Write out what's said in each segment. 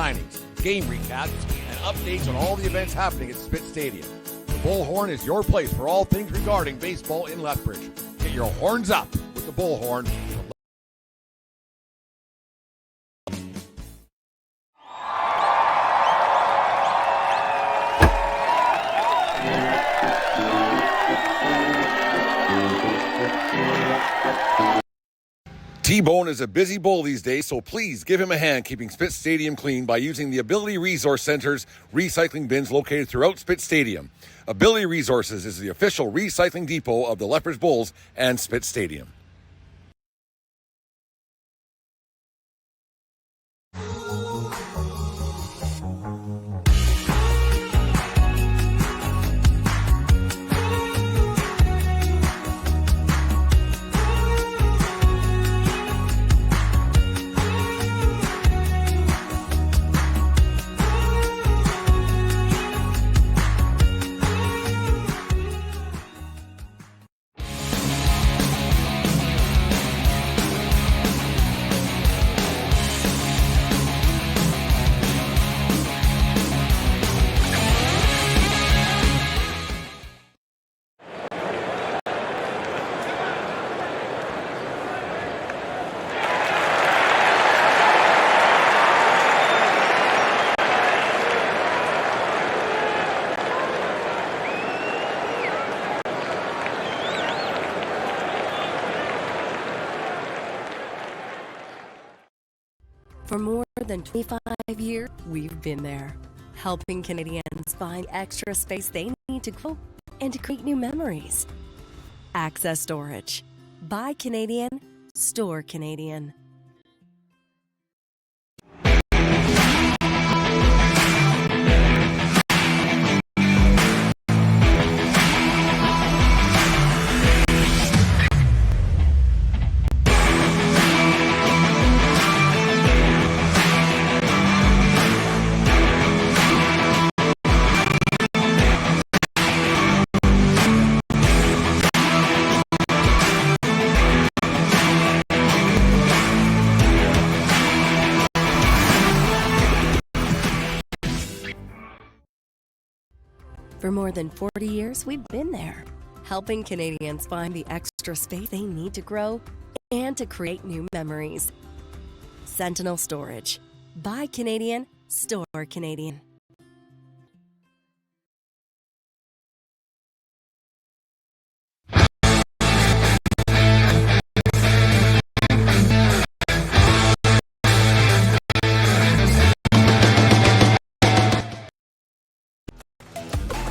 signings, game recaps, and updates on all the events happening at Spit Stadium. The Bullhorn is your place for all things regarding baseball in Lethbridge. Get your horns up with the Bullhorn. T-Bone is a busy bull these days, so please give him a hand keeping Spit Stadium clean by using the Ability Resource Center's recycling bins located throughout Spit Stadium. Ability Resources is the official recycling depot of the Lethbridge Bulls and Spit Stadium. For more than 25 years, we've been there, helping Canadians find extra space they need to grow and to create new memories. Access Storage. Buy Canadian, store Canadian. For more than 40 years, we've been there, helping Canadians find the extra space they need to grow and to create new memories. Sentinel Storage. Buy Canadian, store Canadian.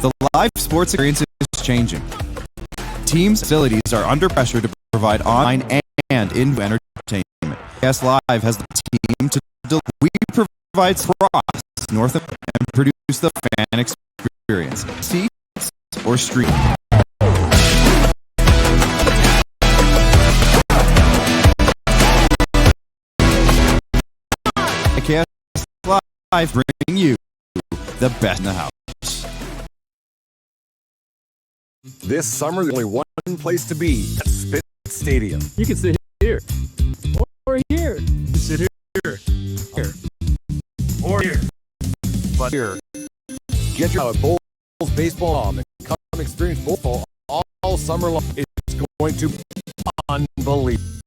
The live sports experience is changing. Teams' facilities are under pressure to provide online and in-venue entertainment. Yes Live has the team to deliver. We provide across North America and produce the fan experience. Seats or stream. Yes Live bring you the best in the house. This summer, there's only one place to be at Spit Stadium. You can sit here, or here. You can sit here, Or here. But here, get your Bulls baseball on and come experience baseball all summer long. It's going to be unbelievable.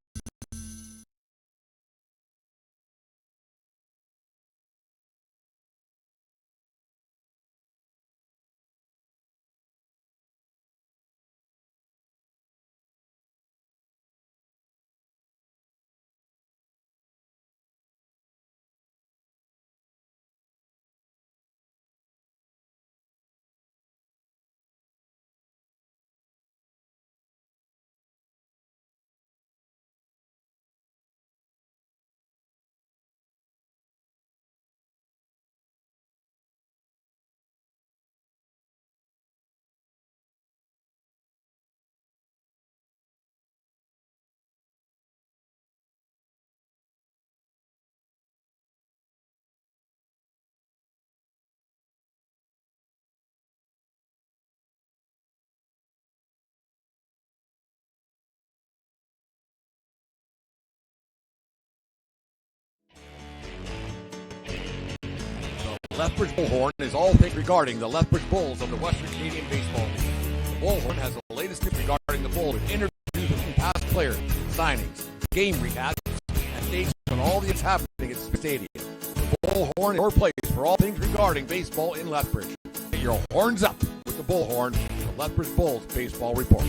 Lethbridge Bullhorn is all things regarding the Lethbridge Bulls of the Western Canadian Baseball League. The Bullhorn has the latest news regarding the Bulls with interviews with past players, signings, game recaps, and dates on all that's happening at Spit Stadium. The Bullhorn is your place for all things regarding baseball in Lethbridge. Get your horns up with the Bullhorn, the Lethbridge Bulls Baseball Report.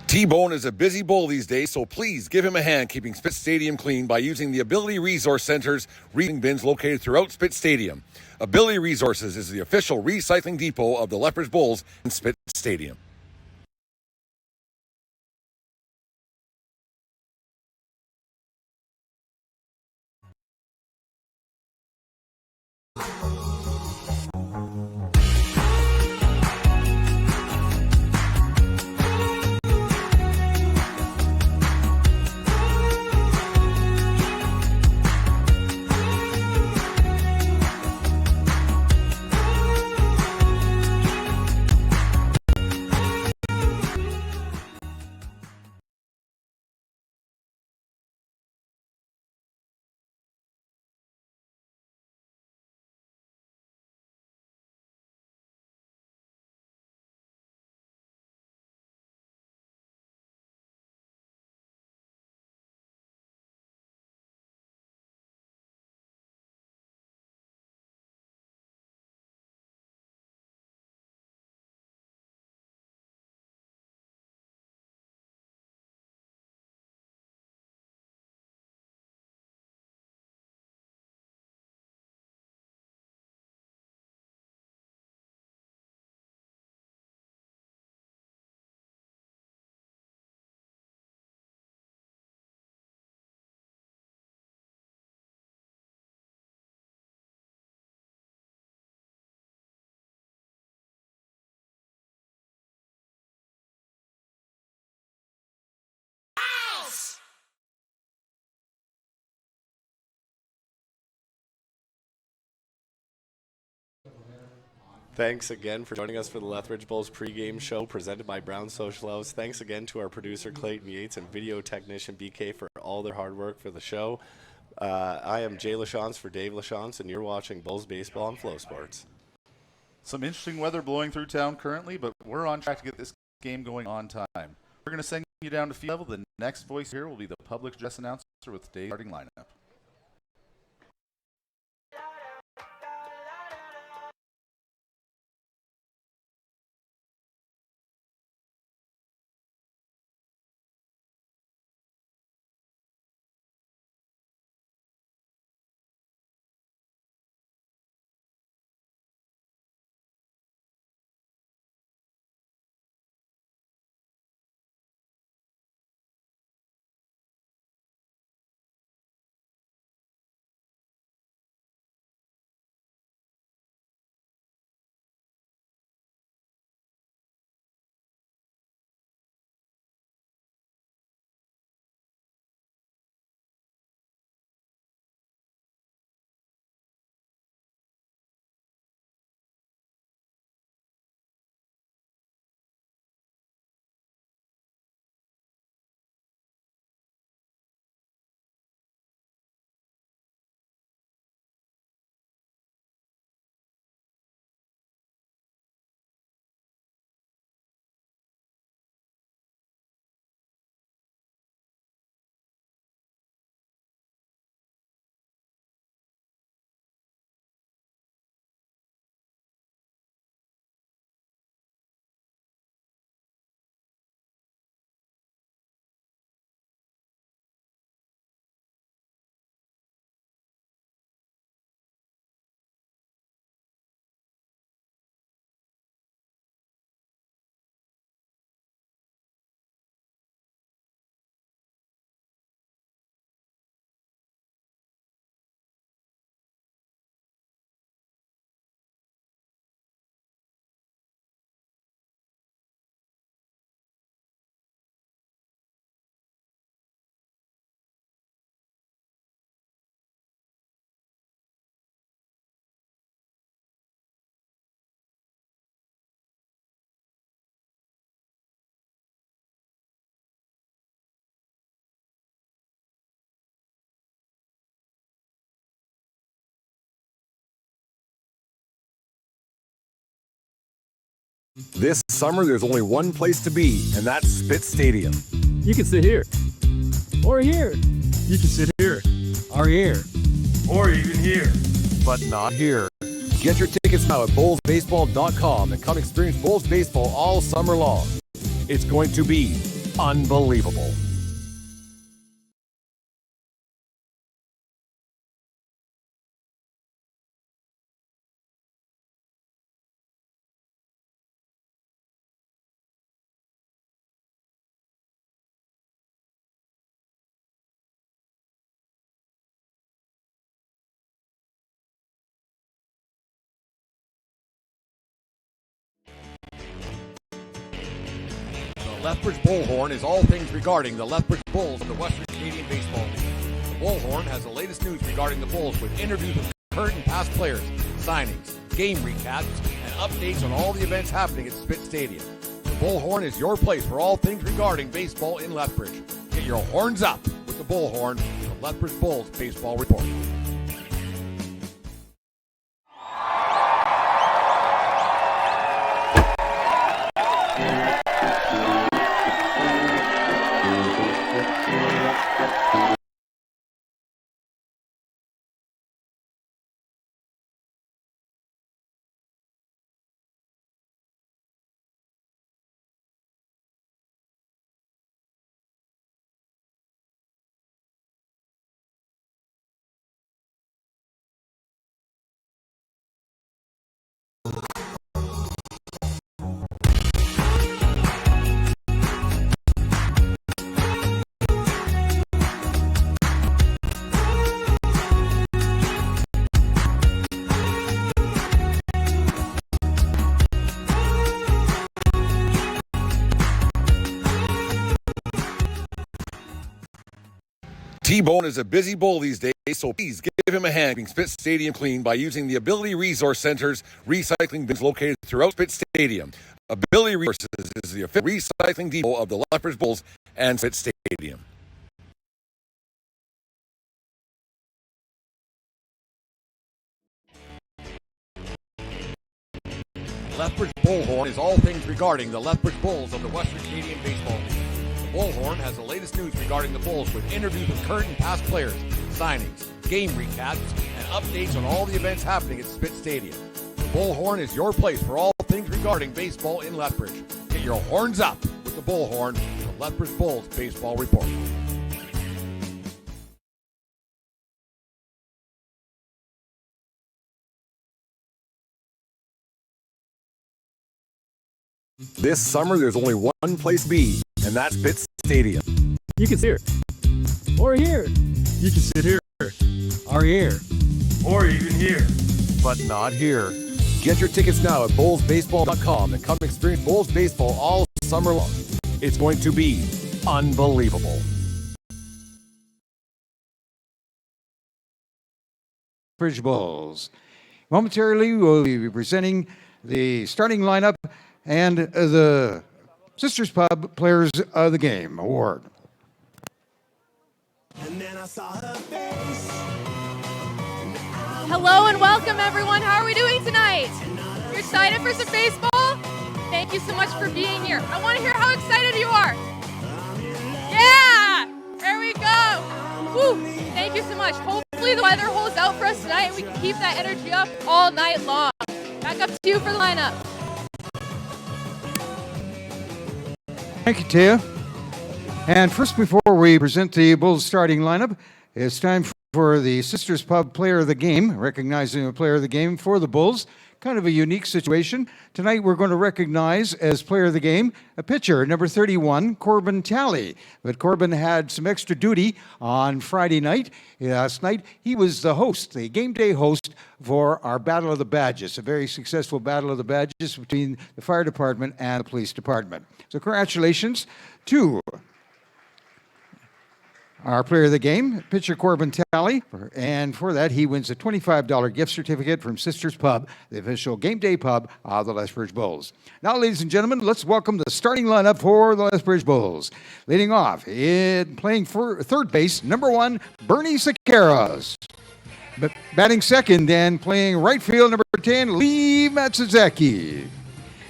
T-Bone is a busy bull these days, so please give him a hand keeping Spit Stadium clean by using the Ability Resource Center's recycling bins located throughout Spit Stadium. Ability Resources is the official recycling depot of the Lethbridge Bulls in Spit Stadium. Thanks again for joining us for the Lethbridge Bulls pregame show presented by Brown Social House. Thanks again to our producer Clayton Yates and video technician BK for all their hard work for the show. I am Jay LaChance for Dave LaChance, and you're watching Bulls Baseball on Flow Sports. Some interesting weather blowing through town currently, but we're on track to get this game going on time. We're going to send you down to field level. The next voice here will be the public address announcer with today's starting lineup. This summer, there's only one place to be, and that's Spitz Stadium. You can sit here. Or here. You can sit here. Or here. Or even here. But not here. Get your tickets now at bullsbaseball.com and come experience Bulls baseball all summer long. It's going to be unbelievable. The Lethbridge Bullhorn is all things regarding the Lethbridge Bulls of the Western Canadian Baseball League. The Bullhorn has the latest news regarding the Bulls with interviews with current and past players, signings, game recaps, and updates on all the events happening at Spitz Stadium. The Bullhorn is your place for all things regarding baseball in Lethbridge. Get your horns up with the Bullhorn, the Lethbridge Bulls Baseball Report. T-Bone is a busy bull these days, so please give him a hand keeping Spitz Stadium clean by using the Ability Resource Center's recycling bins located throughout Spitz Stadium. Ability Resources is the official recycling depot of the Lethbridge Bulls and Spitz Stadium. Lethbridge Bullhorn is all things regarding the Lethbridge Bulls of the Western Canadian Baseball League. The Bullhorn has the latest news regarding the Bulls with interviews with current and past players, signings, game recaps, and updates on all the events happening at Spitz Stadium. The Bullhorn is your place for all things regarding baseball in Lethbridge. Get your horns up with the Bullhorn, the Lethbridge Bulls Baseball Report. This summer, there's only one place to be, and that's Spitz Stadium. You can sit here. Or here. You can sit here. Or here. Or even here. But not here. Get your tickets now at bullsbaseball.com and come experience Bulls baseball all summer long. It's going to be unbelievable. Lethbridge Bulls. Momentarily, we'll be presenting the starting lineup and the Sisters Pub Players of the Game Award. Hello and welcome, everyone. How are we doing tonight? You're excited for some baseball? Thank you so much for being here. I want to hear how excited you are. Yeah! There we go. Woo! Thank you so much. Hopefully the weather holds out for us tonight and we can keep that energy up all night long. Back up to you for the lineup. Thank you, Tia. And first, before we present the Bulls starting lineup, it's time for the Sisters Pub Player of the Game, recognizing a player of the game for the Bulls. Kind of a unique situation. Tonight, we're going to recognize as player of the game a pitcher, number 31, Corbin Talley. But Corbin had some extra duty on Friday night. Last night, he was the host, the game day host for our Battle of the Badges, a very successful Battle of the Badges between the fire department and the police department. So congratulations to our player of the game, pitcher Corbin Talley, and for that he wins a $25 gift certificate from Sisters Pub, the official game day pub of the Lethbridge Bulls. Now, ladies and gentlemen, let's welcome the starting lineup for the Lethbridge Bulls. Leading off, playing for third base, number 1, Bernie Sakaras. Batting second and playing right field, number 10, Lee Matsuzaki.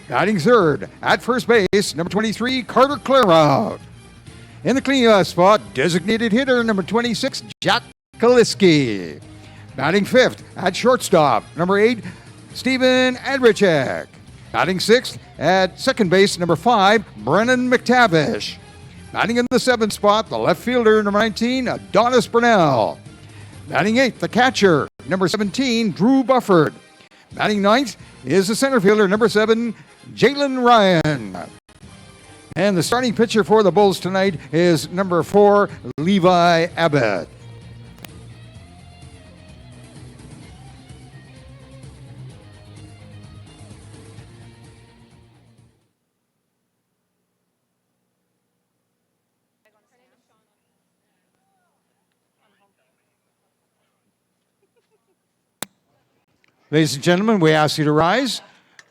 Batting third, at first base, number 23, Carter Clarout. In the cleanup spot, designated hitter, number 26, Jack Kaliski. Batting fifth, at shortstop, number 8, Steven Adrichek. Batting sixth, at second base, number 5, Brennan McTavish. Batting in the seventh spot, the left fielder, number 19, Adonis Burnell. Batting eighth, the catcher, number 17, Drew Bufford. Batting ninth is the center fielder, number 7, Jalen Ryan. And the starting pitcher for the Bulls tonight is number 4, Levi Abbott. Ladies and gentlemen, we ask you to rise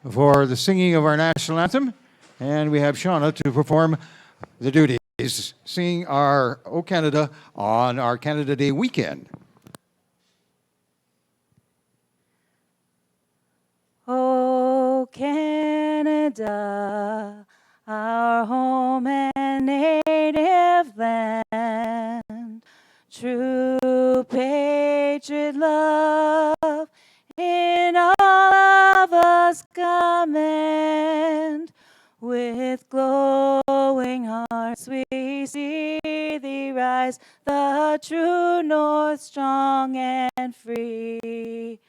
for the singing of our national anthem, and we have Shauna to perform the duties, singing our O Canada on our Canada Day weekend. O Canada, our home and native land, true patriot love in all of us commend. With glowing hearts we see thee rise, the true north strong and free.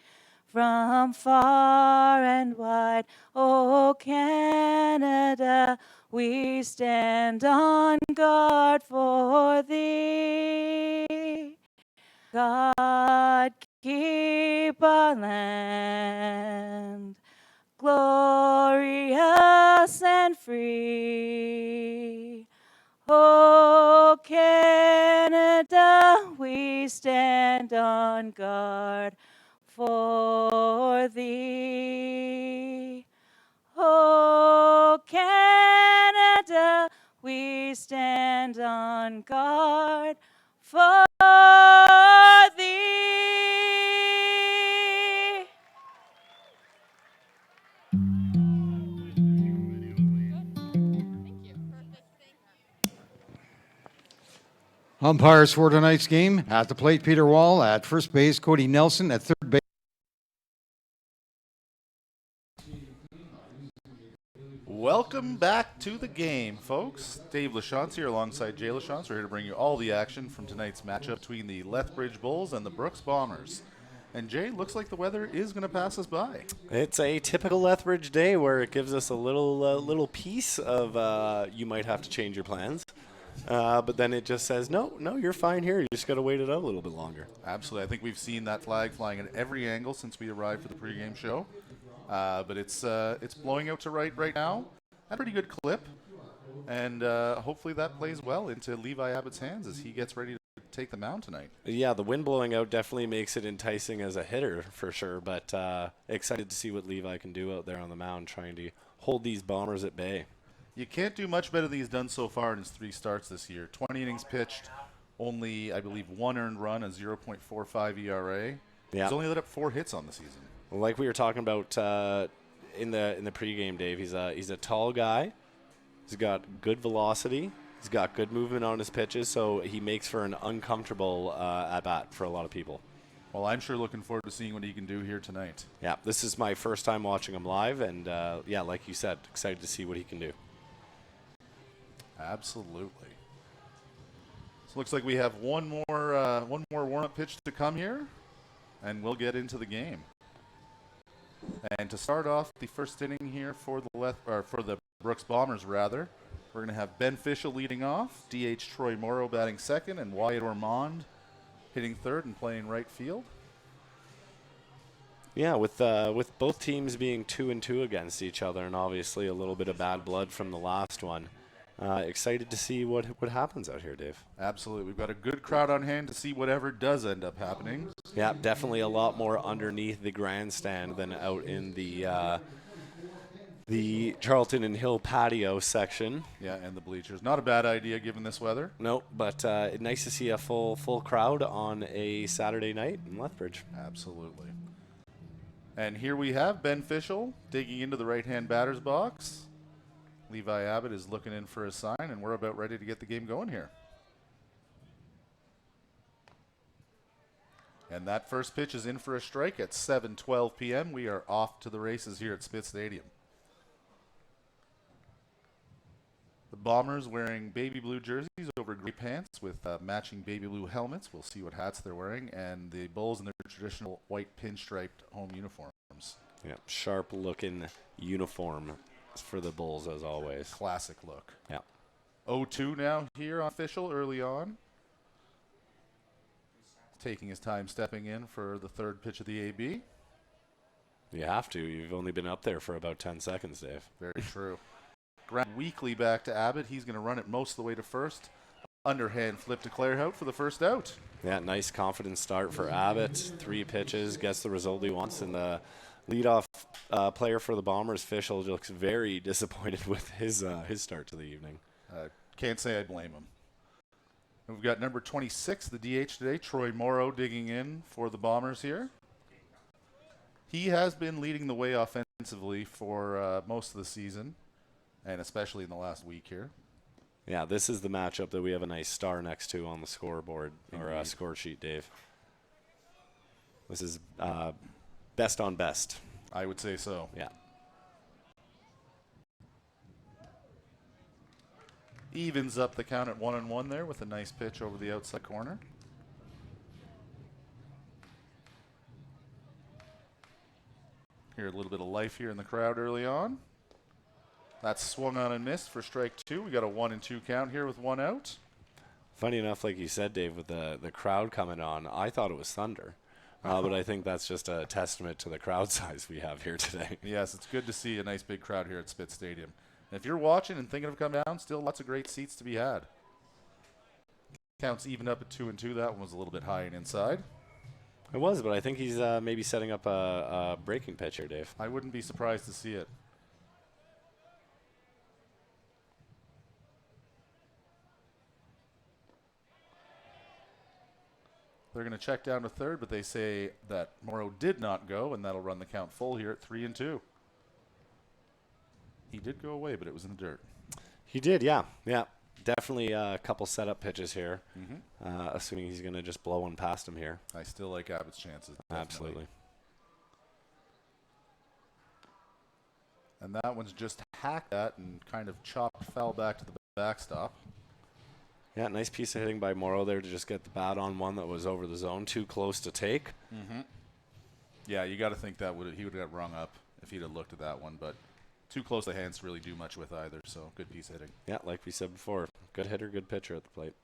From far and wide, O Canada, we stand on guard for thee. God keep our land glorious and free. O Canada, we stand on guard for thee. O Canada, we stand on guard for thee. Umpires for tonight's game: at the plate, Peter Wall; at first base, Cody Nelson; at third base. Welcome back to the game, folks. Dave Lachance here alongside Jay Lachance. We're here to bring you all the action from tonight's matchup between the Lethbridge Bulls and the Brooks Bombers. And Jay, looks like the weather is going to pass us by. It's a typical Lethbridge day where it gives us a little piece of you might have to change your plans. But then it just says, no, you're fine here. You just got to wait it out a little bit longer. Absolutely. I think we've seen that flag flying at every angle since we arrived for the pregame show. But it's blowing out to right now. A pretty good clip. And hopefully that plays well into Levi Abbott's hands as he gets ready to take the mound tonight. Yeah, the wind blowing out definitely makes it enticing as a hitter for sure. But excited to see what Levi can do out there on the mound trying to hold these Bombers at bay. You can't do much better than he's done so far in his 3 starts this year. 20 innings pitched, only, I believe, 1 earned run, a 0.45 ERA. Yeah. He's only let up 4 hits on the season. Well, like we were talking about in the pregame, Dave, he's a tall guy. He's got good velocity. He's got good movement on his pitches, so he makes for an uncomfortable at-bat for a lot of people. Well, I'm sure looking forward to seeing what he can do here tonight. Yeah, this is my first time watching him live, and, yeah, like you said, excited to see what he can do. Absolutely. So looks like we have one more warm-up pitch to come here, and we'll get into the game. And to start off the first inning here for the Brooks Bombers, rather, we're going to have Ben Fischel leading off, DH Troy Morrow batting second, and Wyatt Ormond hitting third and playing right field. Yeah, with both teams being 2-2 against each other, and obviously a little bit of bad blood from the last one. Excited to see what happens out here, Dave. Absolutely. We've got a good crowd on hand to see whatever does end up happening. Yeah, definitely a lot more underneath the grandstand than out in the Charlton and Hill patio section. Yeah, and the bleachers. Not a bad idea given this weather. No, but nice to see a full crowd on a Saturday night in Lethbridge. Absolutely. And here we have Ben Fischel digging into the right-hand batter's box. Levi Abbott is looking in for a sign, and we're about ready to get the game going here. And that first pitch is in for a strike at 7:12 p.m. We are off to the races here at Spitz Stadium. The Bombers wearing baby blue jerseys over gray pants with matching baby blue helmets. We'll see what hats they're wearing. And the Bulls in their traditional white pinstriped home uniforms. Yeah, sharp-looking uniform for the Bulls, as always. Classic look. Yeah. 0-2 now here on Fischel early on. Taking his time stepping in for the third pitch of the AB. You have to. You've only been up there for about 10 seconds, Dave. Very true. Ground weakly back to Abbott. He's going to run it most of the way to first. Underhand flip to Clairhout for the first out. Yeah, nice confident start for Abbott. 3 pitches, gets the result he wants. And the leadoff player for the Bombers, Fischel, looks very disappointed with his start to the evening. Can't say I blame him. We've got number 26, the DH today, Troy Morrow, digging in for the Bombers here. He has been leading the way offensively for most of the season, and especially in the last week here. Yeah, this is the matchup that we have a nice star next to on the scoreboard, or score sheet, Dave. This is best on best. I would say so. Yeah. Evens up the count at 1-1 there with a nice pitch over the outside corner. Here, a little bit of life here in the crowd early on. That's swung on and missed for strike 2. We got a 1-2 count here with 1 out. Funny enough, like you said, Dave, with the crowd coming on, I thought it was thunder. But I think that's just a testament to the crowd size we have here today. Yes, it's good to see a nice big crowd here at Spitz Stadium. And if you're watching and thinking of coming down, still lots of great seats to be had. Counts even up at 2-2. That one was a little bit high and inside. It was, but I think he's maybe setting up a breaking pitch here, Dave. I wouldn't be surprised to see it. They're going to check down to third, but they say that Morrow did not go, and that'll run the count full here at 3-2. He did go away, but it was in the dirt. He did, yeah. Yeah, definitely a couple setup pitches here, assuming he's going to just blow one past him here. I still like Abbott's chances. Definitely. Absolutely. And that one's just hacked at and kind of chopped foul back to the backstop. Yeah, nice piece of hitting by Morrow there to just get the bat on one that was over the zone, too close to take. Yeah, you got to think that he would have got rung up if he'd have looked at that one, but too close to hands to really do much with either, so good piece of hitting. Yeah, like we said before, good hitter, good pitcher at the plate.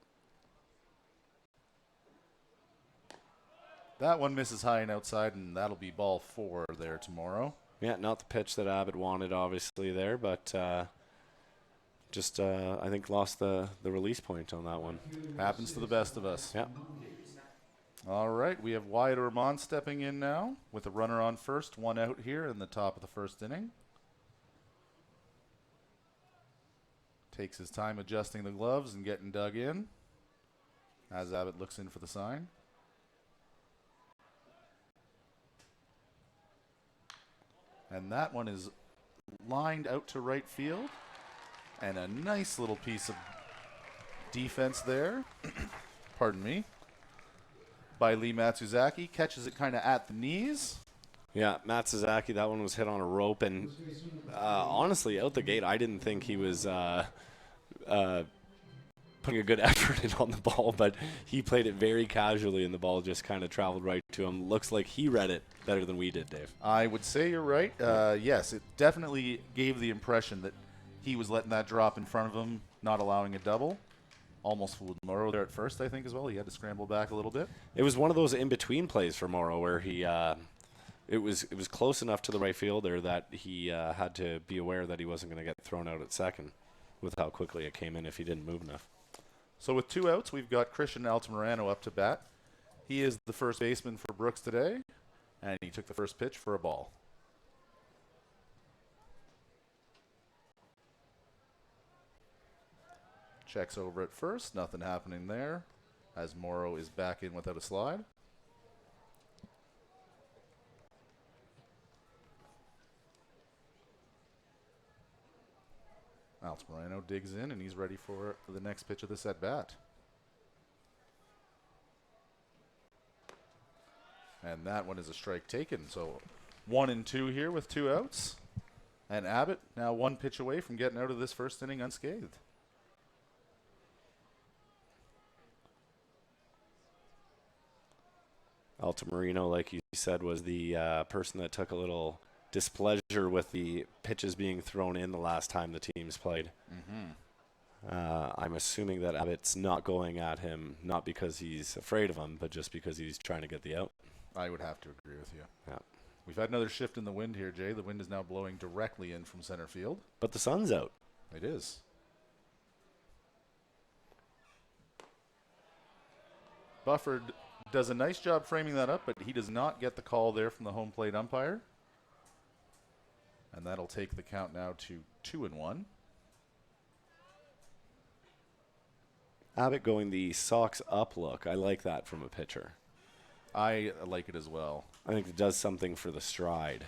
That one misses high and outside, and that'll be ball 4 there tomorrow. Yeah, not the pitch that Abbott wanted, obviously, there, but just, I think, lost the release point on that one. Happens to the best of us. Yeah. All right, we have Wyatt Ormond stepping in now with a runner on first, 1 out here in the top of the first inning. Takes his time adjusting the gloves and getting dug in as Abbott looks in for the sign. And that one is lined out to right field. And a nice little piece of defense there, pardon me, by Lee Matsuzaki. Catches it kind of at the knees. Yeah, Matsuzaki, that one was hit on a rope. And honestly, out the gate, I didn't think he was putting a good effort in on the ball, but he played it very casually, and the ball just kind of traveled right to him. Looks like he read it better than we did, Dave. I would say you're right. Yes, it definitely gave the impression that he was letting that drop in front of him, not allowing a double. Almost fooled Morrow there at first, I think, as well. He had to scramble back a little bit. It was one of those in-between plays for Morrow where he it was close enough to the right fielder that he had to be aware that he wasn't going to get thrown out at second with how quickly it came in if he didn't move enough. So with 2 outs, we've got Christian Altamirano up to bat. He is the first baseman for Brooks today, and he took the first pitch for a ball. Checks over at first, nothing happening there, as Morrow is back in without a slide. Altamirano digs in, and he's ready for the next pitch of this at-bat. And that one is a strike taken. So 1-2 here with 2 outs. And Abbott now 1 pitch away from getting out of this first inning unscathed. Altamirano, like you said, was the person that took a little displeasure with the pitches being thrown in the last time the teams played. I'm assuming that Abbott's not going at him, not because he's afraid of him, but just because he's trying to get the out. I would have to agree with you. Yeah. We've had another shift in the wind here, Jay. The wind is now blowing directly in from center field. But the sun's out. It is. Bufford does a nice job framing that up, but he does not get the call there from the home plate umpire. And that'll take the count now to 2-1. Abbott going the socks up look. I like that from a pitcher. I like it as well. I think it does something for the stride.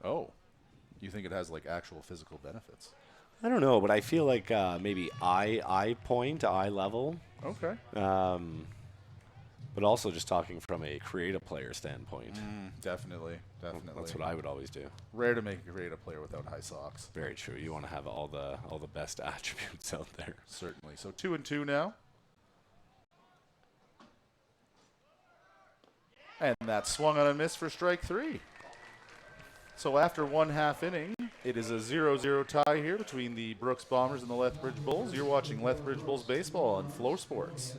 Oh. You think it has like actual physical benefits? I don't know, but I feel like maybe eye level. Okay. But also just talking from a creative player standpoint. Definitely. That's what I would always do. Rare to make a creative player without high socks. Very true. You want to have all the best attributes out there. Certainly. So 2-2 now. And that swung on a miss for strike 3. So after 1/2 inning, it is a 0-0 tie here between the Brooks Bombers and the Lethbridge Bulls. You're watching Lethbridge Bulls baseball on Flow Sports.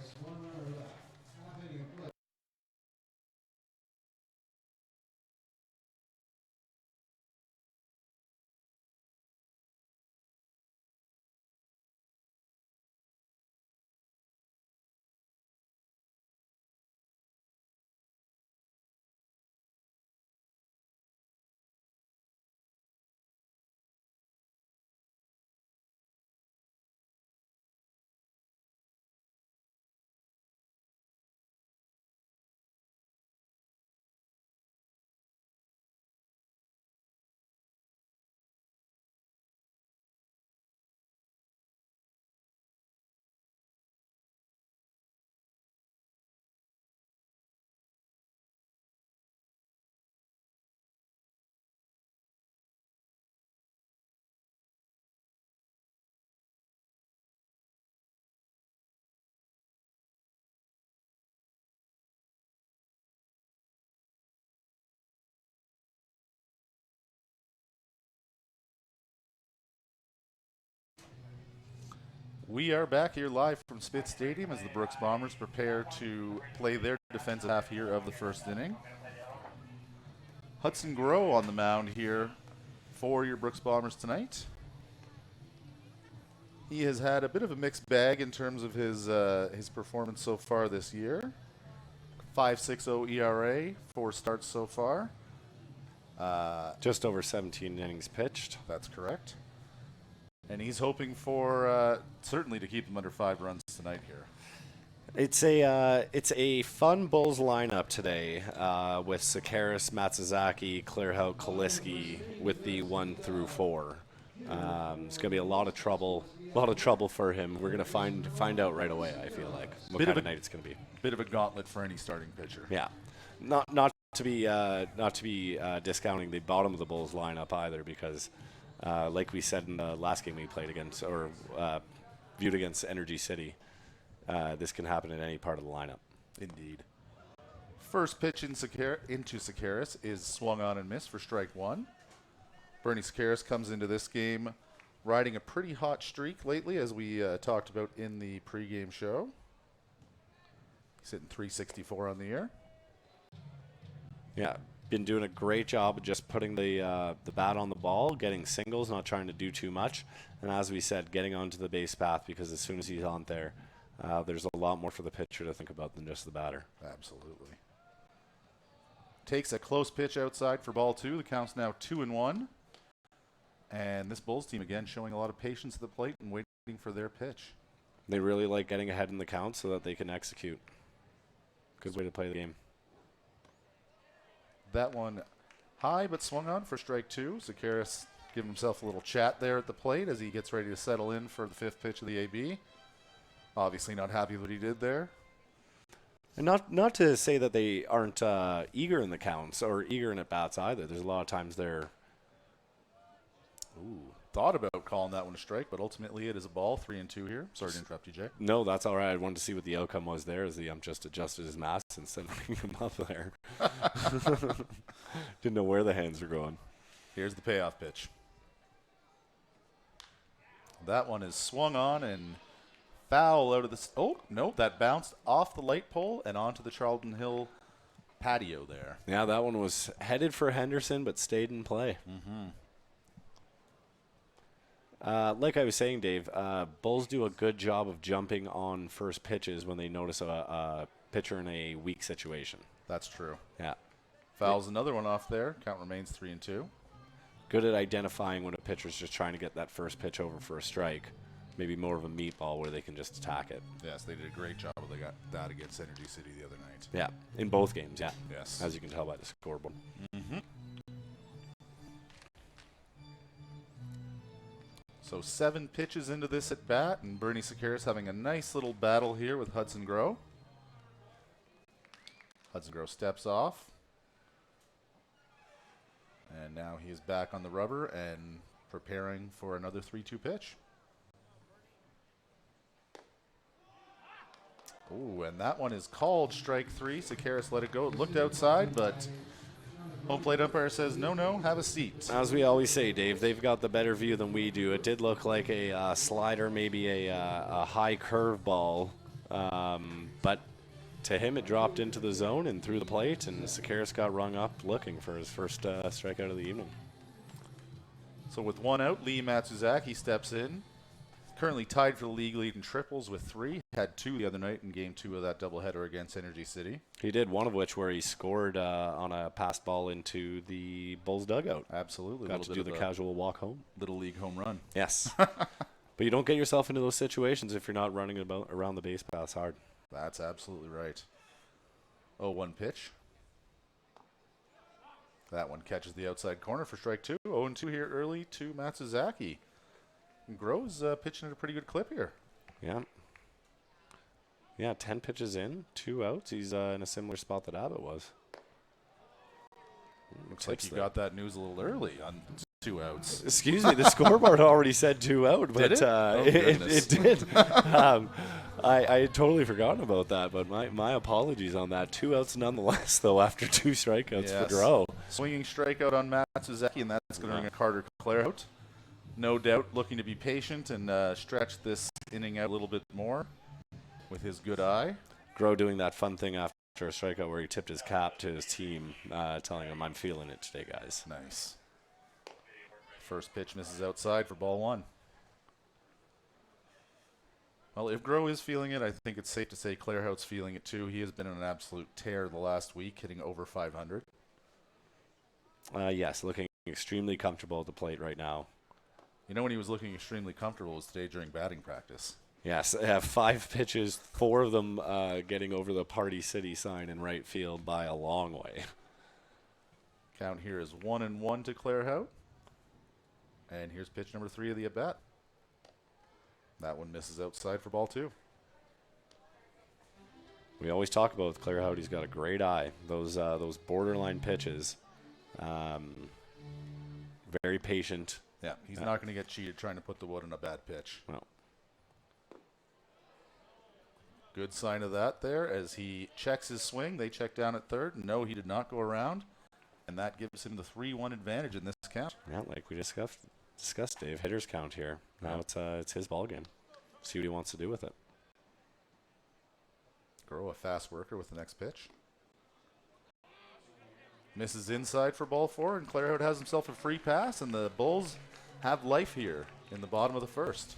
We are back here live from Spitz Stadium as the Brooks Bombers prepare to play their defensive half here of the first inning. Hudson Grow on the mound here for your Brooks Bombers tonight. He has had a bit of a mixed bag in terms of his performance so far this year. 5.60 ERA, 4 starts so far. Just over 17 innings pitched. That's correct. And he's hoping for certainly to keep them under 5 runs tonight here. It's a fun Bulls lineup today with Sakaris, Matsuzaki, Clearhout, Kaliski with the 1 through 4. It's gonna be a lot of trouble for him. We're gonna find out right away. I feel like what kind of night it's gonna be. Bit of a gauntlet for any starting pitcher. Yeah, not to be discounting the bottom of the Bulls lineup either, because like we said in the last game we played against or viewed against Energy City, this can happen in any part of the lineup. Indeed. First pitch into Sakaris is swung on and missed for strike 1. Bernie Sakaris comes into this game riding a pretty hot streak lately, as we talked about in the pregame show. He's hitting .364 on the year. Yeah, been doing a great job of just putting the bat on the ball, getting singles, not trying to do too much, and as we said, getting onto the base path, because as soon as he's on there, there's a lot more for the pitcher to think about than just the batter. Absolutely. Takes a close pitch outside for ball 2. The count's now 2-1. And this Bulls team, again, showing a lot of patience at the plate and waiting for their pitch. They really like getting ahead in the count so that they can execute. Good way to play the game. That one high but swung on for strike 2. Sakaris giving himself a little chat there at the plate as he gets ready to settle in for the 5th pitch of the AB. Obviously not happy with what he did there. And not to say that they aren't eager in the counts or eager in at bats either. There's a lot of times they're thought about calling that one a strike, but ultimately it is a ball. 3-2 here. Sorry to interrupt you, Jay. No, that's all right. I wanted to see what the outcome was there as the ump just adjusted his mask instead of bringing him up there. Didn't know where the hands were going. Here's the payoff pitch. That one is swung on and foul out of the... Oh, no, that bounced off the light pole and onto the Charlton Hill patio there. Yeah, that one was headed for Henderson but stayed in play. Like I was saying, Dave, Bulls do a good job of jumping on first pitches when they notice a pitcher in a weak situation. That's true. Yeah. Fouls another one off there. Count remains 3-2. Good at identifying when a pitcher's just trying to get that first pitch over for a strike. Maybe more of a meatball where they can just attack it. Yes, they did a great job. They got that against Energy City the other night. Yeah, in both games, yeah. Yes. As you can tell by the scoreboard. So 7 pitches into this at bat, and Bernie Sekeres having a nice little battle here with Hudson Grow. Hudson Grow steps off. And now he is back on the rubber and preparing for another 3-2 pitch. Ooh, and that one is called strike 3. Sekeres let it go. It looked outside, but home plate umpire says, no, have a seat. As we always say, Dave, they've got the better view than we do. It did look like a slider, maybe a high curve ball, but to him it dropped into the zone and through the plate, and Sekeres got rung up looking for his first strikeout of the evening. So with 1 out, Lee Matsuzaki steps in. Currently tied for the league lead in triples with 3. Had 2 the other night in game 2 of that doubleheader against Energy City. He did, one of which where he scored on a passed ball into the Bulls dugout. Absolutely. Got to do the casual walk home. Little league home run. Yes. But you don't get yourself into those situations if you're not running around the base paths hard. That's absolutely right. 0-1 pitch. That one catches the outside corner for strike 2. 0-2 here early to Matsuzaki. Grove's pitching at a pretty good clip here. Yeah, 10 pitches in, 2 outs. He's in a similar spot that Abbott was. Looks like you got that news a little early on 2 outs. Excuse me, the scoreboard already said 2 out, but did it? It did. I had totally forgotten about that, but my apologies on that. 2 outs nonetheless, though, after 2 strikeouts for Grow. Swinging strikeout on Matsuzaki, and that's going to bring a Carter Clare out. No doubt looking to be patient and stretch this inning out a little bit more with his good eye. Grow doing that fun thing after a strikeout where he tipped his cap to his team, telling him, I'm feeling it today, guys. Nice. First pitch misses outside for ball 1. Well, if Grow is feeling it, I think it's safe to say Claire Hout's feeling it too. He has been on an absolute tear the last week, hitting over 500. Yes, looking extremely comfortable at the plate right now. You know when he was looking extremely comfortable was today during batting practice. Yes, I have 5 pitches, 4 of them getting over the Party City sign in right field by a long way. Count here is 1-1 to Claire Hout. And here's pitch number 3 of the at-bat. That one misses outside for ball 2. We always talk about with Claire Hout, he's got a great eye. Those borderline pitches. Very patient. Yeah, he's not going to get cheated trying to put the wood on a bad pitch. No. Good sign of that there as he checks his swing. They check down at third. No, he did not go around. And that gives him the 3-1 advantage in this count. Yeah, like we discussed, Dave. Hitter's count here. Now it's his ball game. See what he wants to do with it. Grow a fast worker with the next pitch. Misses inside for ball 4, and Clare Hout has himself a free pass, and the Bulls have life here in the bottom of the first.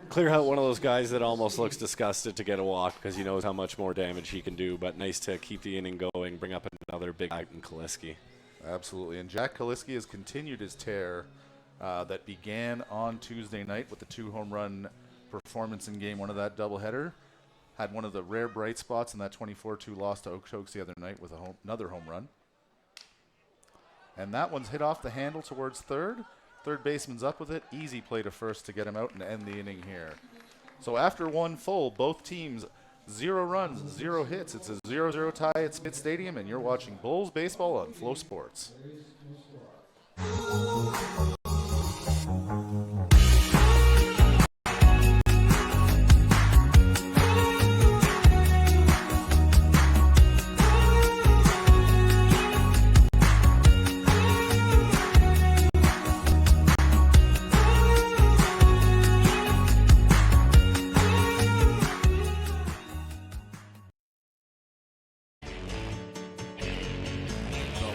Clare Hout, one of those guys that almost looks disgusted to get a walk because he knows how much more damage he can do, but nice to keep the inning going, bring up another big act in Kaliski. Absolutely, and Jack Kaliski has continued his tear that began on Tuesday night with the 2 home run performance in game 1 of that doubleheader. Had one of the rare bright spots in that 24-2 loss to Okotoks the other night with another home run. And that one's hit off the handle towards third. Third baseman's up with it. Easy play to first to get him out and end the inning here. So after one full, both teams 0 runs, 0 hits. It's a 0-0 tie at Spit Stadium, and you're watching Bulls baseball on Flow Sports.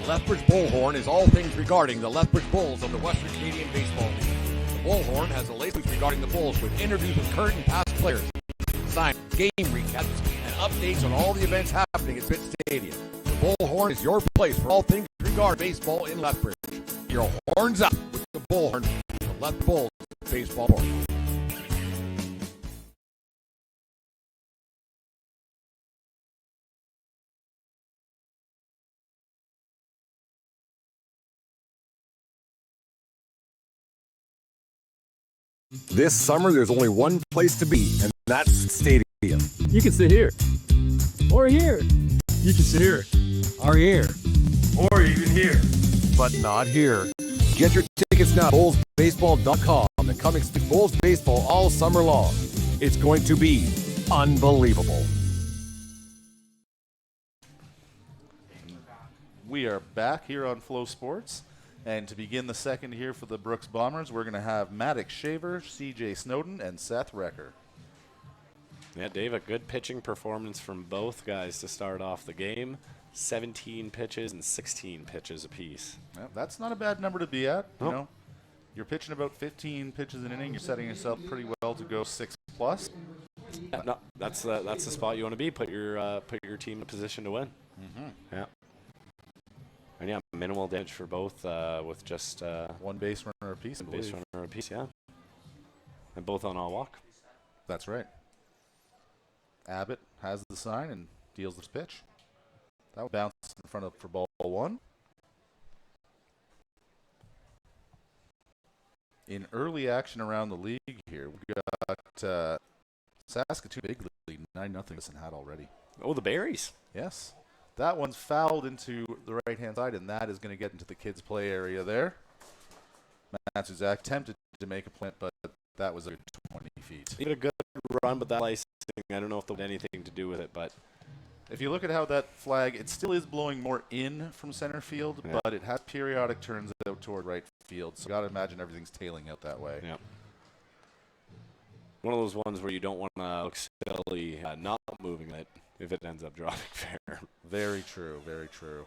Lethbridge Bullhorn is all things regarding the Lethbridge Bulls of the Western Canadian Baseball League. The Bullhorn has the latest regarding the Bulls with interviews with current and past players, signs, game recaps, and updates on all the events happening at Spit Stadium. The Bullhorn is your place for all things regarding baseball in Lethbridge. Your horns up with the Bullhorn, the Lethbridge Bulls baseball board. This summer, there's only one place to be, and that's Stadium. You can sit here. Or here. You can sit here. Or here. Or even here. But not here. Get your tickets now at bullsbaseball.com and come expect Bulls baseball all summer long. It's going to be unbelievable. We are back here on Flow Sports. And to begin the second here for the Brooks Bombers, we're going to have Maddox Shaver, CJ Snowden, and Seth Recker. Yeah, Dave, a good pitching performance from both guys to start off the game. 17 pitches and 16 pitches apiece. Yeah, that's not a bad number to be at. You know, you're pitching about 15 pitches an inning. You're setting yourself pretty well to go 6+. Yeah, no, that's the spot you want to be. Put your team in a position to win. Mm-hmm. Yeah. And yeah, minimal damage for both with just one base runner apiece. One base runner apiece, yeah. And both on all walk. That's right. Abbott has the sign and deals this pitch. That will bounce in front of for ball 1. In early action around the league here, we got Saskatchewan big lead 9-0 this and had already. Oh, the Berries. Yes. That one's fouled into the right-hand side, and that is going to get into the kids' play area there. Matsuzak attempted to make a plant, but that was a 20 feet. He had a good run, but that licensing, I don't know if there was anything to do with it. But if you look at how that flag, it still is blowing more in from center field, yeah, but it has periodic turns out toward right field. So you got to imagine everything's tailing out that way. Yeah. One of those ones where you don't want to look silly not moving it if it ends up dropping fair. Very true, very true.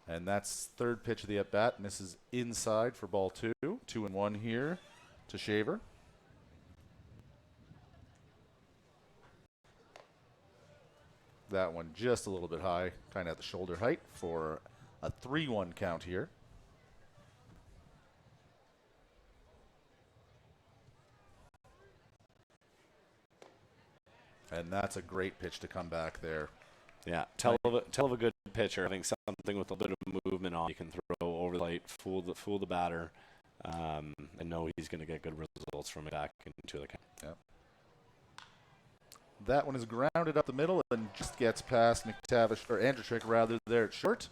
And that's third pitch of the at-bat. Misses inside for ball 2. 2-1 here to Shaver. That one just a little bit high, kind of at the shoulder height for a 3-1 count here. And that's a great pitch to come back there. Yeah, tell of a good pitcher having something with a bit of movement on, you can throw over the plate, fool the batter, and know he's going to get good results from it back into the count. Yep. That one is grounded up the middle and just gets past McTavish, or Andrewczyk rather, there at short.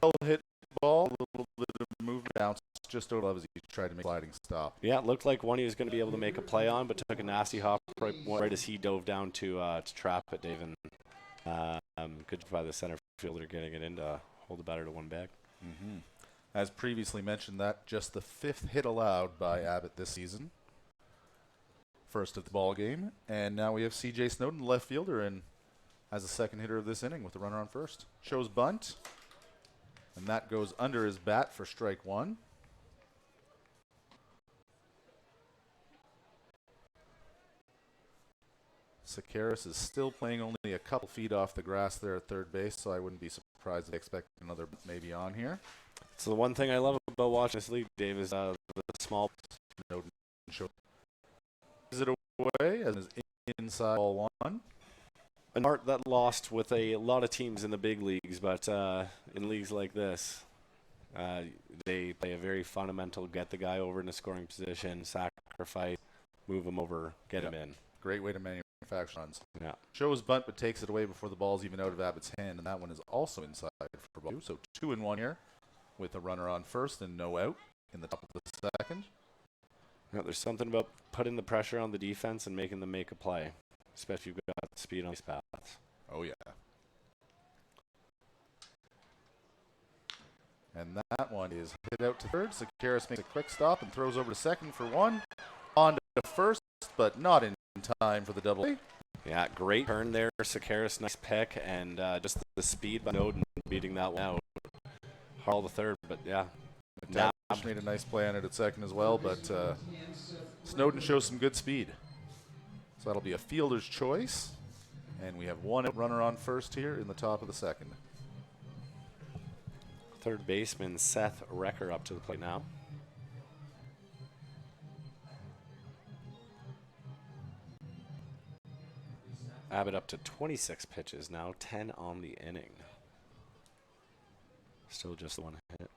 Well hit ball, a little bit of movement, bounce just over as he tried to make a sliding stop. Yeah, it looked like one he was going to be able to make a play on, but took a nasty hop right as he dove down to trap it, Dave. And good by the center fielder getting it in to hold the batter to one bag. Mm-hmm. As previously mentioned, that just the 5th hit allowed by Abbott this season. First of the ball game. And now we have CJ Snowden, left fielder, and as a second hitter of this inning with the runner on first. Shows bunt. And that goes under his bat for strike 1. Sakaris is still playing only a couple feet off the grass there at third base, so I wouldn't be surprised if they expect another maybe on here. So the one thing I love about watching this league, Dave, is the small. Snowden show. Is it away as is inside ball 1? an art that lost with a lot of teams in the big leagues, but in leagues like this, they play a very fundamental, get the guy over in a scoring position, sacrifice, move him over, get him in. Great way to manufacture runs. Yeah. Shows bunt, but takes it away before the ball's even out of Abbott's hand, and that one is also inside for ball 2. So 2-1 here with a runner on first and no out in the top of the second. Yeah, there's something about putting the pressure on the defense and making them make a play, especially if you've got speed on these paths. Oh, yeah. And that one is hit out to third. Sakaris makes a quick stop and throws over to second for 1. On to first, but not in time for the double play. Yeah, great turn there, Sakaris. Nice pick, and just the speed by Snowden beating that one out. Harl the third, but yeah. Dash made a nice play on it at second as well, but Snowden shows some good speed. So that'll be a fielder's choice. And we have one runner on first here in the top of the second. Third baseman Seth Recker up to the plate now. Abbott up to 26 pitches now, 10 on the inning. Still just one hit.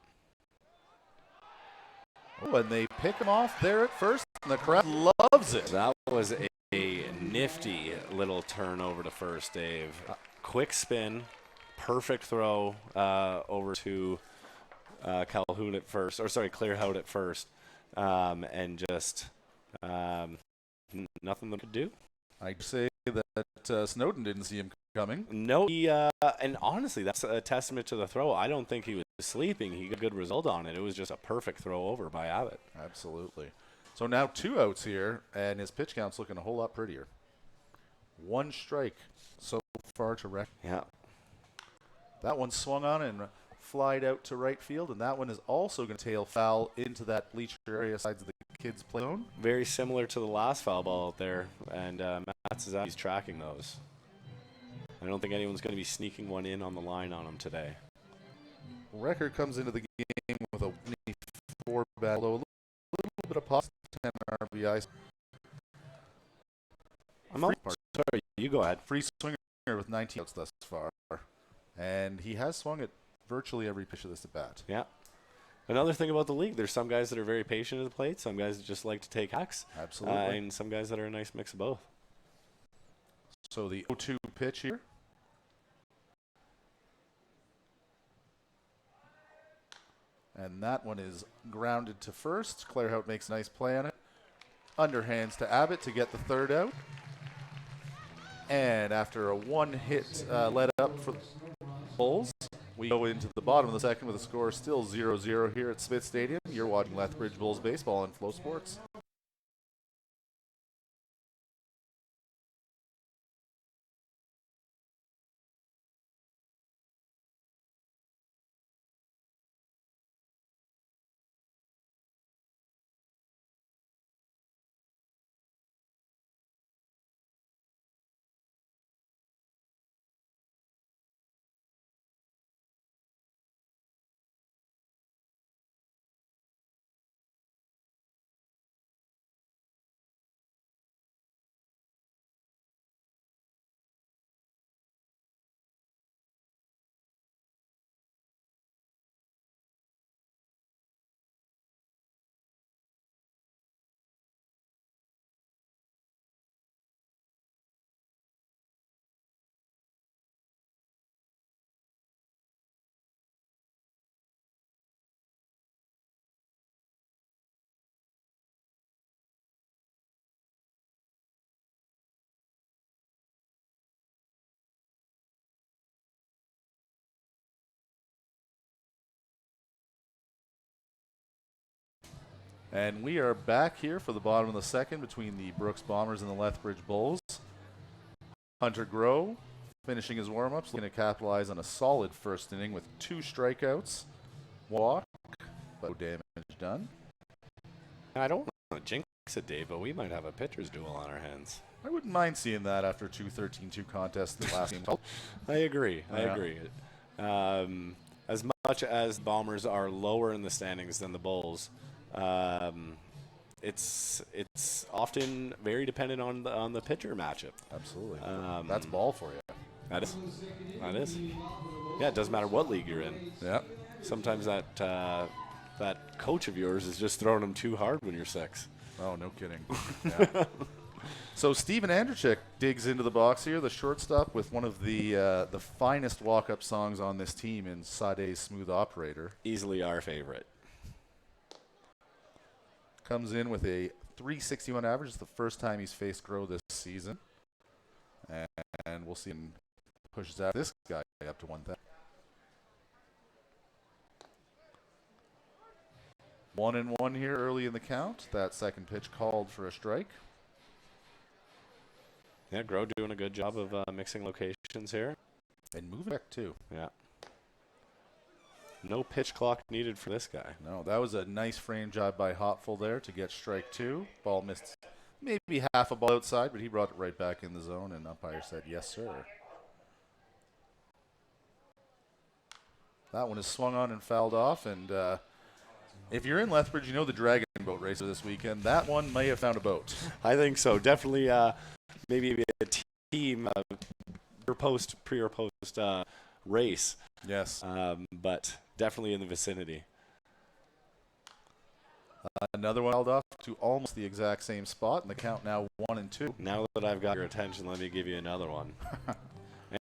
Oh, and they pick him off there at first, and the crowd loves it. That was a nifty little turn over to first, Dave. Quick spin, perfect throw over to Calhoun at first, or sorry, Clearhout at first, and just nothing they could do. I'd say that Snowden didn't see him coming. No, he, and honestly, that's a testament to the throw. I don't think he was sleeping. He got a good result on it. It was just a perfect throw over by Abbott. Absolutely. So now 2 outs here, and his pitch count's looking a whole lot prettier. 1 strike so far to Reck. Yeah. That one swung on and flied out to right field, and that one is also going to tail foul into that bleacher area sides of the kids' play zone. Very similar to the last foul ball out there, and Matt says he's tracking those. I don't think anyone's going to be sneaking one in on the line on him today. Recker comes into the game with a 4 bat, although a little bit of positive 10 RBIs. Sorry, you go ahead. Free swinger with 19 outs thus far, and he has swung at virtually every pitch of this at bat. Yeah. Another thing about the league, there's some guys that are very patient at the plate, some guys that just like to take hacks. Absolutely. And some guys that are a nice mix of both. So the 0-2 pitch here. And that one is grounded to first. Clairhout makes a nice play on it. Underhands to Abbott to get the third out. And after a 1-hit let up for the Bulls, we go into the bottom of the second with a score still 0-0 here at Smith Stadium. You're watching Lethbridge Bulls baseball on Flow Sports. And we are back here for the bottom of the second between the Brooks Bombers and the Lethbridge Bulls. Hunter Groh finishing his warm-ups, looking to capitalize on a solid first inning with 2 strikeouts. Walk, but no damage done. I don't want to jinx it, Dave, but we might have a pitcher's duel on our hands. I wouldn't mind seeing that after 2 13-2 contests the last game. I agree. As much as Bombers are lower in the standings than the Bulls, it's often very dependent on the pitcher matchup. Absolutely. That's ball for you. That is. That is. Yeah, it doesn't matter what league you're in. Yeah. Sometimes that coach of yours is just throwing them too hard when you're 6. Oh, no kidding. Yeah. So Steven Andrzejczyk digs into the box here, the shortstop, with one of the finest walk-up songs on this team in Sade's Smooth Operator. Easily our favorite. Comes in with a 361 average. It's the first time he's faced Grow this season. And we'll see him pushes out this guy up to 1,000. 1-1 here early in the count. That second pitch called for a strike. Yeah, Grow doing a good job of mixing locations here. And moving back, too. Yeah. No pitch clock needed for this guy. No, that was a nice frame job by Hopful there to get strike 2. Ball missed maybe half a ball outside, but he brought it right back in the zone, and umpire said, yes, sir. That one is swung on and fouled off, and if you're in Lethbridge, you know the Dragon Boat race of this weekend. That one may have found a boat. I think so. Definitely maybe a team pre or post race. Yes. But definitely in the vicinity. Another one held off to almost the exact same spot, and the count now 1-2. Now that I've got your attention, let me give you another one.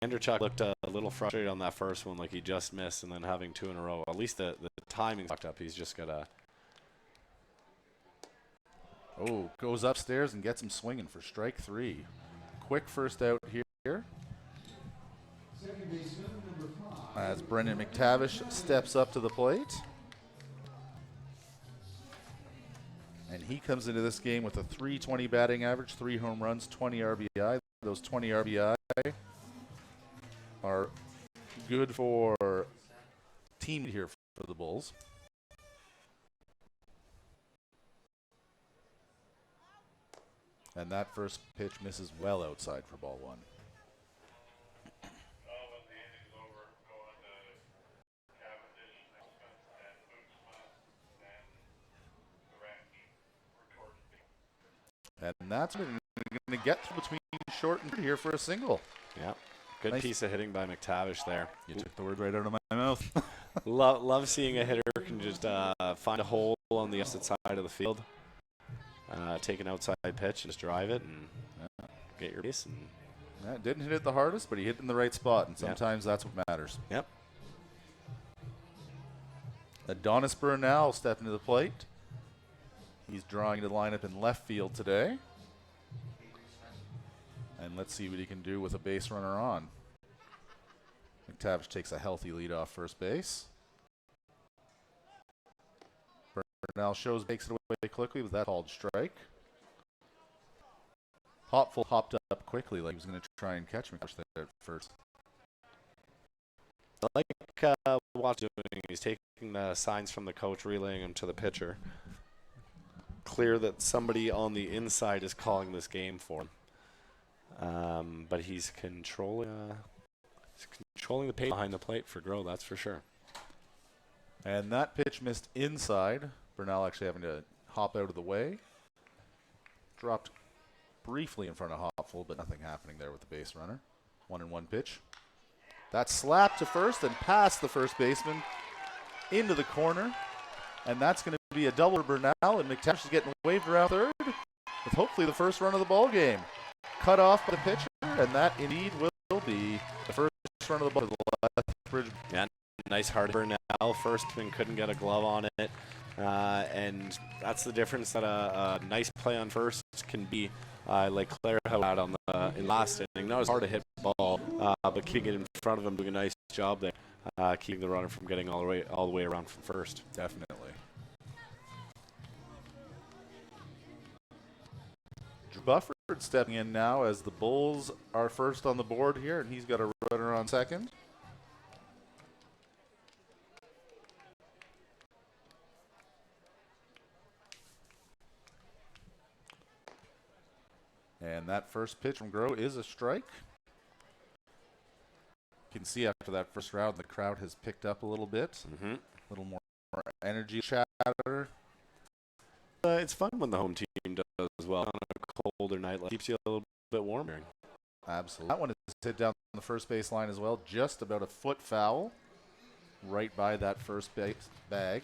Andrzejczyk looked a little frustrated on that first one, like he just missed, and then having 2 in a row. At least the timing's fucked up. He's just got to... Oh, goes upstairs and gets him swinging for strike 3. Quick first out here. As Brendan McTavish steps up to the plate. And he comes into this game with a .320 batting average, 3 home runs, 20 RBI. Those 20 RBI are good for team here for the Bulls. And that first pitch misses well outside for ball 1. And that's going to get through between short and here for a single. Yeah. Good Nice piece of hitting by McTavish there. You took the word right out of my mouth. Love seeing a hitter can just find a hole on the opposite side of the field, take an outside pitch and just drive it and get your base. And Yeah, didn't hit it the hardest, but he hit it in the right spot, and sometimes that's what matters. Yep. Adonis Burnell stepping to the plate. He's drawing the lineup in left field today. And let's see what he can do with a base runner on. McTavish takes a healthy lead off first base. Burnell takes it away quickly, but that's called strike. Hopful hopped up quickly like he was going to try and catch McTavish there at first. I like what he's doing. He's taking the signs from the coach, relaying them to the pitcher. Clear that somebody on the inside is calling this game for him. But he's controlling the pace behind the plate for Grow, that's for sure. And that pitch missed inside. Burnell actually having to hop out of the way. Dropped briefly in front of Hopful, but nothing happening there with the base runner. 1-1 pitch. That slapped to first and past the first baseman into the corner. And that's going to be a double for Burnell, and McTavish is getting waved around third with hopefully the first run of the ball game. Cut off by the pitcher, and that indeed will be the first run of the ball for the Lethbridge. Yeah, nice hard Burnell. Firstman couldn't get a glove on it. And that's the difference that a nice play on first can be, like Claire had on in last inning. Not as hard to hit ball, but keeping it in front of him, doing a nice job there, keeping the runner from getting all the way around from first. Definitely. Drew Bufford stepping in now as the Bulls are first on the board here, and he's got a runner on second. And that first pitch from Grow is a strike. You can see after that first round, the crowd has picked up a little bit. A little more energy chatter. It's fun when the home team does well on a colder night. Keeps you a little bit warmer. Absolutely. That one hit down the first base line as well. Just about a foot foul. Right by that first base bag.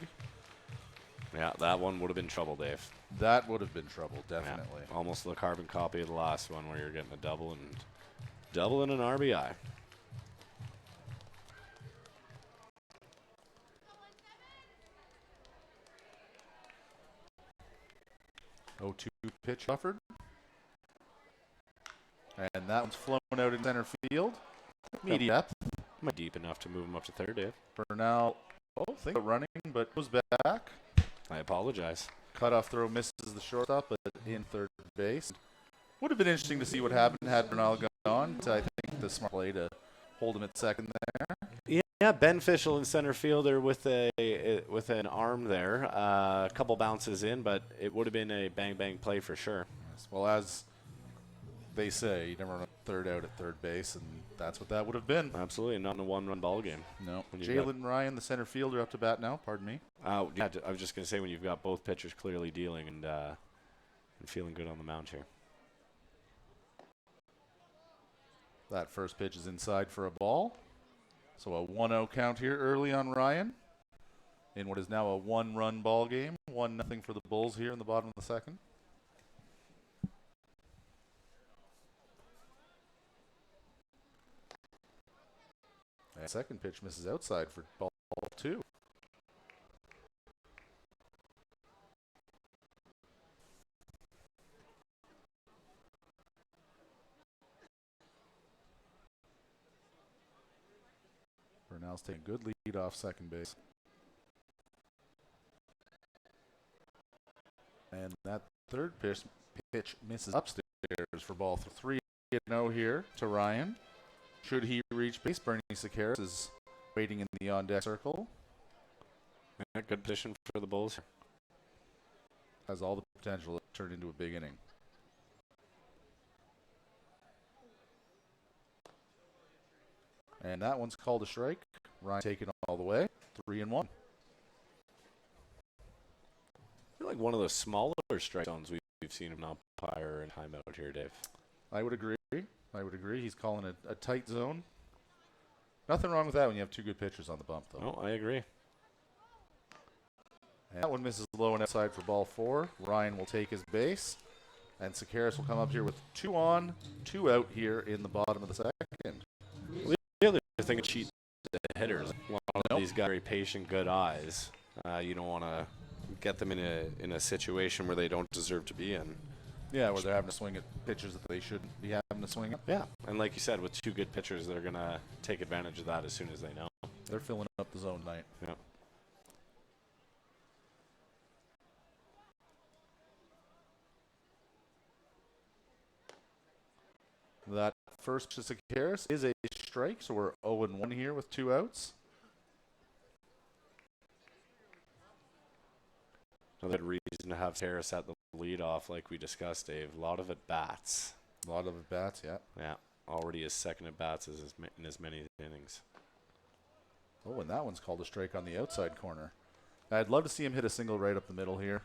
Yeah, that one would have been trouble, Dave. That would have been trouble, definitely. Yeah, almost the carbon copy of the last one where you're getting a double and an RBI. Oh, 2 pitch offered. And that one's flown out in center field. Medium depth. Deep enough to move him up to third, Dave. Bernal, think of running, but goes back. I apologize. Cutoff throw misses the shortstop, but in third base. Would have been interesting to see what happened had Bernal gone. So I think the smart play to hold him at second there. Yeah, beneficial in center fielder with an arm there. A couple bounces in, but it would have been a bang play for sure. Yes, well, as they say, you never run a third out at third base, and that's what that would have been. Absolutely, not in a one-run ball game. No. Jalen Ryan, the center fielder, up to bat now. Pardon me. Yeah, I was just going to say, when you've got both pitchers clearly dealing and feeling good on the mound here. That first pitch is inside for a ball. So a 1-0 count here early on Ryan in what is now a one-run ball game. 1-0 for the Bulls here in the bottom of the second. And second pitch misses outside for ball 2. Bernal's taking a good lead off second base. And that third pitch misses upstairs for ball 3-0 here to Ryan. Should he reach base, Bernie Sekeres is waiting in the on-deck circle. Yeah, good position for the Bulls. Has all the potential to turn into a big inning. And that one's called a strike. Ryan taking it all the way. 3-1. I feel like one of those smaller strike zones we've seen an umpire in timeout here, Dave. I would agree. He's calling it a tight zone. Nothing wrong with that when you have 2 good pitchers on the bump, though. No, I agree. And that one misses low and outside for ball 4. Ryan will take his base. And Sekeres will come up here with 2 on, 2 out here in the bottom of the second. The other thing to cheat the hitters. A lot of these guys are very patient, good eyes. You don't want to get them in a situation where they don't deserve to be in. Yeah, where they're having to swing at pitches that they shouldn't be having to swing at. Yeah, and like you said, with 2 good pitchers, they're going to take advantage of that as soon as they know. They're filling up the zone tonight. Yeah. That first to Sekeres is a strike, so we're 0-1 here with 2 outs. Another reason to have Harris at the leadoff, like we discussed, Dave. A lot of at-bats. A lot of at-bats, yeah. Yeah, already his second at-bats in as many innings. Oh, and that one's called a strike on the outside corner. I'd love to see him hit a single right up the middle here.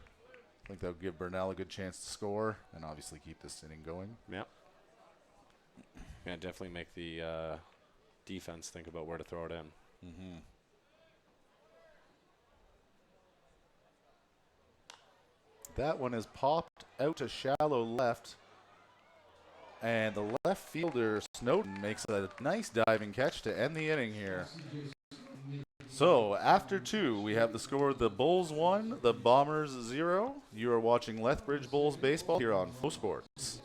I think that would give Bernal a good chance to score and obviously keep this inning going. Yeah. Yeah, definitely make the defense think about where to throw it in. Mm-hmm. That one is popped out to shallow left. And the left fielder, Snowden, makes a nice diving catch to end the inning here. So, after 2, we have the score: the Bulls 1, the Bombers 0. You are watching Lethbridge Bulls baseball here on FloSports.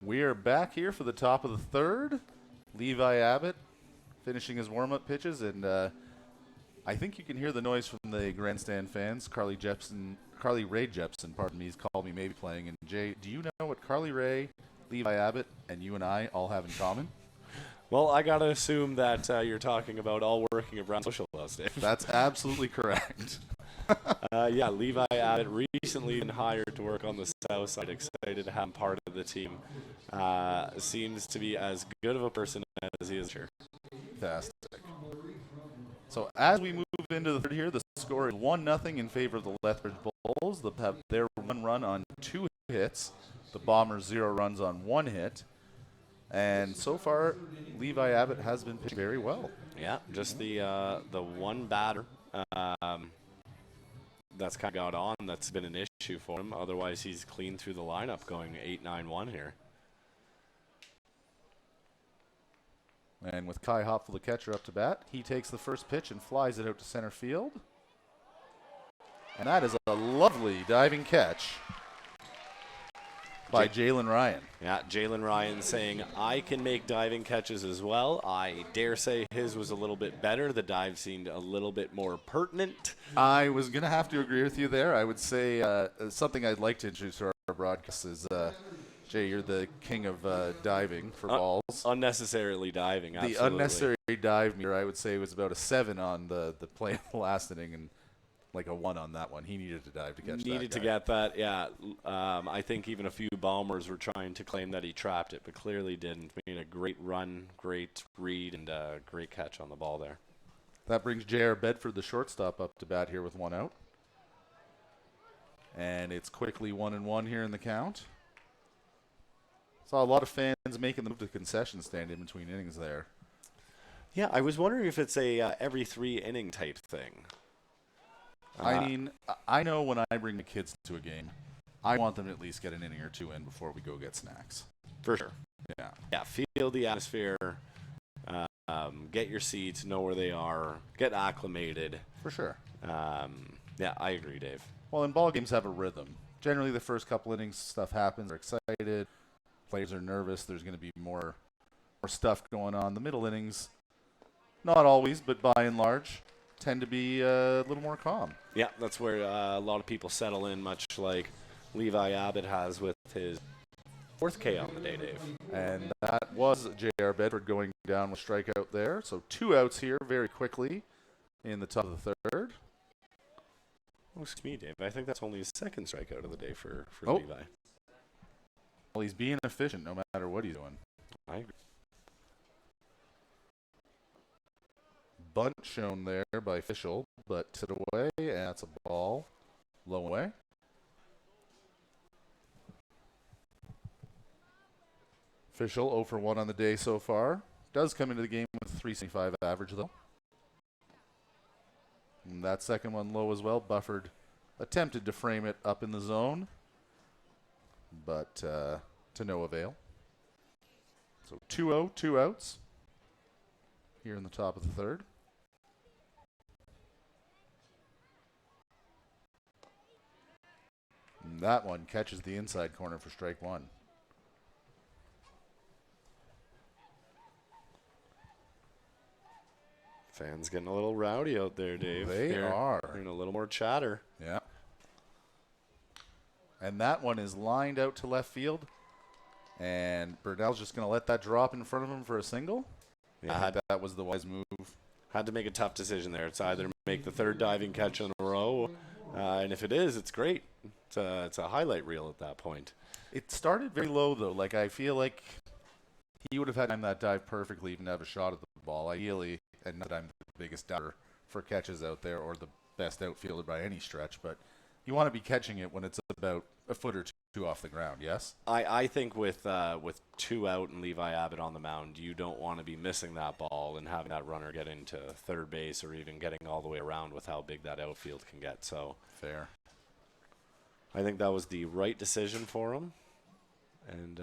We are back here for the top of the third. Levi Abbott finishing his warm-up pitches, and I think you can hear the noise from the grandstand fans. Carly Ray Jepson, pardon me, has called me maybe playing. And Jay, do you know what Carly Ray, Levi Abbott, and you and I all have in common? Well, I got to assume that you're talking about all working at Brown Social House, Dave. That's absolutely correct. Yeah, Levi Abbott recently been hired to work on the south side. Excited to have him part of the team. Seems to be as good of a person as he is here. Fantastic. So as we move into the third here, the score is 1-0 in favor of the Lethbridge Bulls. They'll have their 1 run on 2 hits. The Bombers 0 runs on 1 hit. And so far, Levi Abbott has been pitching very well. Yeah, just the one batter that's kind of got on. That's been an issue for him. Otherwise, he's clean through the lineup, going 8-9-1 here. And with Kai Hopfel, the catcher, up to bat, he takes the first pitch and flies it out to center field. And that is a lovely diving catch by Jalen Ryan. Yeah, Jalen Ryan saying, I can make diving catches as well. I dare say his was a little bit better. The dive seemed a little bit more pertinent. I was going to have to agree with you there. I would say something I'd like to introduce to our broadcast is, Jay, you're the king of diving for balls. Unnecessarily diving, absolutely. The unnecessary dive meter, I would say, was about a 7 on the play of the last inning, and like a 1 on that one. He needed to dive to catch that. Needed to get that, yeah. I think even a few Bombers were trying to claim that he trapped it, but clearly didn't. Made a great run, great read, and great catch on the ball there. That brings J.R. Bedford, the shortstop, up to bat here with 1 out. And it's quickly 1-1 here in the count. Saw a lot of fans making the move to concession stand in between innings there. Yeah, I was wondering if it's a every 3 inning type thing. I mean, I know when I bring the kids to a game, I want them to at least get an inning or 2 in before we go get snacks. For sure. Yeah. Yeah, feel the atmosphere, get your seats, know where they are, get acclimated. For sure. Yeah, I agree, Dave. Well, and ball games have a rhythm. Generally, the first couple innings, stuff happens. They're excited. Players are nervous. There's going to be more stuff going on. The middle innings, not always, but by and large, tend to be a little more calm. Yeah, that's where a lot of people settle in, much like Levi Abbott has with his 4th K on the day, Dave. And that was J.R. Bedford going down with strikeout there. So 2 outs here very quickly in the top of the third. Oh, excuse me, Dave. I think that's only his 2nd strikeout of the day for Oh. Levi. Well, he's being efficient no matter what he's doing. I agree. Bunt shown there by Fischel, but to the away, and that's a ball low away. Fischel 0 for 1 on the day so far. Does come into the game with 375 average, though. And that second one low as well. Bufford attempted to frame it up in the zone, but to no avail. So 2-0, 2 outs here in the top of the third. And that one catches the inside corner for strike 1. Fans getting a little rowdy out there, Dave. They are. Hearing a little more chatter. Yeah. And that one is lined out to left field. And Burnell's just going to let that drop in front of him for a single. Yeah, that was the wise move. Had to make a tough decision there. It's either make the 3rd diving catch in a row, and if it is, it's great. It's a highlight reel at that point. It started very low, though. Like, I feel like he would have had time that dive perfectly even to have a shot at the ball, ideally. And not that I'm the biggest doubter for catches out there or the best outfielder by any stretch, but you want to be catching it when it's about a foot or two off the ground, yes? I think with 2 out and Levi Abbott on the mound, you don't want to be missing that ball and having that runner get into 3rd base or even getting all the way around with how big that outfield can get. So fair. I think that was the right decision for him, and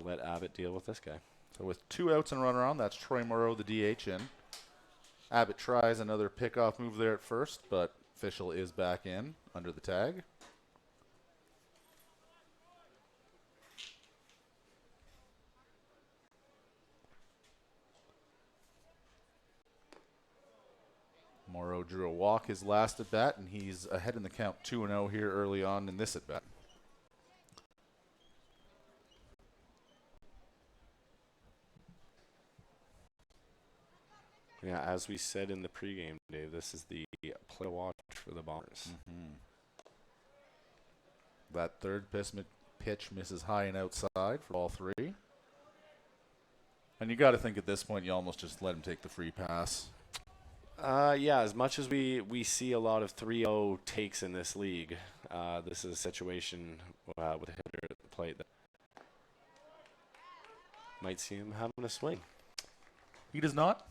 let Abbott deal with this guy. So with 2 outs and a runner on, that's Troy Moreau, the DH in. Abbott tries another pickoff move there at first, but Fischel is back in under the tag. Morrow drew a walk his last at bat, and he's ahead in the count 2-0 here early on in this at bat. Yeah, as we said in the pregame, Dave, this is the play to watch for the Bombers. That third pitch misses high and outside for all three. And you got to think at this point you almost just let him take the free pass. Yeah, as much as we see a lot of 3-0 takes in this league, this is a situation with a hitter at the plate that might see him having a swing. He does not.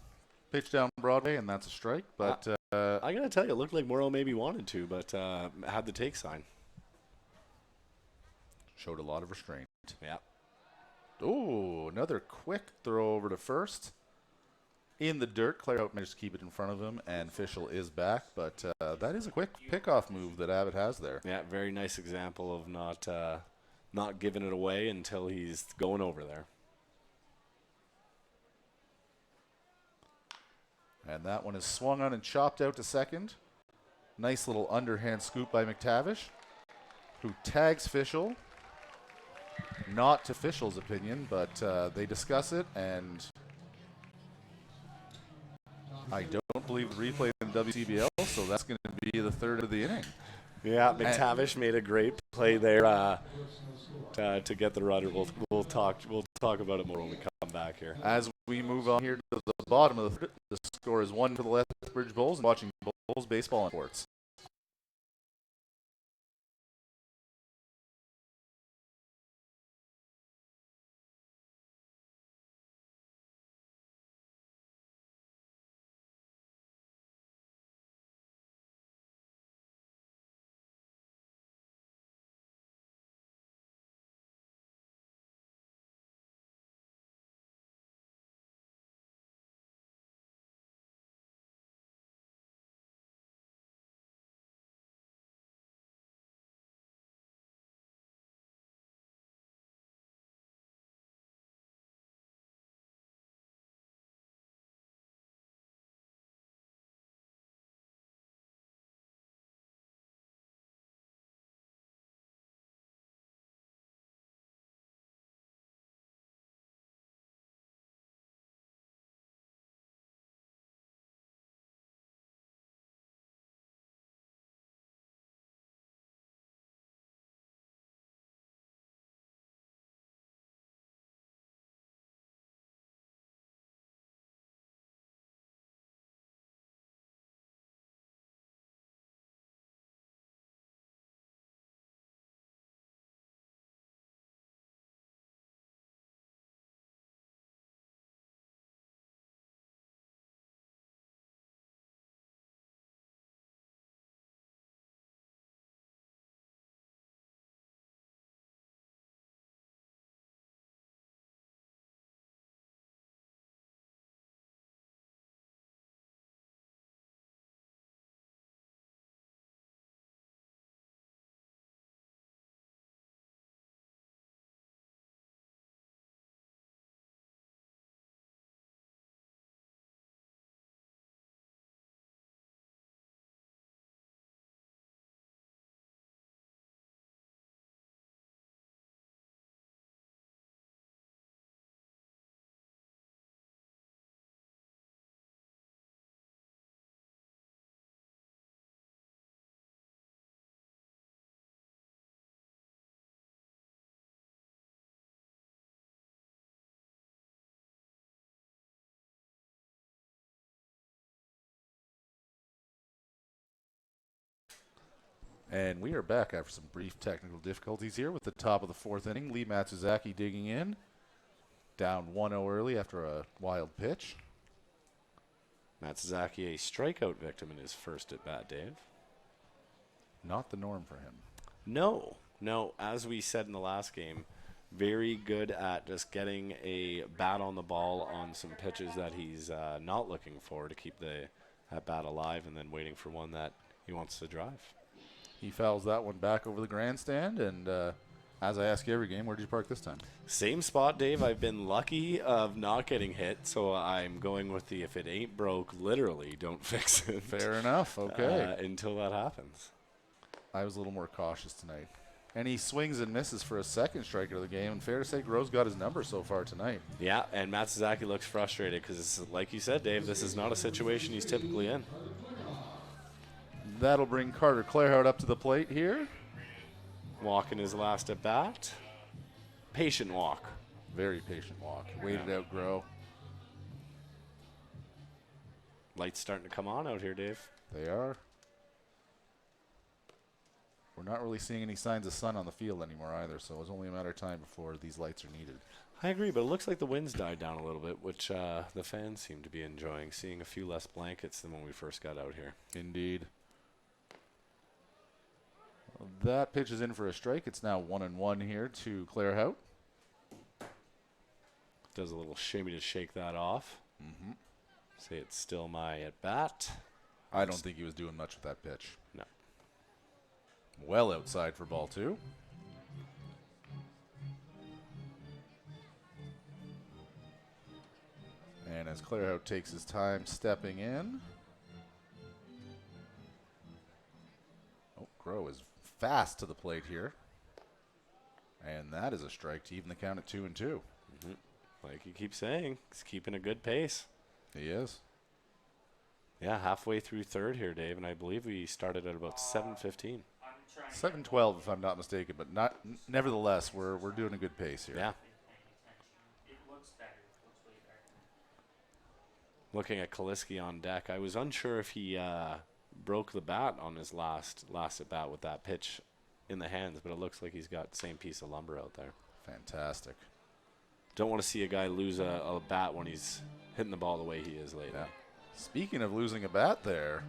Pitch down Broadway, and that's a strike. But I got to tell you, it looked like Morrow maybe wanted to, but had the take sign. Showed a lot of restraint. Yeah. Oh, another quick throw over to first. In the dirt, Claire Out managed to keep it in front of him, and Fischel is back. But that is a quick pickoff move that Abbott has there. Yeah, very nice example of not giving it away until he's going over there. And that one is swung on and chopped out to second. Nice little underhand scoop by McTavish, who tags Fischel. Not to Fischel's opinion, but they discuss it, and I don't believe the replay in WCBL, so that's going to be the third of the inning. Yeah, McTavish made a great play there to get the rudder. We'll talk about it more when we come back here. As we move on here to the bottom of the third, the score is 1 for the Lethbridge Bulls, and watching Bulls baseball on sports. And we are back after some brief technical difficulties here with the top of the fourth inning. Lee Matsuzaki digging in. Down 1-0 early after a wild pitch. Matsuzaki, a strikeout victim in his first at bat, Dave. Not the norm for him. No. As we said in the last game, very good at just getting a bat on the ball on some pitches that he's not looking for to keep that bat alive, and then waiting for one that he wants to drive. He fouls that one back over the grandstand, and As I ask you every game, where did you park this time? Same spot, Dave. I've been lucky of not getting hit, so I'm going with the if it ain't broke, literally don't fix it. Fair enough. Okay. Until that happens. I was a little more cautious tonight. And he swings and misses for a second strike of the game. And fair to say, Grove's got his number so far tonight. Yeah, and Matsuzaki looks frustrated because, like you said, Dave, this is not a situation he's typically in. That'll bring Carter Clarehout up to the plate here. Walking his last at bat. Patient walk. Very patient walk. Waited out Grove. Lights starting to come on out here, Dave. They are. We're not really seeing any signs of sun on the field anymore either, so it's only a matter of time before these lights are needed. I agree, but it looks like the wind's died down a little bit, which the fans seem to be enjoying, seeing a few less blankets than when we first got out here. Indeed. That pitch is in for a strike. It's now 1-1 here to Clarehout. Does a little shimmy to shake that off. Mm-hmm. Say it's still my at bat. I don't think he was doing much with that pitch. No. Well outside for ball 2. And as Clarehout takes his time stepping in. Oh, Grow is fast to the plate here. And that is a strike to even the count at 2-2. Mm-hmm. Like you keep saying, he's keeping a good pace. He is. Yeah, halfway through third here, Dave, and I believe we started at about 7:15. 7:12, if I'm not mistaken, but nevertheless, we're doing a good pace here. Yeah. Looking at Kaliski on deck, I was unsure if he broke the bat on his last at bat with that pitch in the hands, but it looks like he's got the same piece of lumber out there. Fantastic. Don't want to see a guy lose a bat when he's hitting the ball the way he is lately. Yeah. Speaking of losing a bat there,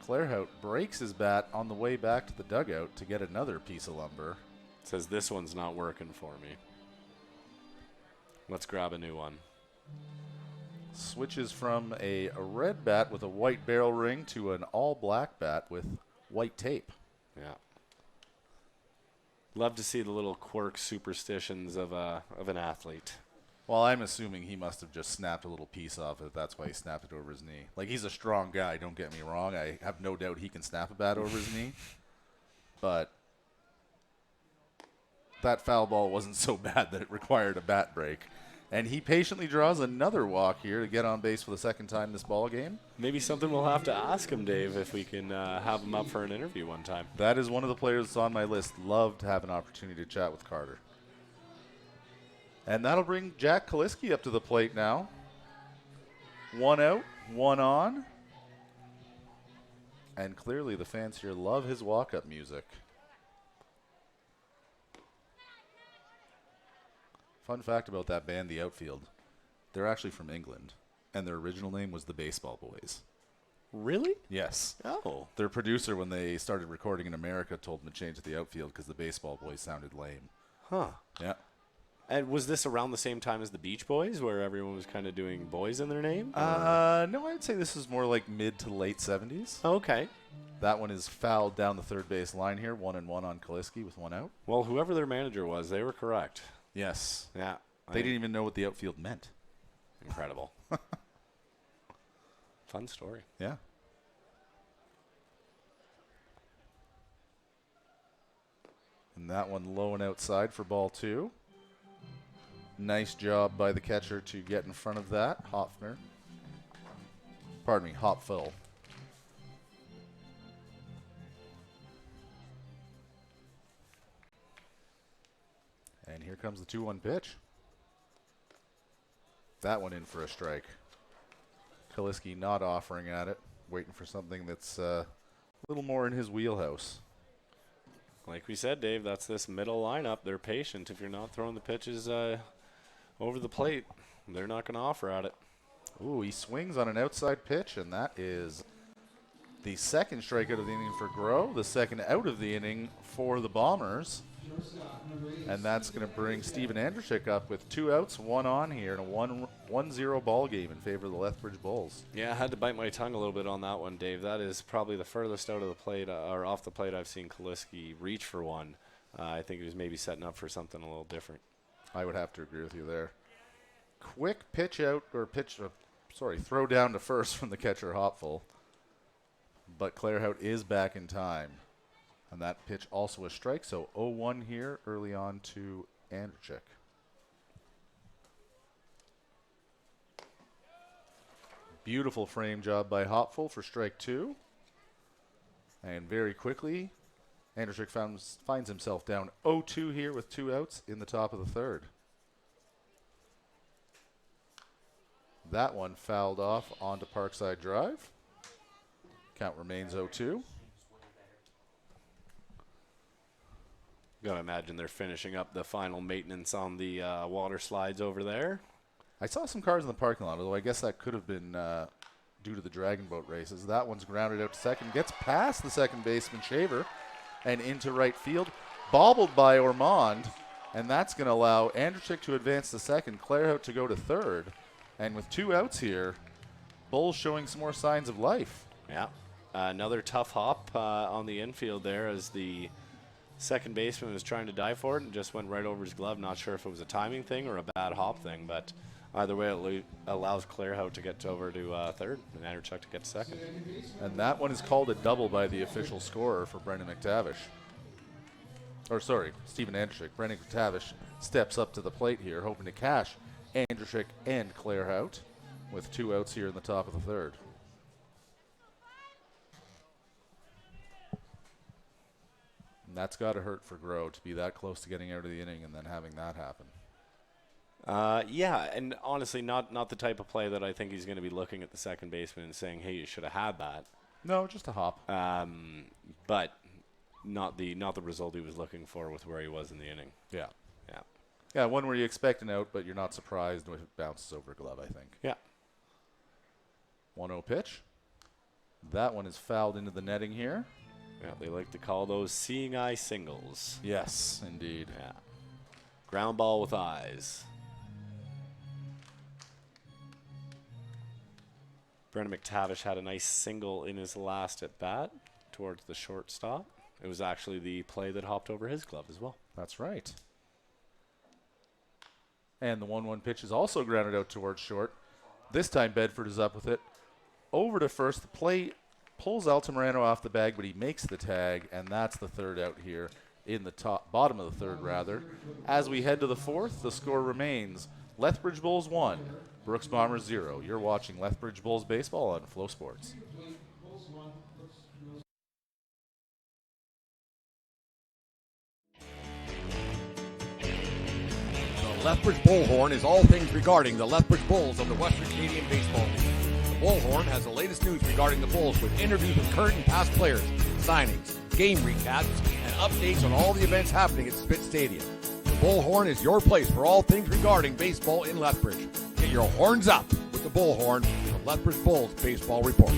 Clarehout breaks his bat on the way back to the dugout to get another piece of lumber. Says this one's not working for me. Let's grab a new one. Switches from a red bat with a white barrel ring to an all-black bat with white tape. Yeah. Love to see the little quirk superstitions of an athlete. Well, I'm assuming he must have just snapped a little piece off it. That's why he snapped it over his knee. Like, he's a strong guy, don't get me wrong. I have no doubt he can snap a bat over his knee. But that foul ball wasn't so bad that it required a bat break. And he patiently draws another walk here to get on base for the second time this ball game. Maybe something we'll have to ask him, Dave, if we can have him up for an interview one time. That is one of the players that's on my list. Love to have an opportunity to chat with Carter. And that'll bring Jack Kaliski up to the plate now. 1 out, 1 on. And clearly the fans here love his walk-up music. Fun fact about that band, The Outfield. They're actually from England, and their original name was the Baseball Boys. Really? Yes. Oh. Their producer, when they started recording in America, told them to change to The Outfield because the Baseball Boys sounded lame. Huh. Yeah. And was this around the same time as the Beach Boys, where everyone was kind of doing boys in their name? No, I'd say this is more like mid to late 70s. Okay. That one is fouled down the third base line here. 1-1 on Kaliski with 1 out. Well, whoever their manager was, they were correct. Yes. Yeah. They didn't even know what the outfield meant. Incredible. Fun story. Yeah. And that one low and outside for ball 2. Nice job by the catcher to get in front of that. Hopfner. Pardon me, Hopful. And here comes the 2-1 pitch. That one in for a strike. Kaliski not offering at it, waiting for something that's a little more in his wheelhouse. Like we said, Dave, that's this middle lineup. They're patient. If you're not throwing the pitches over the plate, they're not going to offer at it. Ooh, he swings on an outside pitch, and that is the second strikeout of the inning for Grow, the second out of the inning for the Bombers. And that's going to bring Steven Andrushik up with 2 outs, 1 on here, and a 1-0 ball game in favor of the Lethbridge Bulls. Yeah, I had to bite my tongue a little bit on that one, Dave. That is probably the furthest out of the plate or off the plate I've seen Kaliski reach for one. I think he was maybe setting up for something a little different. I would have to agree with you there. Quick pitch out, or throw down to first from the catcher Hopful. But Clairhout is back in time. And that pitch also a strike, so 0-1 here early on to Andrzejczyk. Beautiful frame job by Hopful for strike 2. And very quickly, Andrzejczyk finds himself down 0-2 here with 2 outs in the top of the third. That one fouled off onto Parkside Drive. Count remains 0-2. Gotta imagine they're finishing up the final maintenance on the water slides over there. I saw some cars in the parking lot, although I guess that could have been due to the Dragon Boat races. That one's grounded out to second, gets past the second baseman Shaver and into right field, bobbled by Ormond, and that's going to allow Andrzejczyk to advance to second, Clairhout to go to third, and with 2 outs here, Bulls showing some more signs of life. Yeah, another tough hop on the infield there as the second baseman was trying to dive for it and just went right over his glove. Not sure if it was a timing thing or a bad hop thing, but either way, it allows Clairhout to get over to third and Andrzejczyk to get to second. And that one is called a double by the official scorer for Brendan McTavish. Stephen Andrzejczyk. Brendan McTavish steps up to the plate here, hoping to cash Andrzejczyk and Clairhout with 2 outs here in the top of the third. And that's got to hurt for Groh to be that close to getting out of the inning and then having that happen. Yeah, and honestly, not the type of play that I think he's going to be looking at the second baseman and saying, hey, you should have had that. No, just a hop. But not the result he was looking for with where he was in the inning. Yeah. Yeah. Yeah, one where you expect an out, but you're not surprised if it bounces over a glove, I think. Yeah. 1-0 pitch. That one is fouled into the netting here. Yeah, they like to call those seeing eye singles. Yes, indeed. Yeah. Ground ball with eyes. Brendan McTavish had a nice single in his last at bat towards the shortstop. It was actually the play that hopped over his glove as well. That's right. And the 1-1 pitch is also grounded out towards short. This time Bedford is up with it. Over to first. The play pulls Altamirano off the bag, but he makes the tag, and that's the third out here in the bottom of the third, rather. As we head to the fourth, the score remains Lethbridge Bulls 1, Brooks Bombers 0. You're watching Lethbridge Bulls baseball on Flow Sports. The Lethbridge Bullhorn is all things regarding the Lethbridge Bulls of the Western Canadian Baseball League. The Bullhorn has the latest news regarding the Bulls with interviews with current and past players, signings, game recaps, and updates on all the events happening at Spitz Stadium. The Bullhorn is your place for all things regarding baseball in Lethbridge. Get your horns up with the Bullhorn, the Lethbridge Bulls Baseball Report.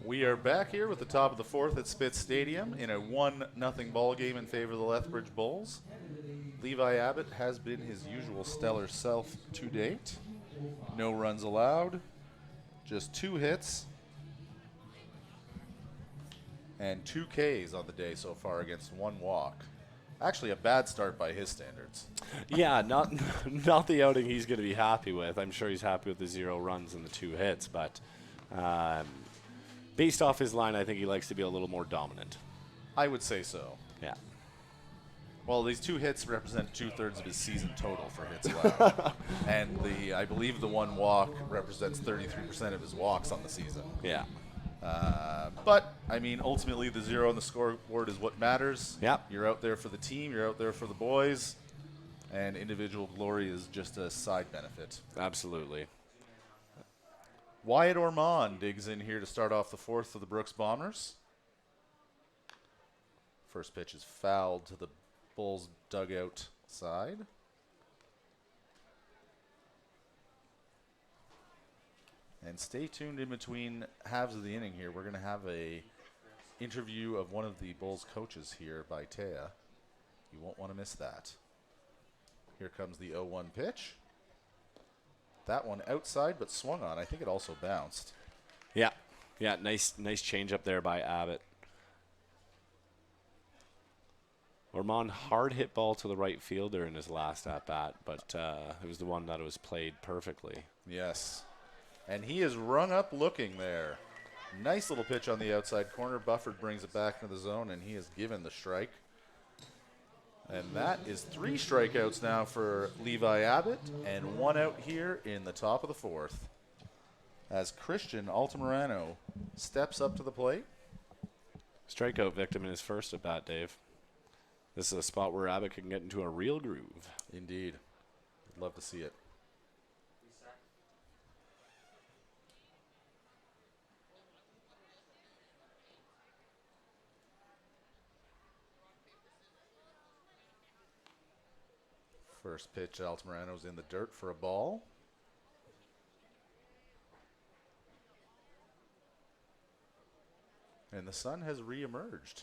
We are back here with the top of the fourth at Spitz Stadium in a 1-0 ball game in favor of the Lethbridge Bulls. Levi Abbott has been his usual stellar self to date. No runs allowed, just 2 hits, and 2 Ks on the day so far against 1 walk. Actually, a bad start by his standards. Yeah, not the outing he's going to be happy with. I'm sure he's happy with the 0 runs and the 2 hits, but based off his line, I think he likes to be a little more dominant. I would say so. Yeah. Well, these 2 hits represent 2/3 of his season total for hits allowed. And I believe the 1 walk represents 33% of his walks on the season. Yeah. But, I mean, ultimately the 0 on the scoreboard is what matters. Yeah. You're out there for the team. You're out there for the boys. and individual glory is just a side benefit. Absolutely. Wyatt Ormond digs in here to start off the fourth of the Brooks Bombers. First pitch is fouled to the Bulls dugout side. And stay tuned in between halves of the inning here. We're going to have a interview of one of the Bulls coaches here by Taya. You won't want to miss that. Here comes the 0-1 pitch. That one outside but swung on. I think it also bounced. Yeah. Yeah, nice change up there by Abbott. Ormond hard hit ball to the right fielder in his last at-bat, but it was the one that was played perfectly. Yes. And he is rung up looking there. Nice little pitch on the outside corner. Bufford brings it back into the zone, and he is given the strike. And that is 3 strikeouts now for Levi Abbott, and 1 out here in the top of the fourth. As Christian Altamirano steps up to the plate. Strikeout victim in his first at-bat, Dave. This is a spot where Abbott can get into a real groove. Indeed. I'd love to see it. First pitch, Altamirano's in the dirt for a ball. And the sun has reemerged.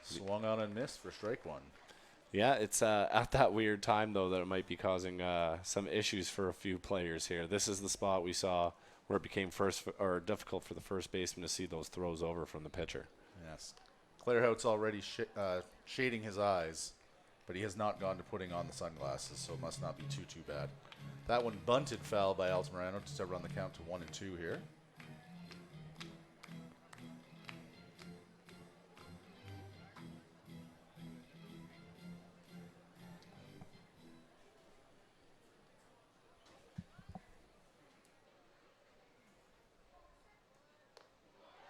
Swung on and missed for strike one. Yeah, it's at that weird time, though, that it might be causing some issues for a few players here. This is the spot we saw where it became difficult for the first baseman to see those throws over from the pitcher. Yes. Clairhout's already shading his eyes, but he has not gone to putting on the sunglasses, so it must not be too bad. That one bunted foul by Altamirano to run the count to 1-2 here.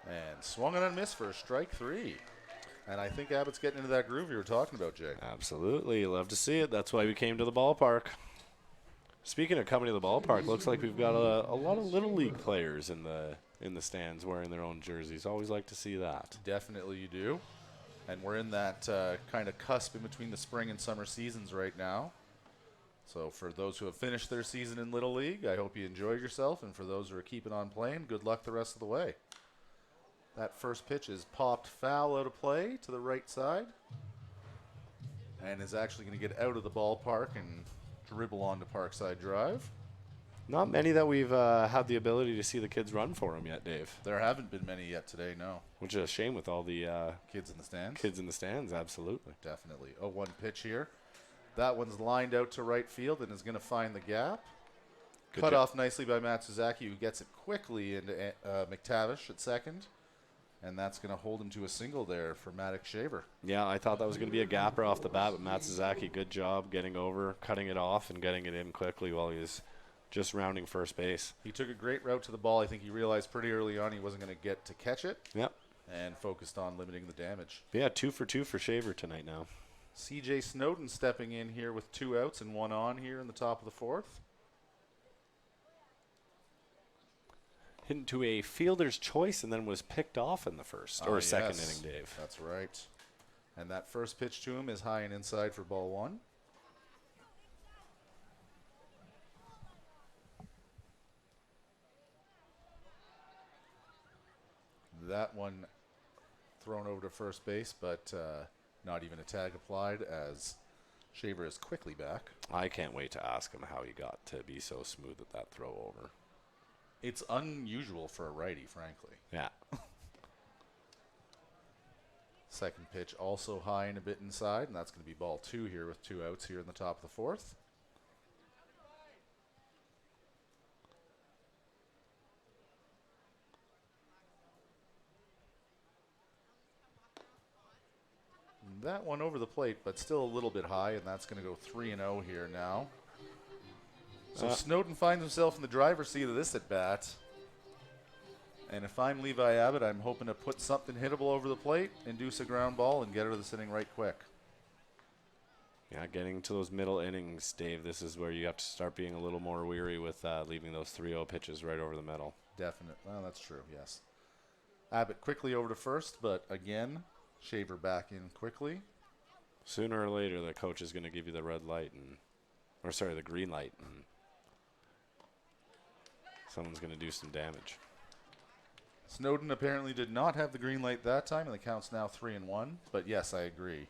And swung and missed for a strike 3. And I think Abbott's getting into that groove you were talking about, Jay. Absolutely. Love to see it. That's why we came to the ballpark. Speaking of coming to the ballpark, looks like we've got a lot of Little League players in the stands wearing their own jerseys. Always like to see that. Definitely you do. And we're in that kind of cusp in between the spring and summer seasons right now. So for those who have finished their season in Little League, I hope you enjoyed yourself. And for those who are keeping on playing, good luck the rest of the way. That first pitch is popped foul out of play to the right side. And is actually going to get out of the ballpark and dribble onto Parkside Drive. Not many that we've had the ability to see the kids run for him yet, Dave. There haven't been many yet today, no. Which is a shame with all the kids in the stands. Kids in the stands, absolutely. Definitely. 0-1 pitch here. That one's lined out to right field and is going to find the gap. Cut off nicely by Matsuzaki, who gets it quickly into McTavish at second. And that's going to hold him to a single there for Maddox Shaver. Yeah, I thought that was going to be a gapper off the bat, but Matsuzaki, good job getting over, cutting it off, and getting it in quickly while he was just rounding first base. He took a great route to the ball. I think he realized pretty early on he wasn't going to get to catch it. Yep. And focused on limiting the damage. Yeah, 2 for 2 for Shaver tonight now. C.J. Snowden stepping in here with 2 outs and 1 on here in the top of the fourth. Hit into a fielder's choice and then was picked off in the first or second inning, Dave. That's right. And that first pitch to him is high and inside for ball 1. That one thrown over to first base, but not even a tag applied as Shaver is quickly back. I can't wait to ask him how he got to be so smooth at that throw over. It's unusual for a righty, frankly. Yeah. Second pitch also high and a bit inside, and that's going to be ball 2 here with 2 outs here in the top of the fourth. That one over the plate, but still a little bit high, and that's going to go 3-0 here now. So Snowden finds himself in the driver's seat of this at bat. And if I'm Levi Abbott, I'm hoping to put something hittable over the plate, induce a ground ball, and get out of this inning right quick. Yeah, getting to those middle innings, Dave, this is where you have to start being a little more weary with leaving those 3-0 pitches right over the middle. Definite. Well, that's true, yes. Abbott quickly over to first, but again, Shaver back in quickly. Sooner or later, the coach is going to give you the red light, the green light, and someone's going to do some damage. Snowden apparently did not have the green light that time, and the count's now 3-1. But yes, I agree.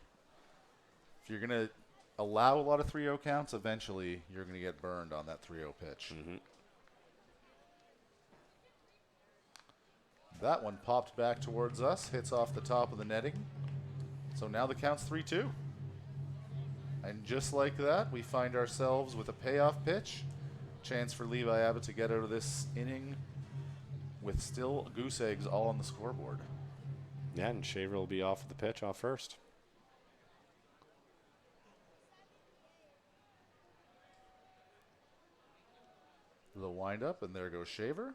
If you're going to allow a lot of 3-0 counts, eventually you're going to get burned on that 3-0 pitch. Mm-hmm. That one popped back towards us, hits off the top of the netting. So now the count's 3-2. And just like that, we find ourselves with a payoff pitch. Chance for Levi Abbott to get out of this inning with still goose eggs all on the scoreboard. Yeah, and Shaver will be off the pitch, off first. The windup, and there goes Shaver.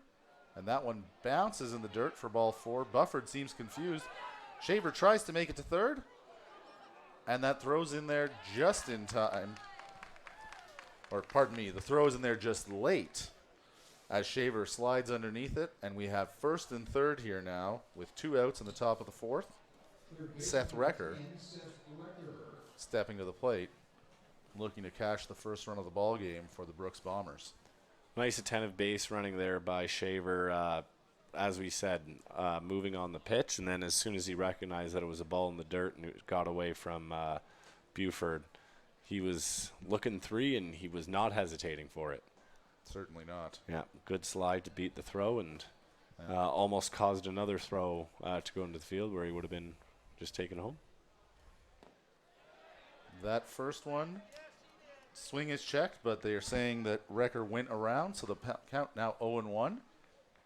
And that one bounces in the dirt for ball 4. Bufford seems confused. Shaver tries to make it to third. And that throws in there just in time. Or pardon me, the throw is in there just late as Shaver slides underneath it. And we have first and third here now with 2 outs in the top of the 4th. Seth Recker stepping to the plate, looking to cash the first run of the ball game for the Brooks Bombers. Nice attentive base running there by Shaver, as we said, moving on the pitch. And then as soon as he recognized that it was a ball in the dirt and it got away from Buford, he was looking 3 and he was not hesitating for it. Certainly not. Yeah, good slide to beat the throw and almost caused another throw to go into the field where he would have been just taken home. That first one, swing is checked, but they are saying that Recker went around, so the count now 0-1.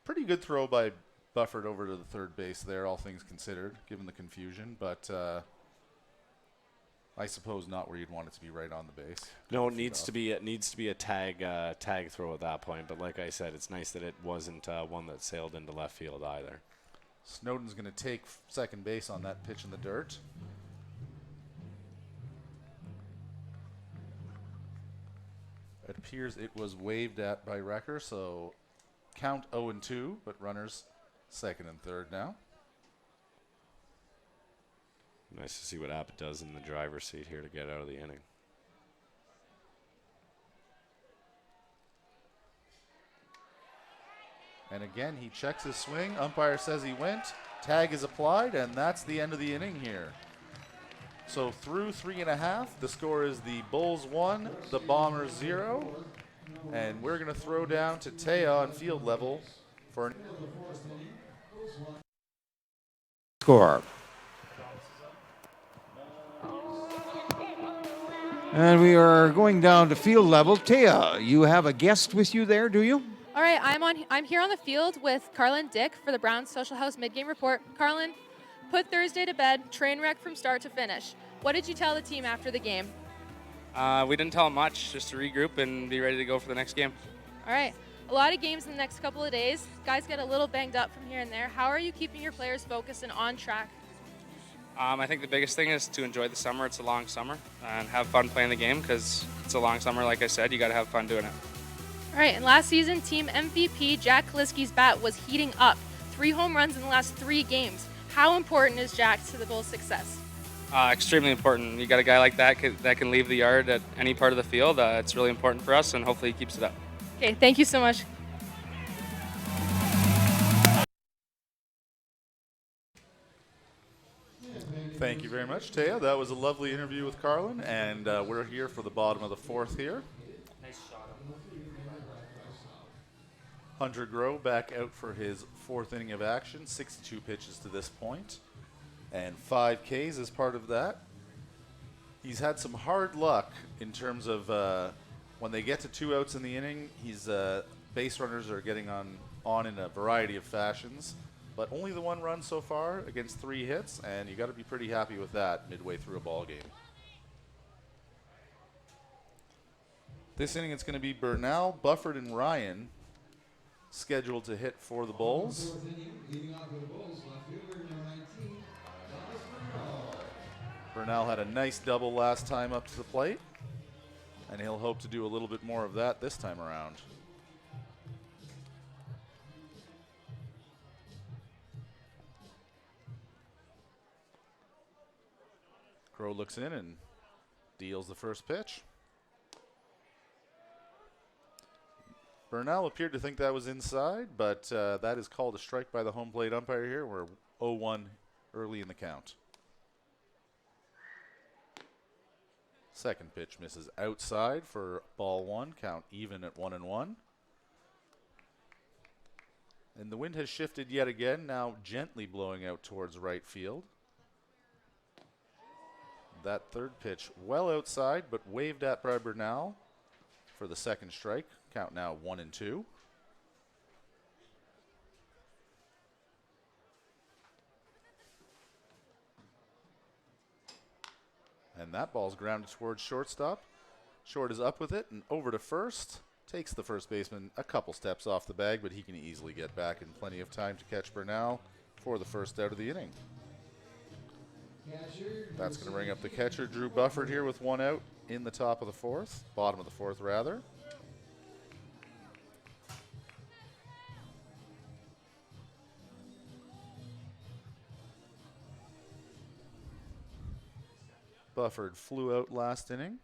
Pretty good throw by Bufford over to the third base there, all things considered, given the confusion, but I suppose not where you'd want it to be right on the base. No, it needs to be a tag throw at that point. But like I said, it's nice that it wasn't one that sailed into left field either. Snowden's going to take second base on that pitch in the dirt. It appears it was waved at by Recker, so count 0-2, but runners second and third now. Nice to see what Abbott does in the driver's seat here to get out of the inning. And again, he checks his swing. Umpire says he went. Tag is applied, and that's the end of the inning here. So through 3.5, the score is the Bulls 1, the Bombers 0. And we're going to throw down to Taya on field level for an score. And we are going down to field level. Taya, you have a guest with you there, do you? All right, I'm here on the field with Carlin Dick for the Browns Social House Mid-Game Report. Carlin, put Thursday to bed, train wreck from start to finish. What did you tell the team after the game? We didn't tell them much, just to regroup and be ready to go for the next game. All right, a lot of games in the next couple of days. Guys get a little banged up from here and there. How are you keeping your players focused and on track? I think the biggest thing is to enjoy the summer. It's a long summer, and have fun playing the game because it's a long summer. Like I said, you got to have fun doing it. All right, and last season, team MVP Jack Kaliski's bat was heating up. 3 home runs in the last 3 games. How important is Jack to the Bulls' success? Extremely important. You got a guy like that that can leave the yard at any part of the field. It's really important for us, and hopefully he keeps it up. Okay, thank you so much. Thank you very much, Taya. That was a lovely interview with Carlin, and we're here for the bottom of the 4th here. Nice shot. Hunter Grove back out for his 4th inning of action, 62 pitches to this point, and 5 Ks as part of that. He's had some hard luck in terms of when they get to 2 outs in the inning, base runners are getting on in a variety of fashions. But only the 1 run so far against 3 hits, and you got to be pretty happy with that midway through a ball game. This inning, it's going to be Bernal, Bufford, and Ryan scheduled to hit for the Bulls. Bernal had a nice double last time up to the plate, and he'll hope to do a little bit more of that this time around. Crow looks in and deals the first pitch. Bernal appeared to think that was inside, but that is called a strike by the home plate umpire here. We're 0-1 early in the count. Second pitch misses outside for ball one, count even at 1-1. And the wind has shifted yet again, now gently blowing out towards right field. That third pitch well outside, but waved at by Bernal for the second strike. Count now 1-2. And that ball's grounded towards shortstop. Short is up with it and over to first. Takes the first baseman a couple steps off the bag, but he can easily get back in plenty of time to catch Bernal for the first out of the inning. That's going to bring up the catcher, Drew Bufford, here with one out in the top of the fourth, bottom of the fourth, rather. Bufford flew out last inning.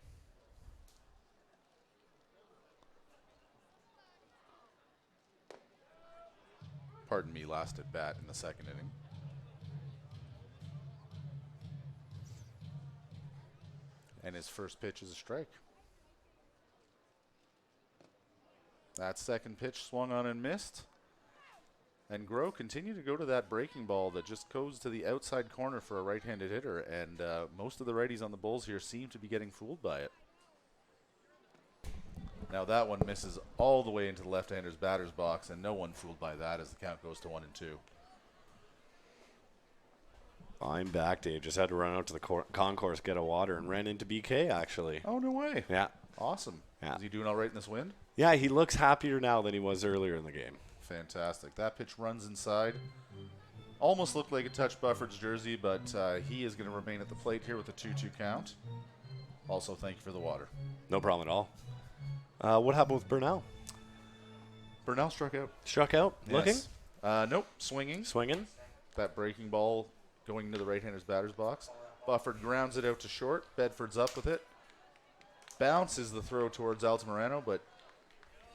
Pardon me, last at bat in the second inning. And his first pitch is a strike. That second pitch swung on and missed. And Groh continued to go to that breaking ball that just goes to the outside corner for a right-handed hitter. And most of the righties on the Bulls here seem to be getting fooled by it. Now that one misses all the way into the left-hander's batter's box, and no one fooled by that as the count goes to 1-2. I'm back, Dave. Just had to run out to the concourse, get a water, and ran into BK, actually. Oh, no way. Yeah. Awesome. Yeah. Is he doing all right in this wind? Yeah, he looks happier now than he was earlier in the game. Fantastic. That pitch runs inside. Almost looked like it touched Bufford's jersey, but he is going to remain at the plate here with a 2-2 count. Also, thank you for the water. No problem at all. What happened with Bernal? Bernal struck out. Struck out? Yes. Looking? Nope. Swinging. Swinging? That breaking ball going into the right-hander's batter's box. Bufford grounds it out to short. Bedford's up with it. Bounces the throw towards Altamirano, but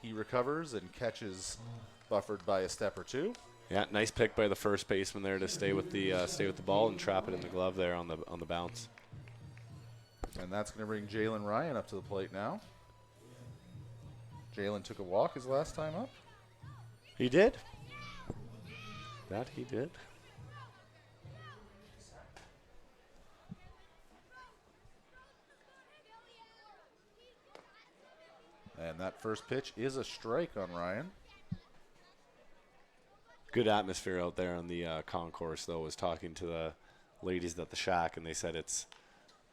he recovers and catches Bufford by a step or two. Yeah, nice pick by the first baseman there to stay with the ball and trap it in the glove there on the bounce. And that's going to bring Jalen Ryan up to the plate now. Jalen took a walk his last time up. He did. That he did. And that first pitch is a strike on Ryan. Good atmosphere out there on the concourse, though. I was talking to the ladies at the shack, and they said it's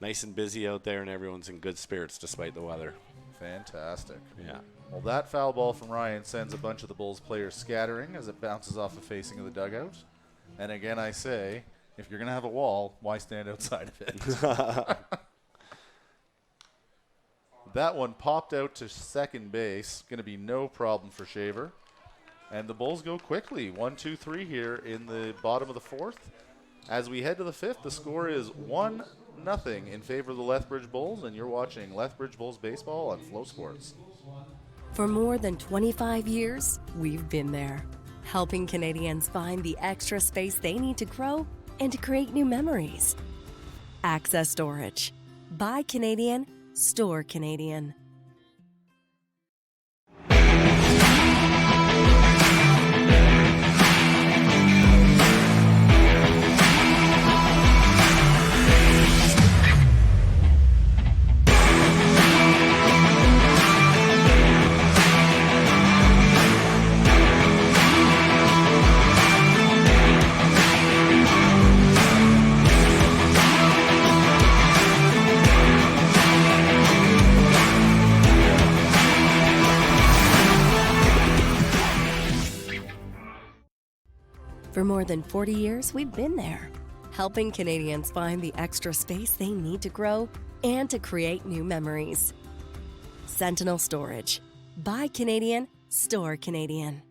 nice and busy out there, and everyone's in good spirits despite the weather. Fantastic. Yeah. Well, that foul ball from Ryan sends a bunch of the Bulls players scattering as it bounces off the facing of the dugout. And again, I say, if you're going to have a wall, why stand outside of it? That one popped out to second base. Going to be no problem for Shaver. And the Bulls go quickly. 1-2-3 here in the bottom of the fourth. As we head to the fifth, the score is 1-0 in favor of the Lethbridge Bulls. And you're watching Lethbridge Bulls baseball on FloSports. For more than 25 years, we've been there, helping Canadians find the extra space they need to grow and to create new memories. Access Storage. Buy Canadian, store Canadian. For more than 40 years, we've been there, helping Canadians find the extra space they need to grow and to create new memories. Sentinel Storage. Buy Canadian, store Canadian.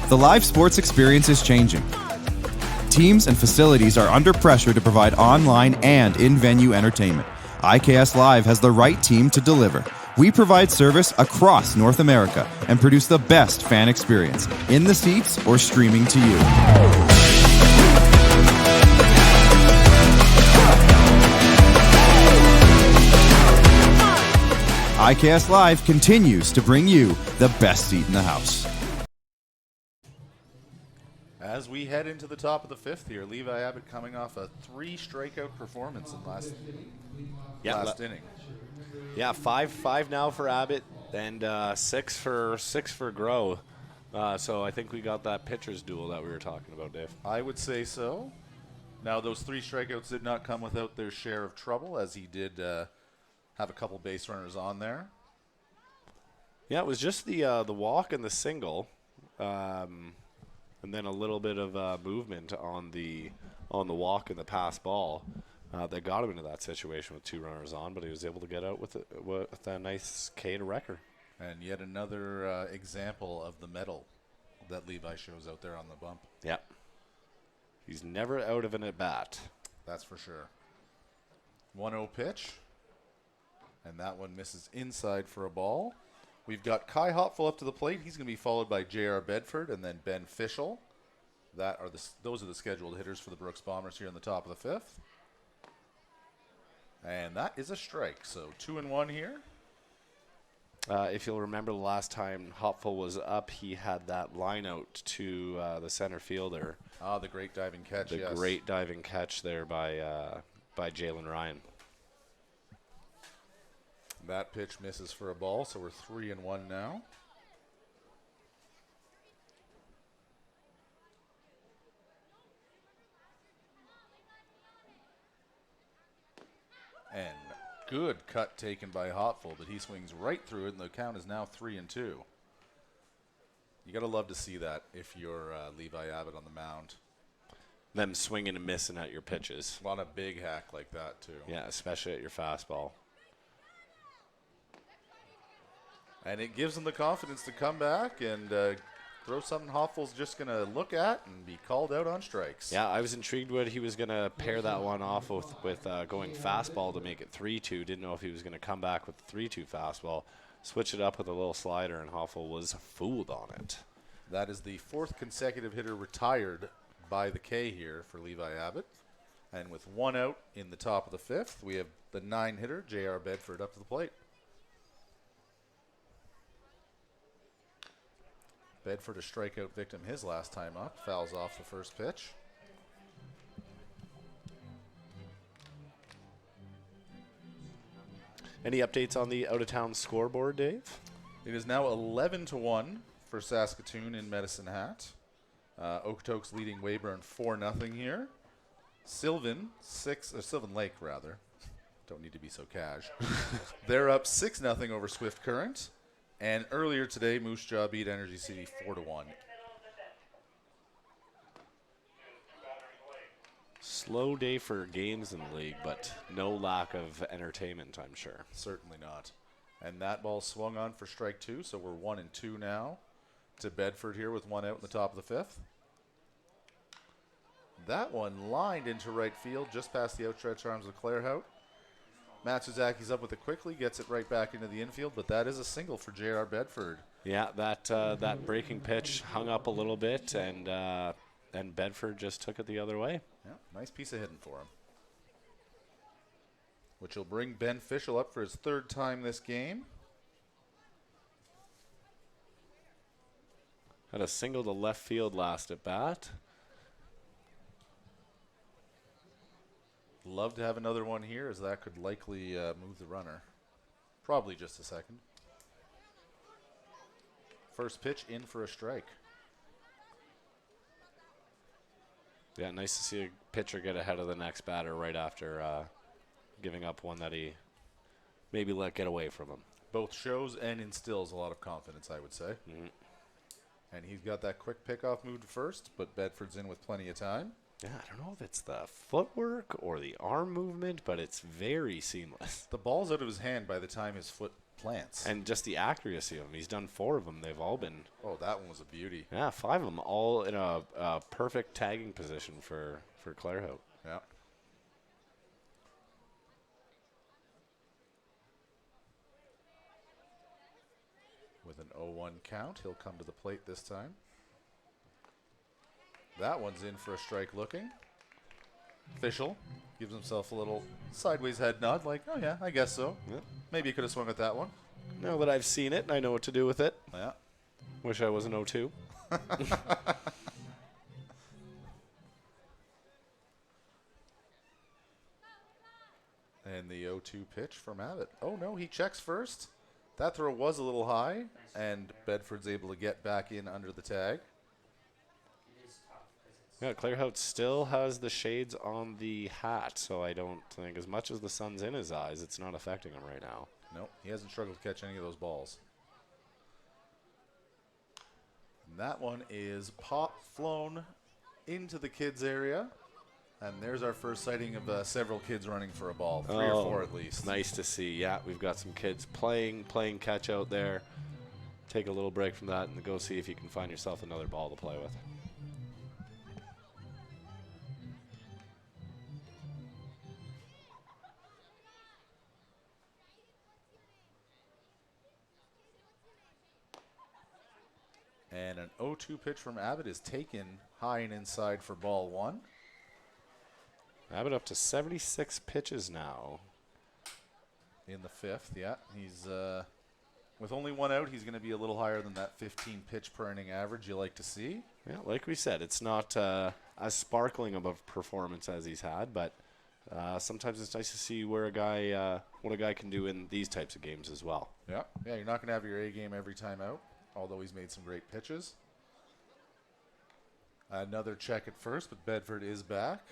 The live sports experience is changing. Teams and facilities are under pressure to provide online and in-venue entertainment. IKS Live has the right team to deliver. We provide service across North America and produce the best fan experience, in the seats or streaming to you. IKS Live continues to bring you the best seat in the house. As we head into the top of the fifth here, Levi Abbott coming off a 3 strikeout performance in last inning. Yeah, 5 now for Abbott and 6 for Grow. So I think we got that pitcher's duel that we were talking about, Dave. I would say so. Now, those 3 strikeouts did not come without their share of trouble, as he did have a couple base runners on there. Yeah, it was just the walk and the single. And then a little bit of movement on the walk and the pass ball that got him into that situation with 2 runners on, but he was able to get out with a nice K to record. And yet another example of the mettle that Levi shows out there on the bump. Yeah. He's never out of an at-bat. That's for sure. 1-0 pitch. And that one misses inside for a ball. We've got Kai Hopful up to the plate. He's going to be followed by J.R. Bedford and then Ben Fischel. Those are the scheduled hitters for the Brooks Bombers here in the top of the 5th. And that is a strike. So 2-1 here. If you'll remember the last time Hopful was up, he had that line out to the center fielder. The great diving catch, The great diving catch there by Jalen Ryan. That pitch misses for a ball, so we're 3-1 now. And good cut taken by Hopful, but he swings right through it, and the count is now 3-2. You got to love to see that if you're Levi Abbott on the mound. Them swinging and missing at your pitches. On a big hack like that, too. Yeah, especially at your fastball. And it gives him the confidence to come back and throw something Hopful's just going to look at and be called out on strikes. Yeah, I was intrigued what he was going to pair that one off with going fastball to make it 3-2. Didn't know if he was going to come back with the 3-2 fastball, switch it up with a little slider, and Hopful was fooled on it. That is the 4th consecutive hitter retired by the K here for Levi Abbott. And with 1 out in the top of the 5th, we have the 9 hitter, J.R. Bedford, up to the plate. Bedford a strikeout victim his last time up. Fouls off the first pitch. Any updates on the out-of-town scoreboard, Dave? It is now 11-1 for Saskatoon in Medicine Hat. Okotoks leading Weyburn 4-0 here. Sylvan Lake, rather. Don't need to be so cash. They're up 6-0 over Swift Current. And earlier today, Moose Jaw beat Energy City 4-1. Slow day for games in the league, but no lack of entertainment, I'm sure. Certainly not. And that ball swung on for strike 2, so we're 1-2 now to Bedford here with 1 out in the top of the 5th. That one lined into right field just past the outstretched arms of Claire Hout. Matsuzaki's up with it quickly, gets it right back into the infield, but that is a single for J.R. Bedford. Yeah, that breaking pitch hung up a little bit, and Bedford just took it the other way. Yeah, nice piece of hitting for him. Which will bring Ben Fischel up for his 3rd time this game. Had a single to left field last at bat. Love to have another one here, as that could likely move the runner. Probably just a second. First pitch in for a strike. Yeah, nice to see a pitcher get ahead of the next batter right after giving up one that he maybe let get away from him. Both shows and instills a lot of confidence, I would say. Mm-hmm. And he's got that quick pickoff move first, but Bedford's in with plenty of time. Yeah, I don't know if it's the footwork or the arm movement, but it's very seamless. The ball's out of his hand by the time his foot plants. And just the accuracy of them. He's done 4 of them. They've all been. Oh, that one was a beauty. Yeah, 5 of them, all in a perfect tagging position for Clairhout. Yeah. With an 0-1 count, he'll come to the plate this time. That one's in for a strike looking. Official gives himself a little sideways head nod, like, oh yeah, I guess so. Yeah. Maybe he could have swung at that one. Now that I've seen it, I know what to do with it. Yeah. Wish I was an 0-2. And the 0-2 pitch from Abbott. Oh no, he checks first. That throw was a little high, and Bedford's able to get back in under the tag. Yeah, Clairhout still has the shades on the hat, so I don't think as much as the sun's in his eyes, it's not affecting him right now. Nope, he hasn't struggled to catch any of those balls. And that one is flown into the kids area. And there's our first sighting of several kids running for a ball, 3 or 4 at least. Nice to see. Yeah, we've got some kids playing catch out there. Take a little break from that and go see if you can find yourself another ball to play with. And an 0-2 pitch from Abbott is taken high and inside for ball 1. Abbott up to 76 pitches now. In the 5th, yeah. He's, with only 1 out, he's going to be a little higher than that 15 pitch per inning average you like to see. Yeah, like we said, it's not as sparkling of a performance as he's had, but sometimes it's nice to see where a guy, what a guy can do in these types of games as well. Yeah, yeah. You're not going to have your A game every time out, although he's made some great pitches. Another check at first, but Bedford is back.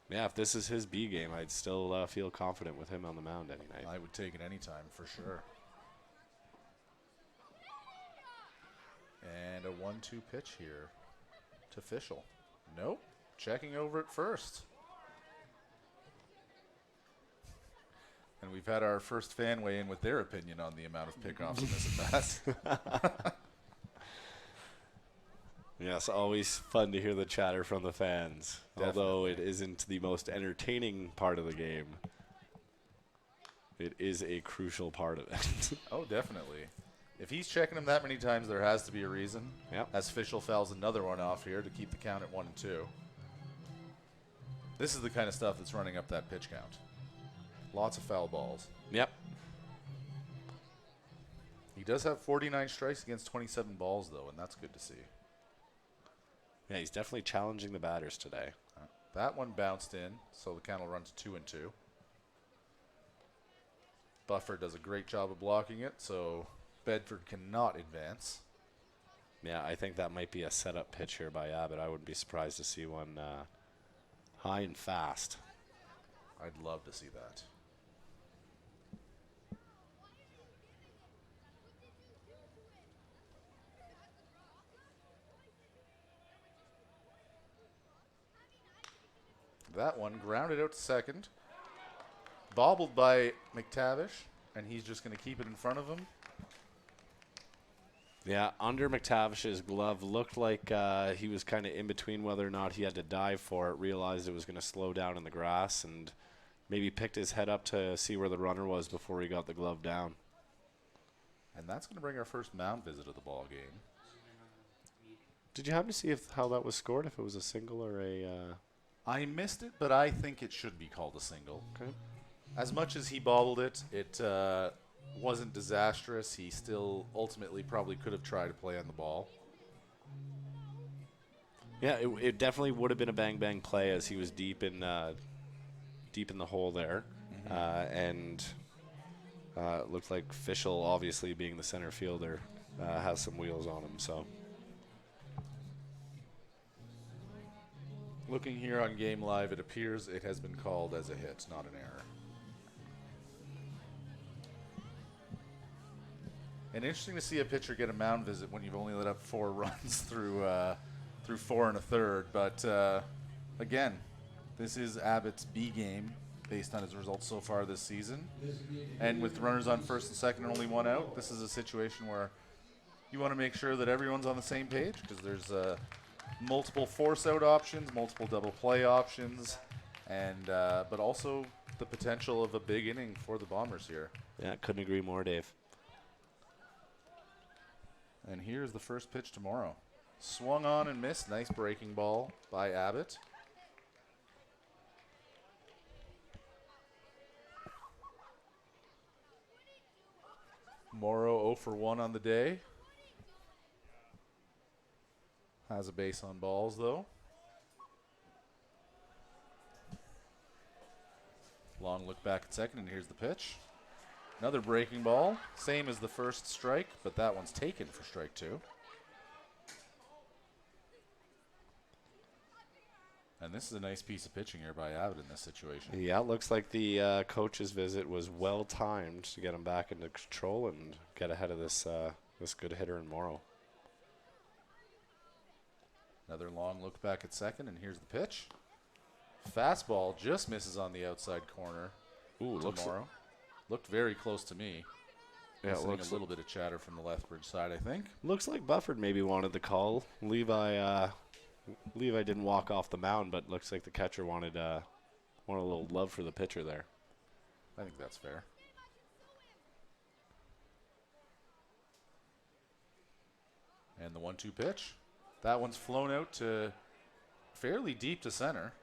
Yeah, if this is his B game, I'd still feel confident with him on the mound any night. I would take it anytime for sure. And a 1-2 pitch here to Fischel. Nope. Checking over at first. And we've had our first fan weigh in with their opinion on the amount of pickoffs in this at bat. Yes, always fun to hear the chatter from the fans. Definitely. Although it isn't the most entertaining part of the game, it is a crucial part of it. Oh, definitely. If he's checking him that many times, there has to be a reason. Yep. As Fischel fouls another one off here to keep the count at 1-2. This is the kind of stuff that's running up that pitch count. Lots of foul balls. Yep. He does have 49 strikes against 27 balls, though, and that's good to see. Yeah, he's definitely challenging the batters today. That one bounced in, so the count will run to 2-2. Buffer does a great job of blocking it, so Bedford cannot advance. Yeah, I think that might be a setup pitch here by Abbott. I wouldn't be surprised to see one high and fast. I'd love to see that. That one grounded out to second. Bobbled by McTavish, and he's just going to keep it in front of him. Yeah, under McTavish's glove, looked like he was kind of in between whether or not he had to dive for it, realized it was going to slow down in the grass, and maybe picked his head up to see where the runner was before he got the glove down. And that's going to bring our first mound visit of the ball game. Did you happen to see how that was scored, if it was a single or a... I missed it, but I think it should be called a single. Okay. As much as he bobbled it, it wasn't disastrous. He still ultimately probably could have tried to play on the ball. Yeah, it definitely would have been a bang-bang play as he was deep in the hole there. And it looked like Fischel, obviously being the center fielder, has some wheels on him. So Looking here on Game Live, it appears it has been called as a hit, not an error. And interesting to see a pitcher get a mound visit when you've only let up 4 runs through 4 1/3. But again, this is Abbott's B game based on his results so far this season. And with runners on first and second and only 1 out, this is a situation where you want to make sure that everyone's on the same page, because there's multiple force out options, multiple double play options, and but also the potential of a big inning for the Bombers here. Yeah, couldn't agree more, Dave. And here's the first pitch tomorrow. Swung on and missed. Nice breaking ball by Abbott. Morrow 0 for 1 on the day. Has a base on balls, though. Long look back at second, and here's the pitch. Another breaking ball, same as the first strike, but that one's taken for strike 2. And this is a nice piece of pitching here by Abbott in this situation. Yeah, it looks like the coach's visit was well timed to get him back into control and get ahead of this this good hitter in Morrow. Another long look back at second, and here's the pitch. Fastball just misses on the outside corner. Ooh, Morrow. Looked very close to me. Yeah, it looks looks a little bit of chatter from the Lethbridge side, I think. Looks like Bufford maybe wanted the call. Levi didn't walk off the mound, but looks like the catcher wanted a little love for the pitcher there. I think that's fair. And the 1-2 pitch. That one's flown out to fairly deep to center.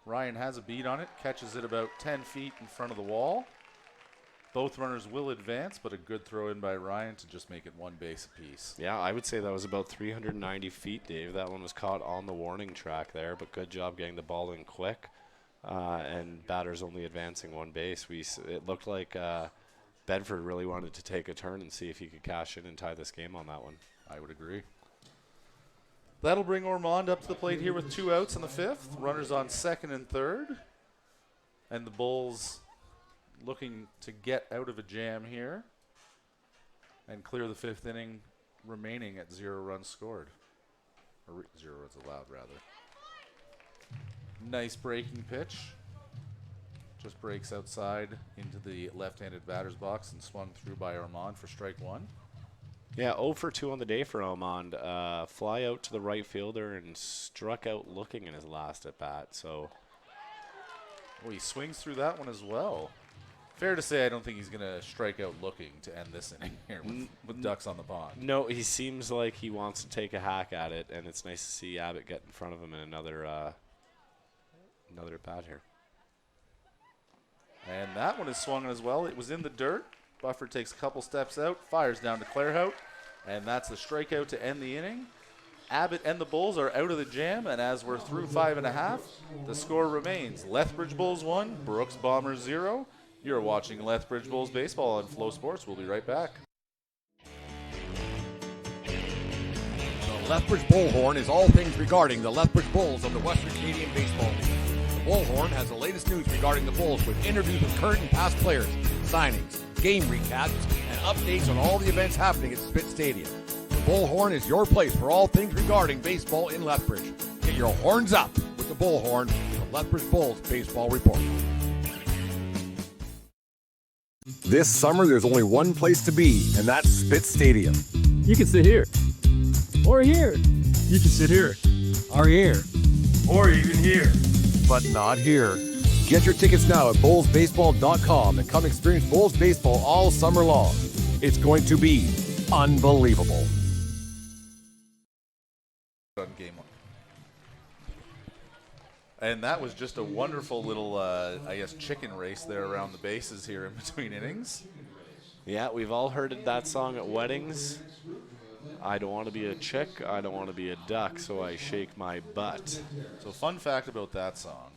Ryan has a beat on it, catches it about 10 feet in front of the wall. Both runners will advance, but a good throw in by Ryan to just make it 1 base apiece. Yeah, I would say that was about 390 feet, Dave. That one was caught on the warning track there, but good job getting the ball in quick. And batters only advancing 1 base. It looked like Bedford really wanted to take a turn and see if he could cash in and tie this game on that one. I would agree. That'll bring Ormond up to the plate here with 2 outs in the 5th. Runners on second and third. And the Bulls looking to get out of a jam here and clear the 5th inning, remaining at 0 runs scored. Or 0 runs allowed, rather. Nice breaking pitch. Just breaks outside into the left-handed batter's box and swung through by Ormond for strike 1. Yeah, 0 for 2 on the day for Ormond. Fly out to the right fielder and struck out looking in his last at-bat. So, he swings through that one as well. Fair to say, I don't think he's going to strike out looking to end this inning here with ducks on the pond. No, he seems like he wants to take a hack at it, and it's nice to see Abbott get in front of him in another at-bat here. And that one is swung as well. It was in the dirt. Bufford takes a couple steps out, fires down to Clairhout, and that's the strikeout to end the inning. Abbott and the Bulls are out of the jam, and as we're through 5 1/2, the score remains Lethbridge Bulls 1, Brooks Bombers 0. You're watching Lethbridge Bulls baseball on Flow Sports. We'll be right back. The Lethbridge Bullhorn is all things regarding the Lethbridge Bulls of the Western Canadian Baseball League. The Bullhorn has the latest news regarding the Bulls with interviews with current and past players, signings, game recaps, and updates on all the events happening at Spitz Stadium. The Bullhorn is your place for all things regarding baseball in Lethbridge. Get your horns up with the Bullhorn, the Lethbridge Bulls Baseball Report. This summer, there's only one place to be, and that's Spitz Stadium. You can sit here. Or here. You can sit here. Or here. Or even here. But not here. Get your tickets now at bullsbaseball.com and come experience Bulls baseball all summer long. It's going to be unbelievable. On game 1. And that was just a wonderful little, chicken race there around the bases here in between innings. Yeah, we've all heard that song at weddings. I don't want to be a chick, I don't want to be a duck, so I shake my butt. So fun fact about that song.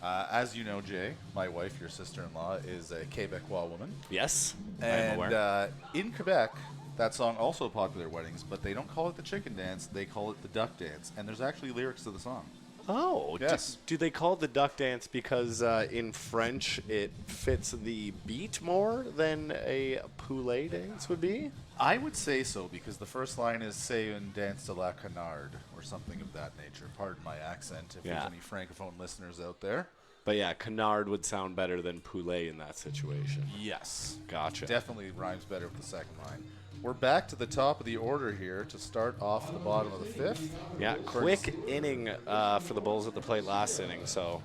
As you know, Jay, my wife, your sister-in-law, is a Quebecois woman. Yes, and I'm aware. In Quebec, that song also popular at weddings, but they don't call it the chicken dance, they call it the duck dance. And there's actually lyrics to the song. Oh, yes. Do they call it the duck dance because in French it fits the beat more than a poulet dance would be? I would say so because the first line is "C'est un dance de la canard" or something of that nature. Pardon my accent if there's any francophone listeners out there. But yeah, canard would sound better than poulet in that situation. Yes. Gotcha. Definitely rhymes better with the second line. We're back to the top of the order here to start off the bottom of the fifth. Yeah, quick inning for the Bulls at the plate last inning, so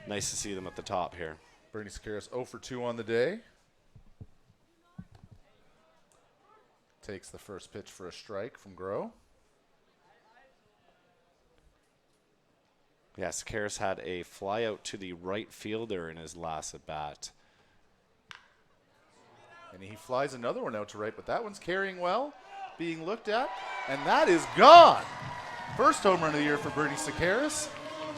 nice to see them at the top here. Bernie Sakaris 0 for 2 on the day. Takes the first pitch for a strike from Groh. Yeah, Sakaris had a fly out to the right fielder in his last at bat. And he flies another one out to right, but that one's carrying well, being looked at, and that is gone. First home run of the year for Bernie Sakaris.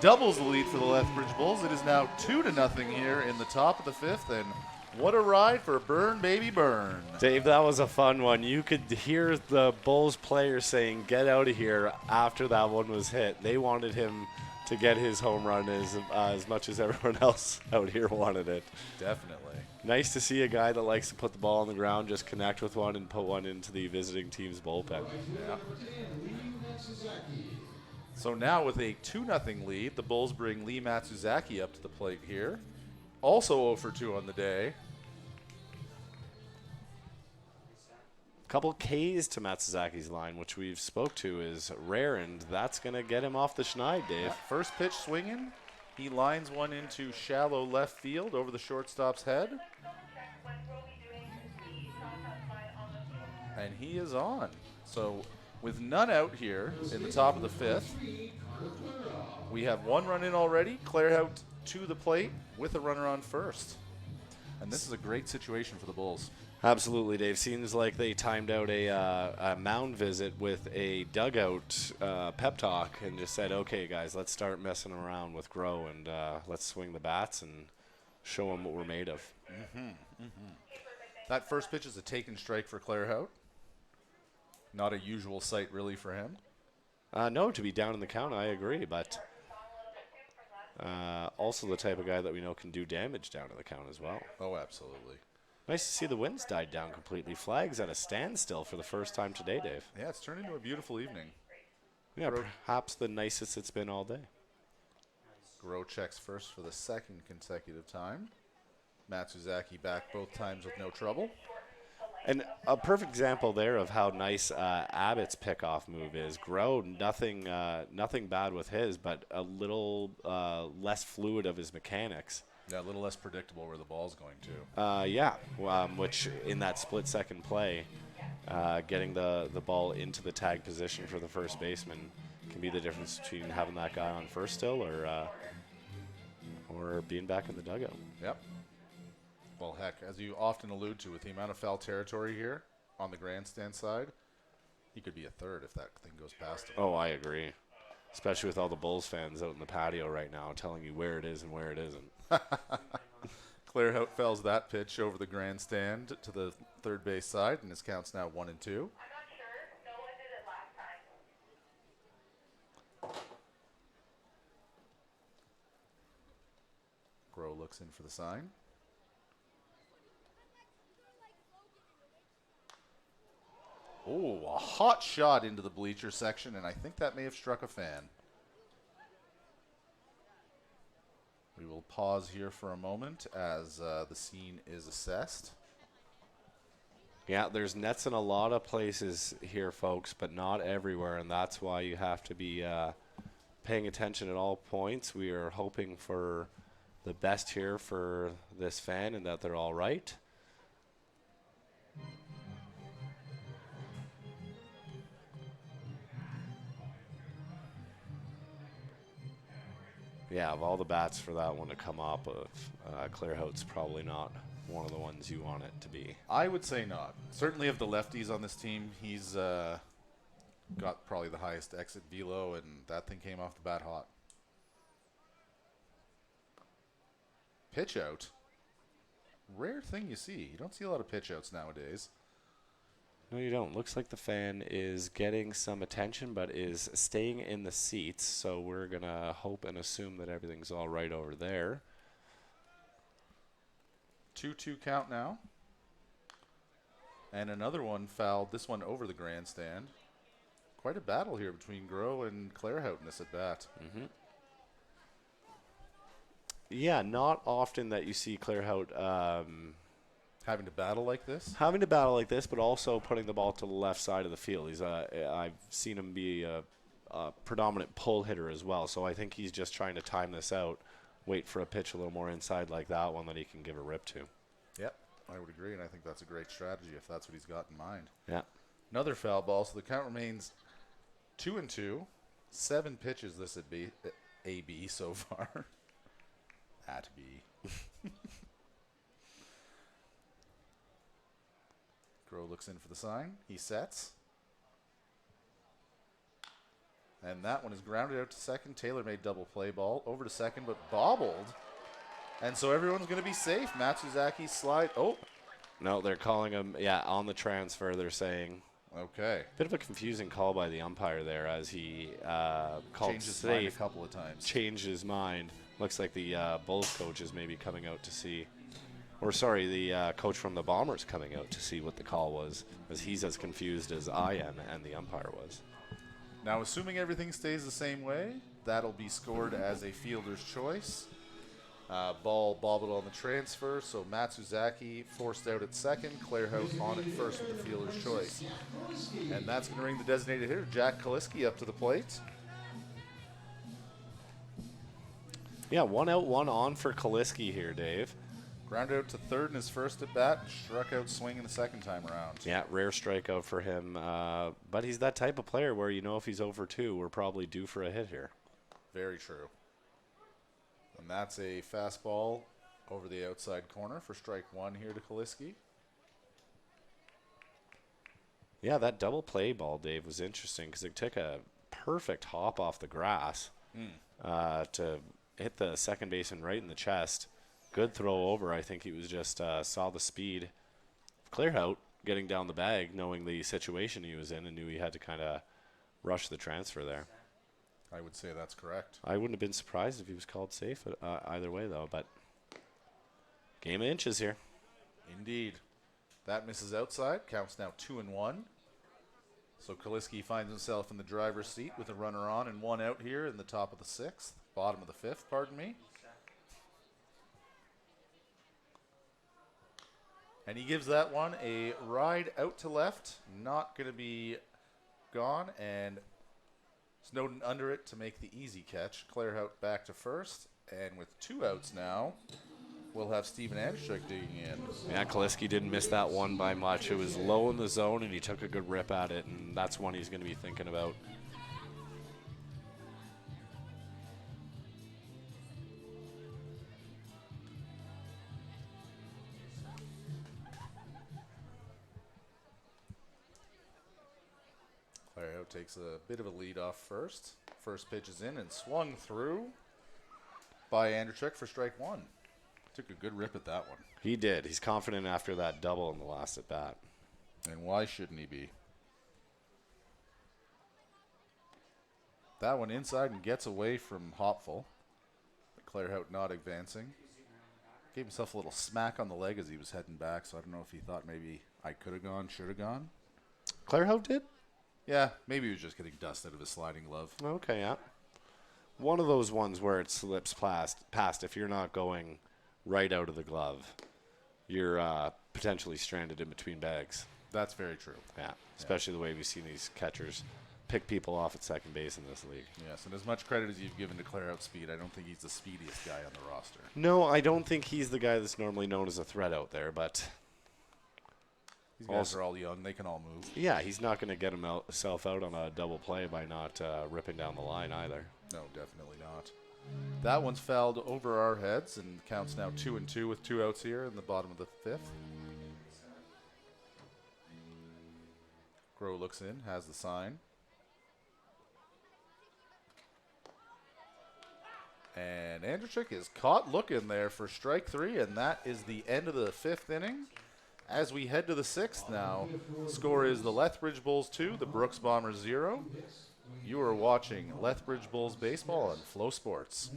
Doubles the lead for the Lethbridge Bulls. It is now 2-0 here in the top of the fifth, and what a ride for Burn, baby, burn. Dave, that was a fun one. You could hear the Bulls players saying, "Get out of here," after that one was hit. They wanted him to get his home run as much as everyone else out here wanted it. Definitely. Nice to see a guy that likes to put the ball on the ground, just connect with one and put one into the visiting team's bullpen. Yeah. So now with a 2-0 lead, the Bulls bring Lee Matsuzaki up to the plate here. Also 0 for 2 on the day. Couple Ks to Matsuzaki's line, which we've spoke to, is rare, and that's going to get him off the schneid, Dave. Yeah. First pitch swinging. He lines one into shallow left field over the shortstop's head. And he is on. So with none out here in the top of the fifth, we have one run in already. Claire out to the plate with a runner on first. And this is a great situation for the Bulls. Absolutely, Dave. Seems like they timed out a mound visit with a dugout pep talk and just said, "Okay, guys, let's start messing around with Groh and let's swing the bats and show them what we're made of." That first pitch is a taken strike for Claire Hout. Not a usual sight, really, for him. No, to be down in the count, I agree, but also the type of guy that we know can do damage down in the count as well. Oh, absolutely. Nice to see the winds died down completely. Flags at a standstill for the first time today, Dave. Yeah, it's turned into a beautiful evening. Yeah, perhaps the nicest it's been all day. Groh checks first for the second consecutive time. Matsuzaki back both times with no trouble. And a perfect example there of how nice Abbott's pickoff move is. Groh, nothing bad with his, but a little less fluid of his mechanics. Yeah, a little less predictable where the ball's going to. Which in that split-second play, getting the ball into the tag position for the first baseman can be the difference between having that guy on first still or being back in the dugout. Yep. Well, heck, as you often allude to, with the amount of foul territory here on the grandstand side, he could be a third if that thing goes past him. Oh, I agree. Especially with all the Bulls fans out in the patio right now telling you where it is and where it isn't. Claire Hout fells that pitch over the grandstand to the third base side, and his count's now 1-2. Groh looks in for the sign. Oh, a hot shot into the bleacher section, and I think that may have struck a fan. We will pause here for a moment as the scene is assessed. Yeah, there's nets in a lot of places here, folks, but not everywhere, and that's why you have to be paying attention at all points. We are hoping for the best here for this fan and that they're all right. Yeah, of all the bats for that one to come up, Claire Hout's probably not one of the ones you want it to be. I would say not. Certainly of the lefties on this team, he's got probably the highest exit velo, and that thing came off the bat hot. Pitch out. Rare thing you see. You don't see a lot of pitch outs nowadays. No, you don't. Looks like the fan is getting some attention, but is staying in the seats. So we're going to hope and assume that everything's all right over there. 2-2 count now. And another one fouled, this one over the grandstand. Quite a battle here between Groh and Clairhout in this at bat. Mm-hmm. Yeah, not often that you see Clairhout having to battle like this? Having to battle like this, but also putting the ball to the left side of the field. I've seen him be a predominant pull hitter as well, so I think he's just trying to time this out, wait for a pitch a little more inside like that one that he can give a rip to. Yep, I would agree, and I think that's a great strategy if that's what he's got in mind. Yeah. Another foul ball, so the count remains 2-2. 7 pitches this would be AB so far. At B. Groh looks in for the sign. He sets. And that one is grounded out to second. Taylor made double play ball. Over to second, but bobbled. And so everyone's going to be safe. Matsuzaki slide. Oh. No, they're calling him, on the transfer, they're saying. Okay. Bit of a confusing call by the umpire there as he called changed his safe. mind a couple of times. Changed his mind. Looks like the Bulls coach is maybe coming out to see. Or sorry, the coach from the Bombers coming out to see what the call was, as he's as confused as I am and the umpire was. Now, assuming everything stays the same way, that'll be scored as a fielder's choice. Ball bobbled on the transfer, so Matsuzaki forced out at second, Clairhout on at first with the fielder's choice. And that's going to bring the designated hitter, Jack Kaliski, up to the plate. Yeah, 1 out, 1 on for Kaliski here, Dave. Grounded out to third in his first at bat, and struck out swinging the second time around. Yeah, rare strikeout for him. But he's that type of player where if he's over 2, we're probably due for a hit here. Very true. And that's a fastball over the outside corner for strike 1 here to Kaliski. Yeah, that double play ball, Dave, was interesting because it took a perfect hop off the grass to hit the second baseman right in the chest. Good throw over. I think he was just saw the speed of Clairhout getting down the bag, knowing the situation he was in, and knew he had to kind of rush the transfer there. I would say that's correct. I wouldn't have been surprised if he was called safe either way, though. But game of inches here. Indeed. That misses outside. Counts now 2-1. So Kaliski finds himself in the driver's seat with a runner on and 1 out here in the top of the 6th. Bottom of the 5th, pardon me. And he gives that one a ride out to left. Not going to be gone. And Snowden under it to make the easy catch. Clairhout back to first. And with 2 outs now, we'll have Steven Andrzejczyk digging in. Yeah, Kaliski didn't miss that one by much. It was low in the zone, and he took a good rip at it, and that's one he's going to be thinking about. Clairhout takes a bit of a lead off first. First pitch is in and swung through by Andrzejczyk for strike 1. Took a good rip at that one. He did. He's confident after that double in the last at bat. And why shouldn't he be? That one inside and gets away from Hopful. Clairhout not advancing. Gave himself a little smack on the leg as he was heading back, so I don't know if he thought maybe I could have gone, should have gone. Clairhout did? Yeah, maybe he was just getting dust out of his sliding glove. Okay, yeah. One of those ones where it slips past. If you're not going right out of the glove, you're potentially stranded in between bags. That's very true. Yeah, especially the way we've seen these catchers pick people off at second base in this league. Yes, and as much credit as you've given to Clairhout's speed, I don't think he's the speediest guy on the roster. No, I don't think he's the guy that's normally known as a threat out there, but these guys are all young. They can all move. Yeah, he's not going to get himself out on a double play by not ripping down the line either. No, definitely not. That one's fouled over our heads and counts now 2-2 with 2 outs here in the bottom of the 5th. Groh looks in, has the sign. And Andrzejczyk is caught looking there for strike 3, and that is the end of the 5th inning. As we head to the 6th now, score is the Lethbridge Bulls 2, the Brooks Bombers 0. You are watching Lethbridge Bulls baseball on Flow Sports.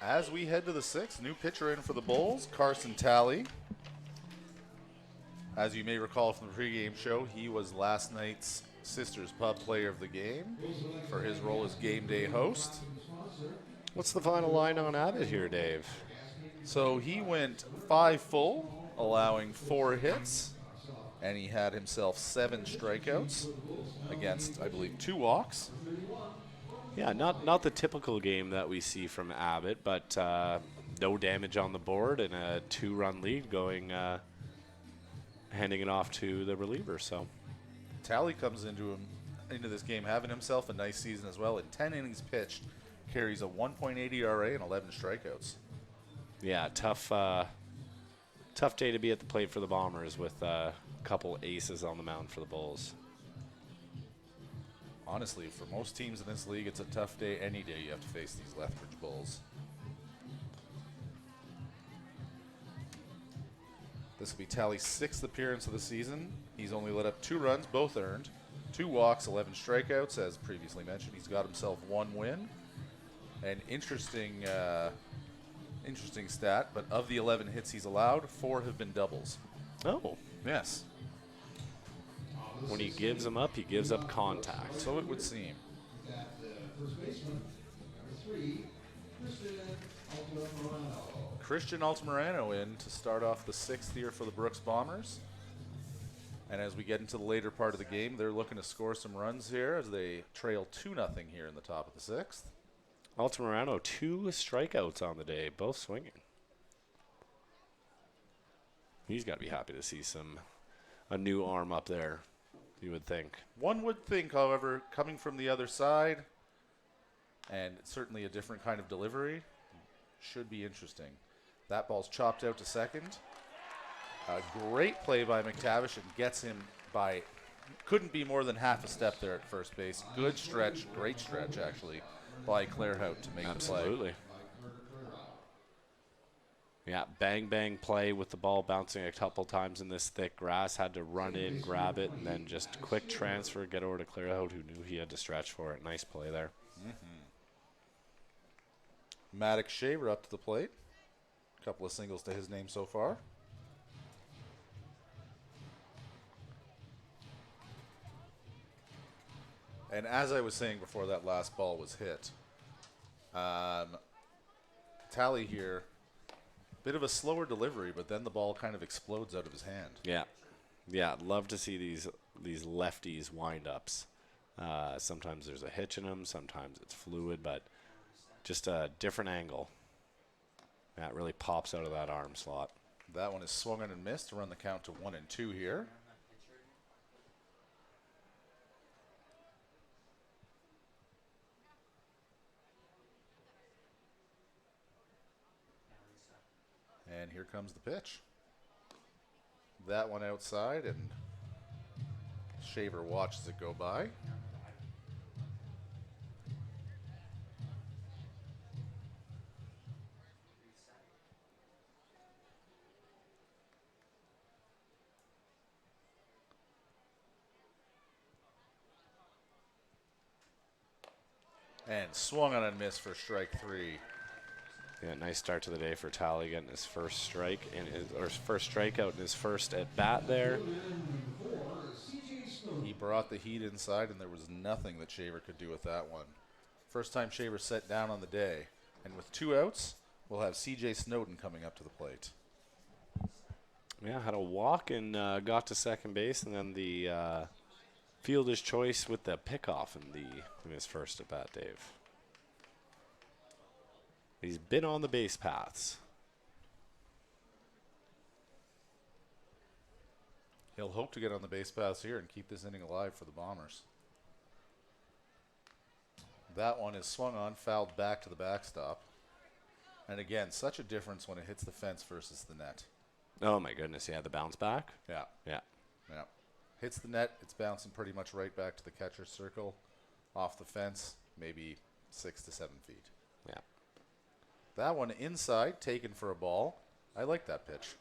As we head to the 6th, new pitcher in for the Bulls, Carson Talley. As you may recall from the pregame show, he was last night's Sisters Pub Player of the Game for his role as game day host. What's the final line on Abbott here, Dave? So he went 5 full, allowing 4 hits, and he had himself 7 strikeouts against, I believe, 2 walks. Yeah, not the typical game that we see from Abbott, but no damage on the board and a 2-run lead going, handing it off to the reliever. So Talley comes into this game having himself a nice season as well. In 10 innings pitched, carries a 1.8 ERA and 11 strikeouts. Yeah, tough day to be at the plate for the Bombers with a couple aces on the mound for the Bulls. Honestly, for most teams in this league, it's a tough day any day you have to face these Lethbridge Bulls. This will be Talley's 6th appearance of the season. He's only let up 2 runs, both earned, 2 walks, 11 strikeouts. As previously mentioned, he's got himself 1 win. An interesting stat, but of the 11 hits he's allowed, 4 have been doubles. Oh. Yes. When he gives them up, he gives up contact. So it would seem. Christian Altamirano in to start off the 6th here for the Brooks Bombers. And as we get into the later part of the game, they're looking to score some runs here as they trail 2-0 here in the top of the 6th. Altamirano, 2 strikeouts on the day, both swinging. He's got to be happy to see a new arm up there, you would think. One would think, however, coming from the other side, and certainly a different kind of delivery, should be interesting. That ball's chopped out to second. A great play by McTavish and gets him by, couldn't be more than half a step there at first base. Good stretch, great stretch actually, by Claire Hout to make the play. Absolutely. Yeah, bang, bang play with the ball bouncing a couple times in this thick grass. Had to run in, grab it, and then just quick transfer, get over to Claire Hout, who knew he had to stretch for it. Nice play there. Maddox Shaver up to the plate. A couple of singles to his name so far. And as I was saying before that last ball was hit, Talley here, bit of a slower delivery, but then the ball kind of explodes out of his hand. Yeah. Yeah, love to see these lefties wind-ups. Sometimes there's a hitch in them, sometimes it's fluid, but just a different angle. That really pops out of that arm slot. That one is swung on and missed to run the count to 1-2 here. And here comes the pitch. That one outside, and Shaver watches it go by. And swung on and missed for strike 3. Yeah, nice start to the day for Talley, getting his first strike or his first strikeout in his first at bat there. He brought the heat inside, and there was nothing that Shaver could do with that one. First time Shaver set down on the day. And with 2 outs, we'll have C.J. Snowden coming up to the plate. Yeah, had a walk and got to second base, and then the fielder's choice with the pickoff in his first at bat, Dave. He's been on the base paths. He'll hope to get on the base paths here and keep this inning alive for the Bombers. That one is swung on, fouled back to the backstop. And again, such a difference when it hits the fence versus the net. Oh my goodness, yeah, the bounce back? Yeah. Yeah. Yeah. Hits the net, it's bouncing pretty much right back to the catcher's circle. Off the fence, maybe 6 to 7 feet. Yeah. That one inside, taken for a ball. I like that pitch.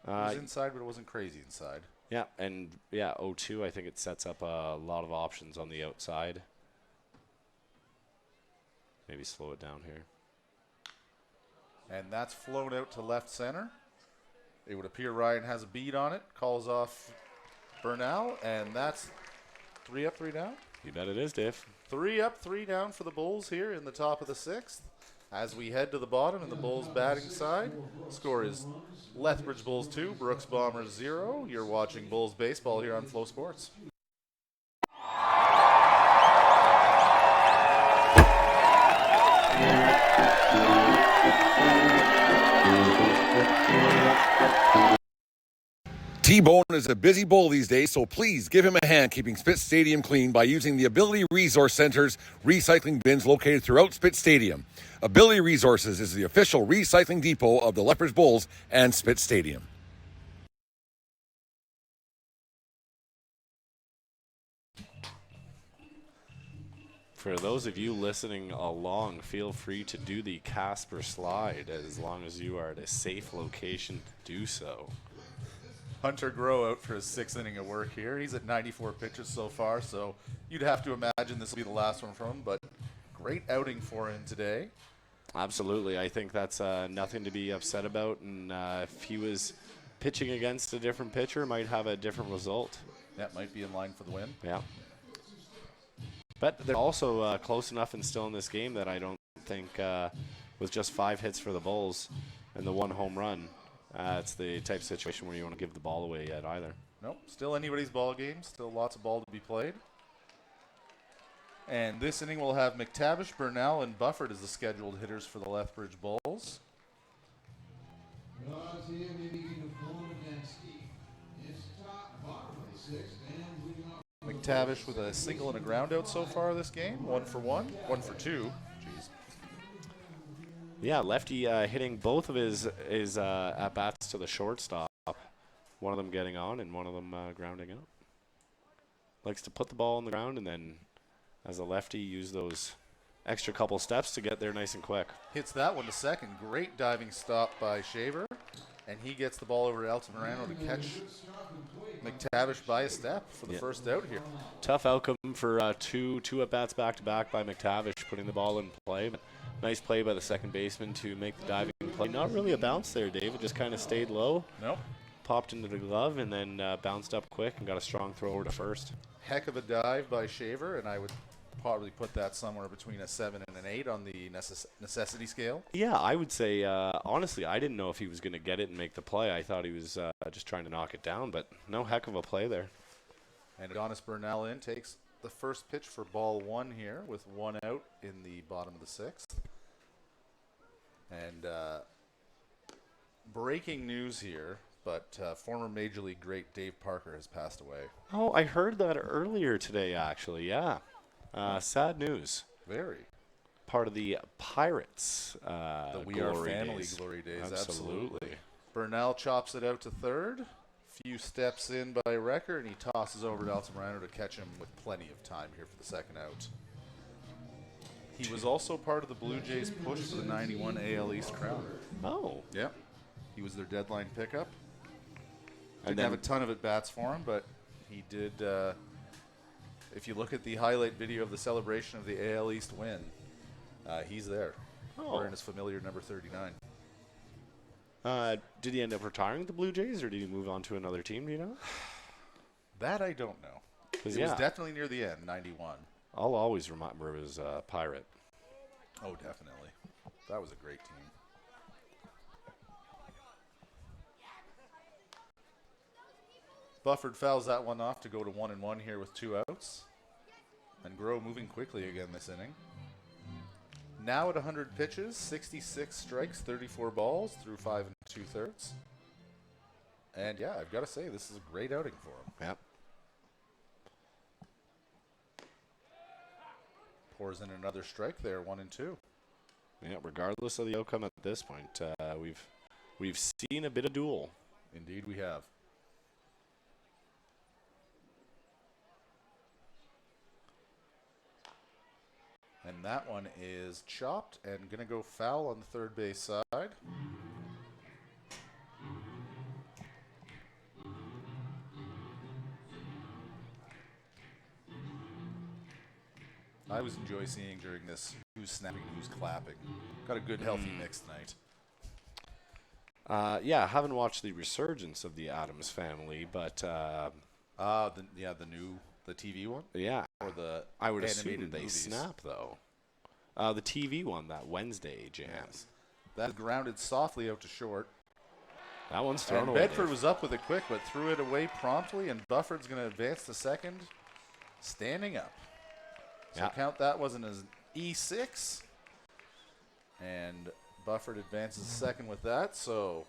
It was inside, but it wasn't crazy inside. Yeah, and yeah, 0-2, I think it sets up a lot of options on the outside. Maybe slow it down here. And that's flown out to left center. It would appear Ryan has a bead on it, calls off Bernal, and that's 3 up, 3 down. You bet it is, Dave. 3 up, 3 down for the Bulls here in the top of the 6th. As we head to the bottom in the Bulls batting side, score is Lethbridge Bulls 2, Brooks Bombers 0. You're watching Bulls baseball here on Flow Sports. T-Bone is a busy bull these days, so please give him a hand keeping Spitz Stadium clean by using the Ability Resource Center's recycling bins located throughout Spitz Stadium. Ability Resources is the official recycling depot of the Lethbridge Bulls and Spitz Stadium. For those of you listening along, feel free to do the Casper slide as long as you are at a safe location to do so. Hunter Grow out for his 6th inning of work here. He's at 94 pitches so far, so you'd have to imagine this will be the last one from him, but great outing for him today. Absolutely. I think that's nothing to be upset about, and if he was pitching against a different pitcher, might have a different result. That might be in line for the win. Yeah. But they're also close enough and still in this game that I don't think with just 5 hits for the Bulls and the 1 home run, it's the type of situation where you want to give the ball away yet either. Nope, still anybody's ball game. Still lots of ball to be played. And this inning will have McTavish, Bernal, and Bufford as the scheduled hitters for the Lethbridge Bulls. McTavish with a single and a ground out so far this game. 1 for 1, 1 for 2. Jeez. Yeah, lefty hitting both of his at-bats to the shortstop. One of them getting on and one of them grounding out. Likes to put the ball on the ground and then, as a lefty, use those extra couple steps to get there nice and quick. Hits that one to second. Great diving stop by Shaver. And he gets the ball over to Altamirano to catch McTavish by a step for the first out here. Tough outcome for two at-bats back-to-back by McTavish, putting the ball in play. But nice play by the second baseman to make the diving play. Not really a bounce there, David. Just kind of stayed low. Nope. Popped into the glove and then bounced up quick and got a strong throw over to first. Heck of a dive by Shaver, and I would probably put that somewhere between a 7 and an 8 on the necessity scale. Yeah, I would say, honestly, I didn't know if he was going to get it and make the play. I thought he was just trying to knock it down, but no heck of a play there. And Adonis Bernal in takes the first pitch for ball 1 here with 1 out in the bottom of the 6th. And breaking news here, but former Major League great Dave Parker has passed away. Oh, I heard that earlier today, actually, yeah. Sad news. Very. Part of the Pirates the We Are Family days. glory days, Absolutely. Bernal chops it out to third. Few steps in by Recker, and he tosses over to Altamirano to catch him with plenty of time here for the second out. He was also part of the Blue Jays' push for the 91 AL East crown. Oh. Yeah. He was their deadline pickup. And Didn't have a ton of at-bats for him, but he did if you look at the highlight video of the celebration of the AL East win, he's there. Wearing his familiar number 39. Did he end up retiring with the Blue Jays, or did he move on to another team? Do you know? That I don't know. It was definitely near the end, 91. I'll always remember him as Pirate. Oh, definitely. That was a great team. Bufford fouls that one off to go to 1-1 here with 2 outs. And Grow moving quickly again this inning. Now at 100 pitches, 66 strikes, 34 balls through 5 2/3. And yeah, I've got to say, this is a great outing for him. Yep. Pours in another strike there, 1-2. Yeah, regardless of the outcome at this point, we've seen a bit of duel. Indeed, we have. And that one is chopped and going to go foul on the third base side. I always enjoy seeing during this who's snapping and who's clapping. Got a good, healthy mix tonight. Yeah, haven't watched the resurgence of the Addams Family, but the TV one. Yeah, or the I would animated assume they movies. snap though. The TV one, that Wednesday jam. Yes. That grounded softly out to short. That one's thrown and away. Bedford was up with it quick, but threw it away promptly, and Bufford's going to advance to second, standing up. So count that wasn't as E6. And Bufford advances second with that. So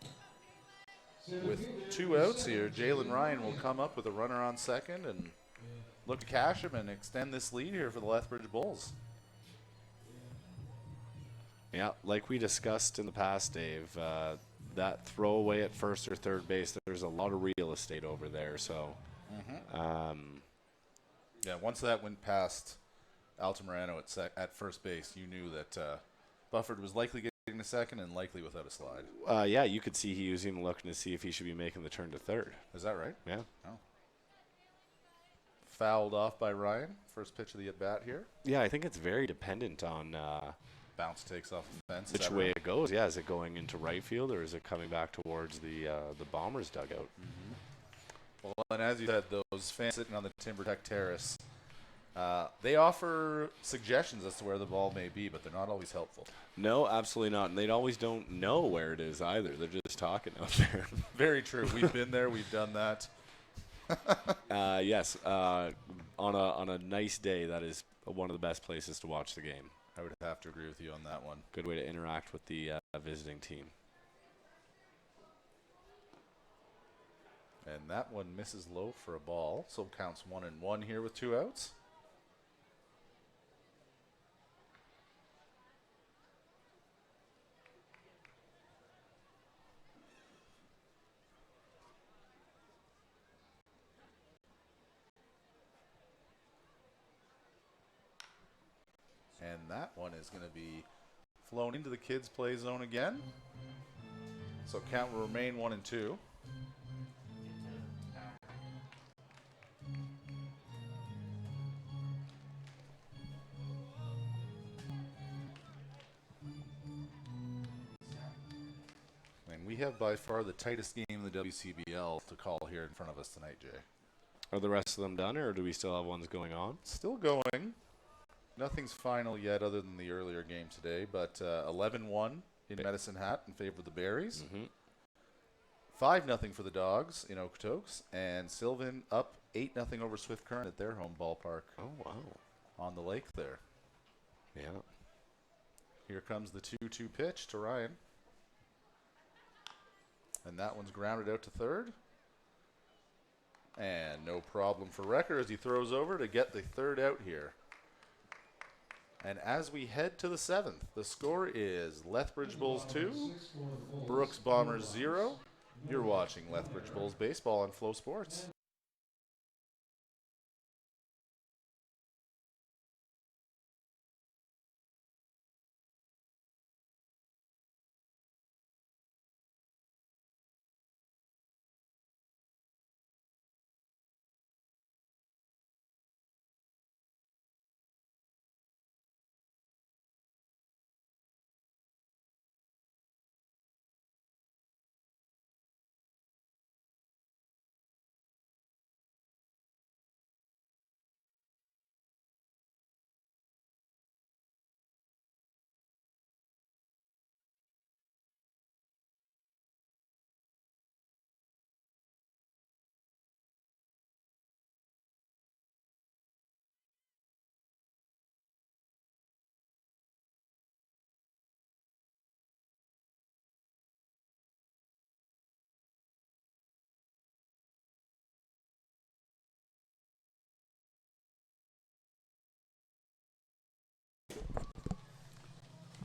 with 2 outs here, Jalen Ryan will come up with a runner on second and look to cash him and extend this lead here for the Lethbridge Bulls. Yeah, like we discussed in the past, Dave, that throwaway at first or third base, there's a lot of real estate over there. So, yeah, once that went past Altamirano at first base, you knew that Bufford was likely getting to second and likely without a slide. Yeah, you could see he was even looking to see if he should be making the turn to third. Is that right? Yeah. Oh. Fouled off by Ryan. First pitch of the at-bat here. Yeah, I think it's very dependent on bounce takes off the fence. Which way it goes. Yeah, is it going into right field or is it coming back towards the Bombers dugout? Well, and as you said, those fans sitting on the TimberTech Terrace, they offer suggestions as to where the ball may be, but they're not always helpful. No, absolutely not. And they always don't know where it is either. They're just talking out there. Very true. We've been there. We've done that. Yes. On a nice day, that is one of the best places to watch the game. I would have to agree with you on that one. Good way to interact with the visiting team. And that one misses low for a ball, so counts 1-1 here with 2 outs. And that one is going to be flown into the kids' play zone again. So count will remain 1-2. And we have by far the tightest game in the WCBL to call here in front of us tonight, Jay. Are the rest of them done, or do we still have ones going on? Still going. Nothing's final yet other than the earlier game today, but 11-1 in Medicine Hat in favor of the Berries. 5-0 for the Dogs in Okotoks, and Sylvan up 8-0 over Swift Current at their home ballpark. Oh, wow. On the lake there. Yeah. Here comes the 2-2 pitch to Ryan. And that one's grounded out to third. And no problem for Recker as he throws over to get the third out here. And as we head to the 7th, the score is Lethbridge Bulls 2, Brooks Bombers 0. You're watching Lethbridge Bulls baseball on Flow Sports.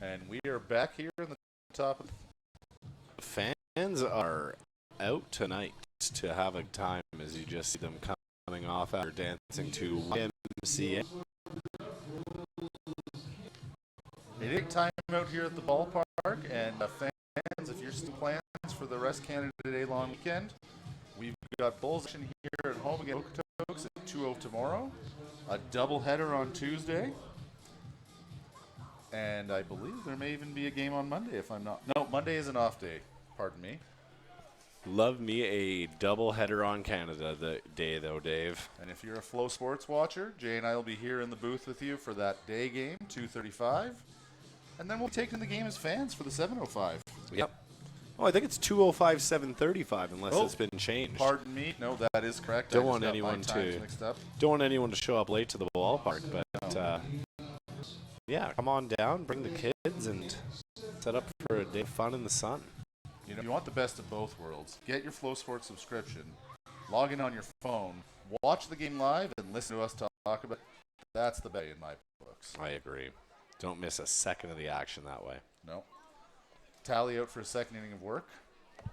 And we are back here in the top of Fans are out tonight to have a time as you just see them coming off after dancing to YMCA. They take time out here at the ballpark, and fans, if you're still plans for the Rest Canada Day long weekend, we've got Bulls action here at home against Okotoks at 2:00 tomorrow, a doubleheader on Tuesday, and I believe there may even be a game on Monday if I'm not. No, Monday is an off day. Pardon me. Love me a doubleheader on Canada Day, though, Dave. And if you're a Flow Sports watcher, Jay and I will be here in the booth with you for that day game, 2:35. And then we'll take in the game as fans for the 7:05. Yep. Oh, I think it's 2:05, 7:35, unless it's been changed. Pardon me. No, that is correct. Don't want anyone to show up late to the ballpark, but yeah, come on down, bring the kids, and set up for a day of fun in the sun. You know, you want the best of both worlds. Get your Flow Sports subscription, log in on your phone, watch the game live, and listen to us talk about it. That's the bet in my books. I agree. Don't miss a second of the action that way. No. Tally out for a second inning of work,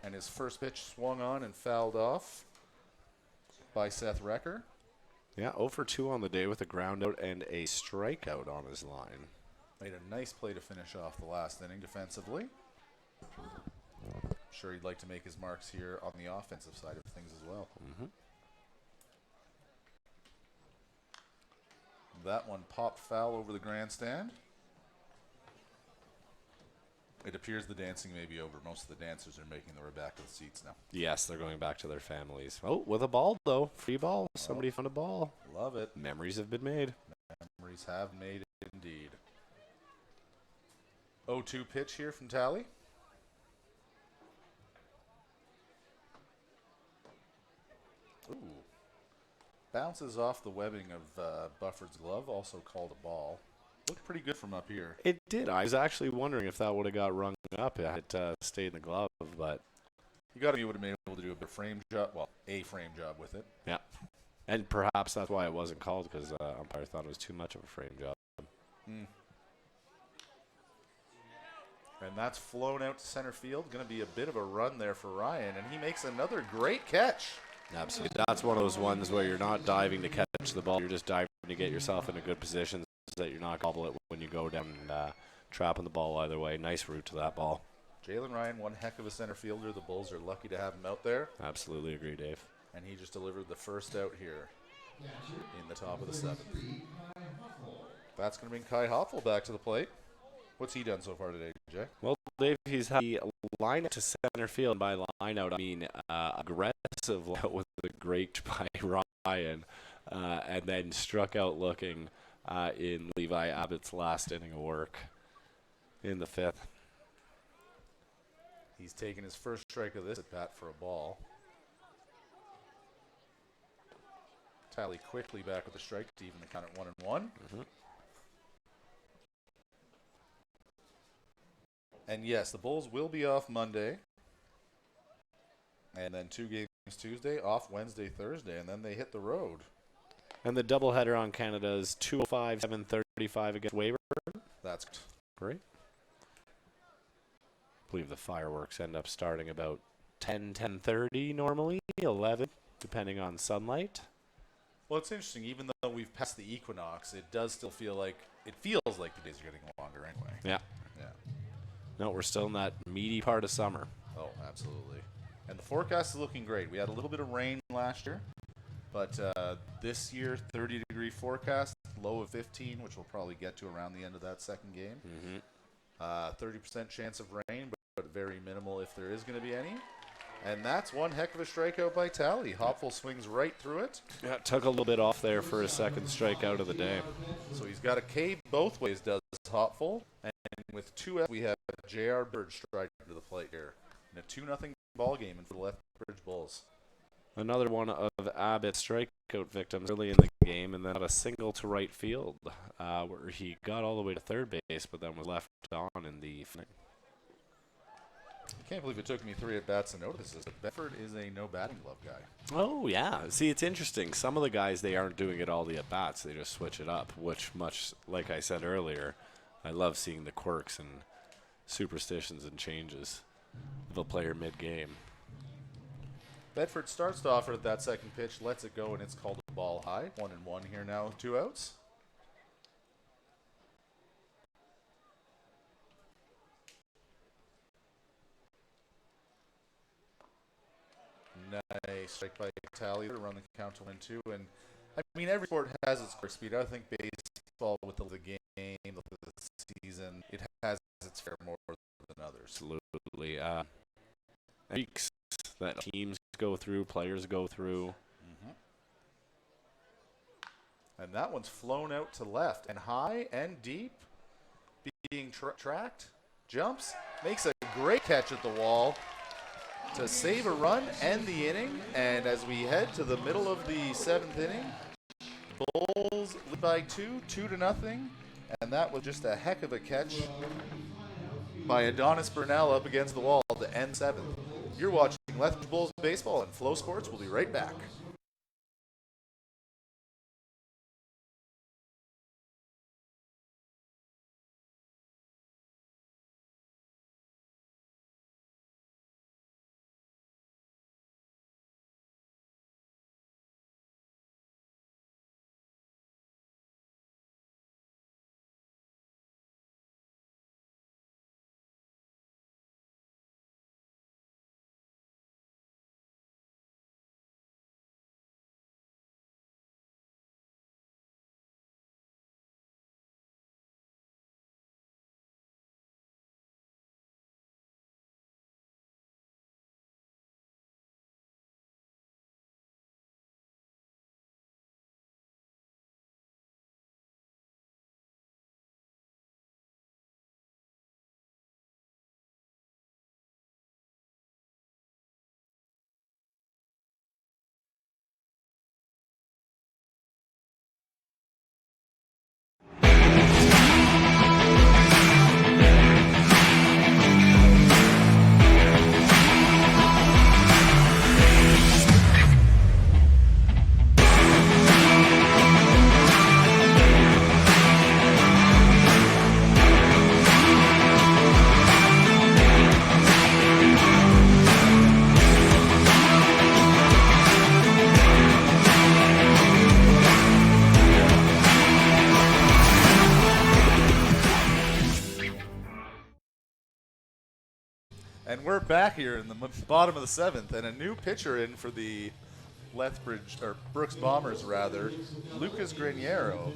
and his first pitch swung on and fouled off by Seth Recker. Yeah, 0 for 2 on the day with a ground out and a strikeout on his line. Made a nice play to finish off the last inning defensively. I'm sure he'd like to make his marks here on the offensive side of things as well. Mm-hmm. That one popped foul over the grandstand. It appears the dancing may be over. Most of the dancers are making their way back to the seats now. Yes, they're going back to their families. Oh, with a ball, though. Free ball. Somebody found a ball. Love it. Memories have been made. Memories have made indeed. 0-2 pitch here from Tally. Ooh. Bounces off the webbing of Bufford's glove, also called a ball. Looked pretty good from up here. It did. I was actually wondering if that would have got rung up. It stayed in the glove, but you got to be would have been able to do a frame job. Well, a frame job with it. Yeah, and perhaps that's why it wasn't called, because umpire thought it was too much of a frame job. And that's flown out to center field. Going to be a bit of a run there for Ryan, and he makes another great catch. Absolutely. That's one of those ones where you're not diving to catch the ball. You're just diving to get yourself in a good position so that you're not gobble it when you go down and trapping the ball either way. Nice route to that ball. Jalen Ryan, one heck of a center fielder. The Bulls are lucky to have him out there. Absolutely agree, Dave. And he just delivered the first out here in the top of the seventh. That's going to bring Kai Hoffel back to the plate. What's he done so far today, Jay? Well, Dave, he's had the line out to center field. And by line out, I mean aggressive line out with the great by Ryan, and then struck out looking in Levi Abbott's last inning of work in the fifth. He's taken his first strike of this at bat for a ball. Tally quickly back with the strike to even the count at 1-1. Mm-hmm. And yes, the Bulls will be off Monday. And then 2 games Tuesday, off Wednesday, Thursday, and then they hit the road. And the doubleheader on Canada is 2:05, 7:35 against Weyburn. That's great. I believe the fireworks end up starting about 10:30 normally, 11, depending on sunlight. Well, it's interesting. Even though we've passed the equinox, it does still feel like the days are getting longer anyway. Yeah. Yeah. No, we're still in that meaty part of summer. Oh, absolutely. And the forecast is looking great. We had a little bit of rain last year, but this year, 30-degree forecast, low of 15, which we'll probably get to around the end of that second game. 30% chance of rain, but very minimal if there is going to be any. And that's one heck of a strikeout by Tally. Hopful swings right through it. Yeah, took a little bit off there for his second strikeout of the day. So he's got a K both ways, does Hopful. And with 2 outs, we have J.R. Bird striking to the plate here. In a 2-0 ball game for the Lethbridge Bulls. Another one of Abbott's strikeout victims early in the game, and then a single to right field where he got all the way to third base, but then was left on in the inning. I can't believe it took me 3 at-bats to notice this. Bedford is a no batting glove guy. Oh, yeah. See, it's interesting. Some of the guys, they aren't doing it all the at-bats. They just switch it up, which much like I said earlier, I love seeing the quirks and superstitions and changes of a player mid-game. Bedford starts to offer that second pitch, lets it go, and it's called a ball high. 1-1 here now with 2 outs. Nice strike by Tally to run the count to win 2. And I mean, every sport has its core speed. I think baseball, with the game, the season, it has its fair more than others. Absolutely. Weeks that teams go through, players go through. And that one's flown out to left and high and deep, being tracked, jumps, makes a great catch at the wall to save a run and the inning. And as we head to the middle of the 7th inning, Bulls lead by 2-0, and that was just a heck of a catch by Adonis Burnell up against the wall to end 7th. You're watching Lethbridge Bulls baseball and Flow Sports. We'll be right back. And we're back here in the bottom of the 7th, and a new pitcher in for the Lethbridge, or Brooks Bombers rather, Lucas Greniero.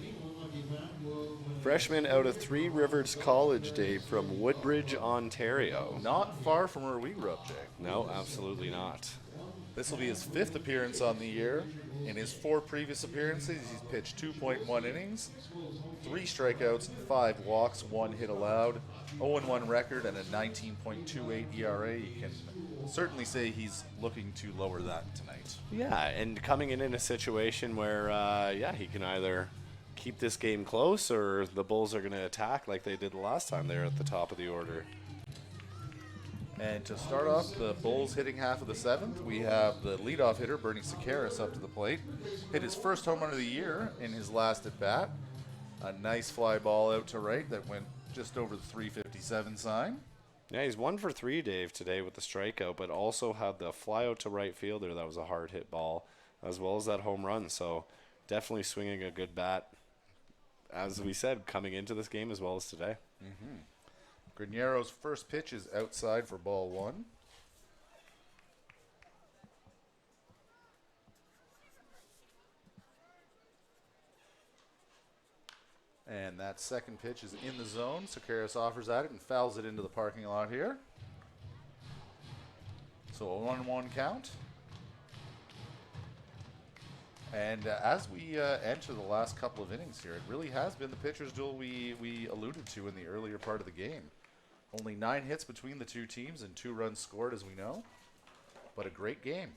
Freshman out of Three Rivers College, Dave, from Woodbridge, Ontario. Not far from where we grew up, Jay. No, absolutely not. This will be his 5th appearance on the year. In his 4 previous appearances, he's pitched 2.1 innings, 3 strikeouts, 5 walks, 1 hit allowed, 0-1 record, and a 19.28 ERA. You can certainly say he's looking to lower that tonight. Yeah, and coming in a situation where, he can either keep this game close or the Bulls are going to attack like they did the last time they were at the top of the order. And to start off the Bulls hitting half of the 7th, we have the leadoff hitter, Bernie Sakaris, up to the plate. Hit his first home run of the year in his last at-bat. A nice fly ball out to right that went just over the 357 sign. Yeah, he's 1 for 3, Dave, today with the strikeout, but also had the fly out to right fielder. That was a hard hit ball, as well as that home run. So definitely swinging a good bat, as we said, coming into this game as well as today. Greniero's first pitch is outside for ball 1. And that second pitch is in the zone. Sakaris offers at it and fouls it into the parking lot here. So a 1-1 count. And as we enter the last couple of innings here, it really has been the pitcher's duel we alluded to in the earlier part of the game. Only 9 hits between the two teams and 2 runs scored, as we know. But a great game.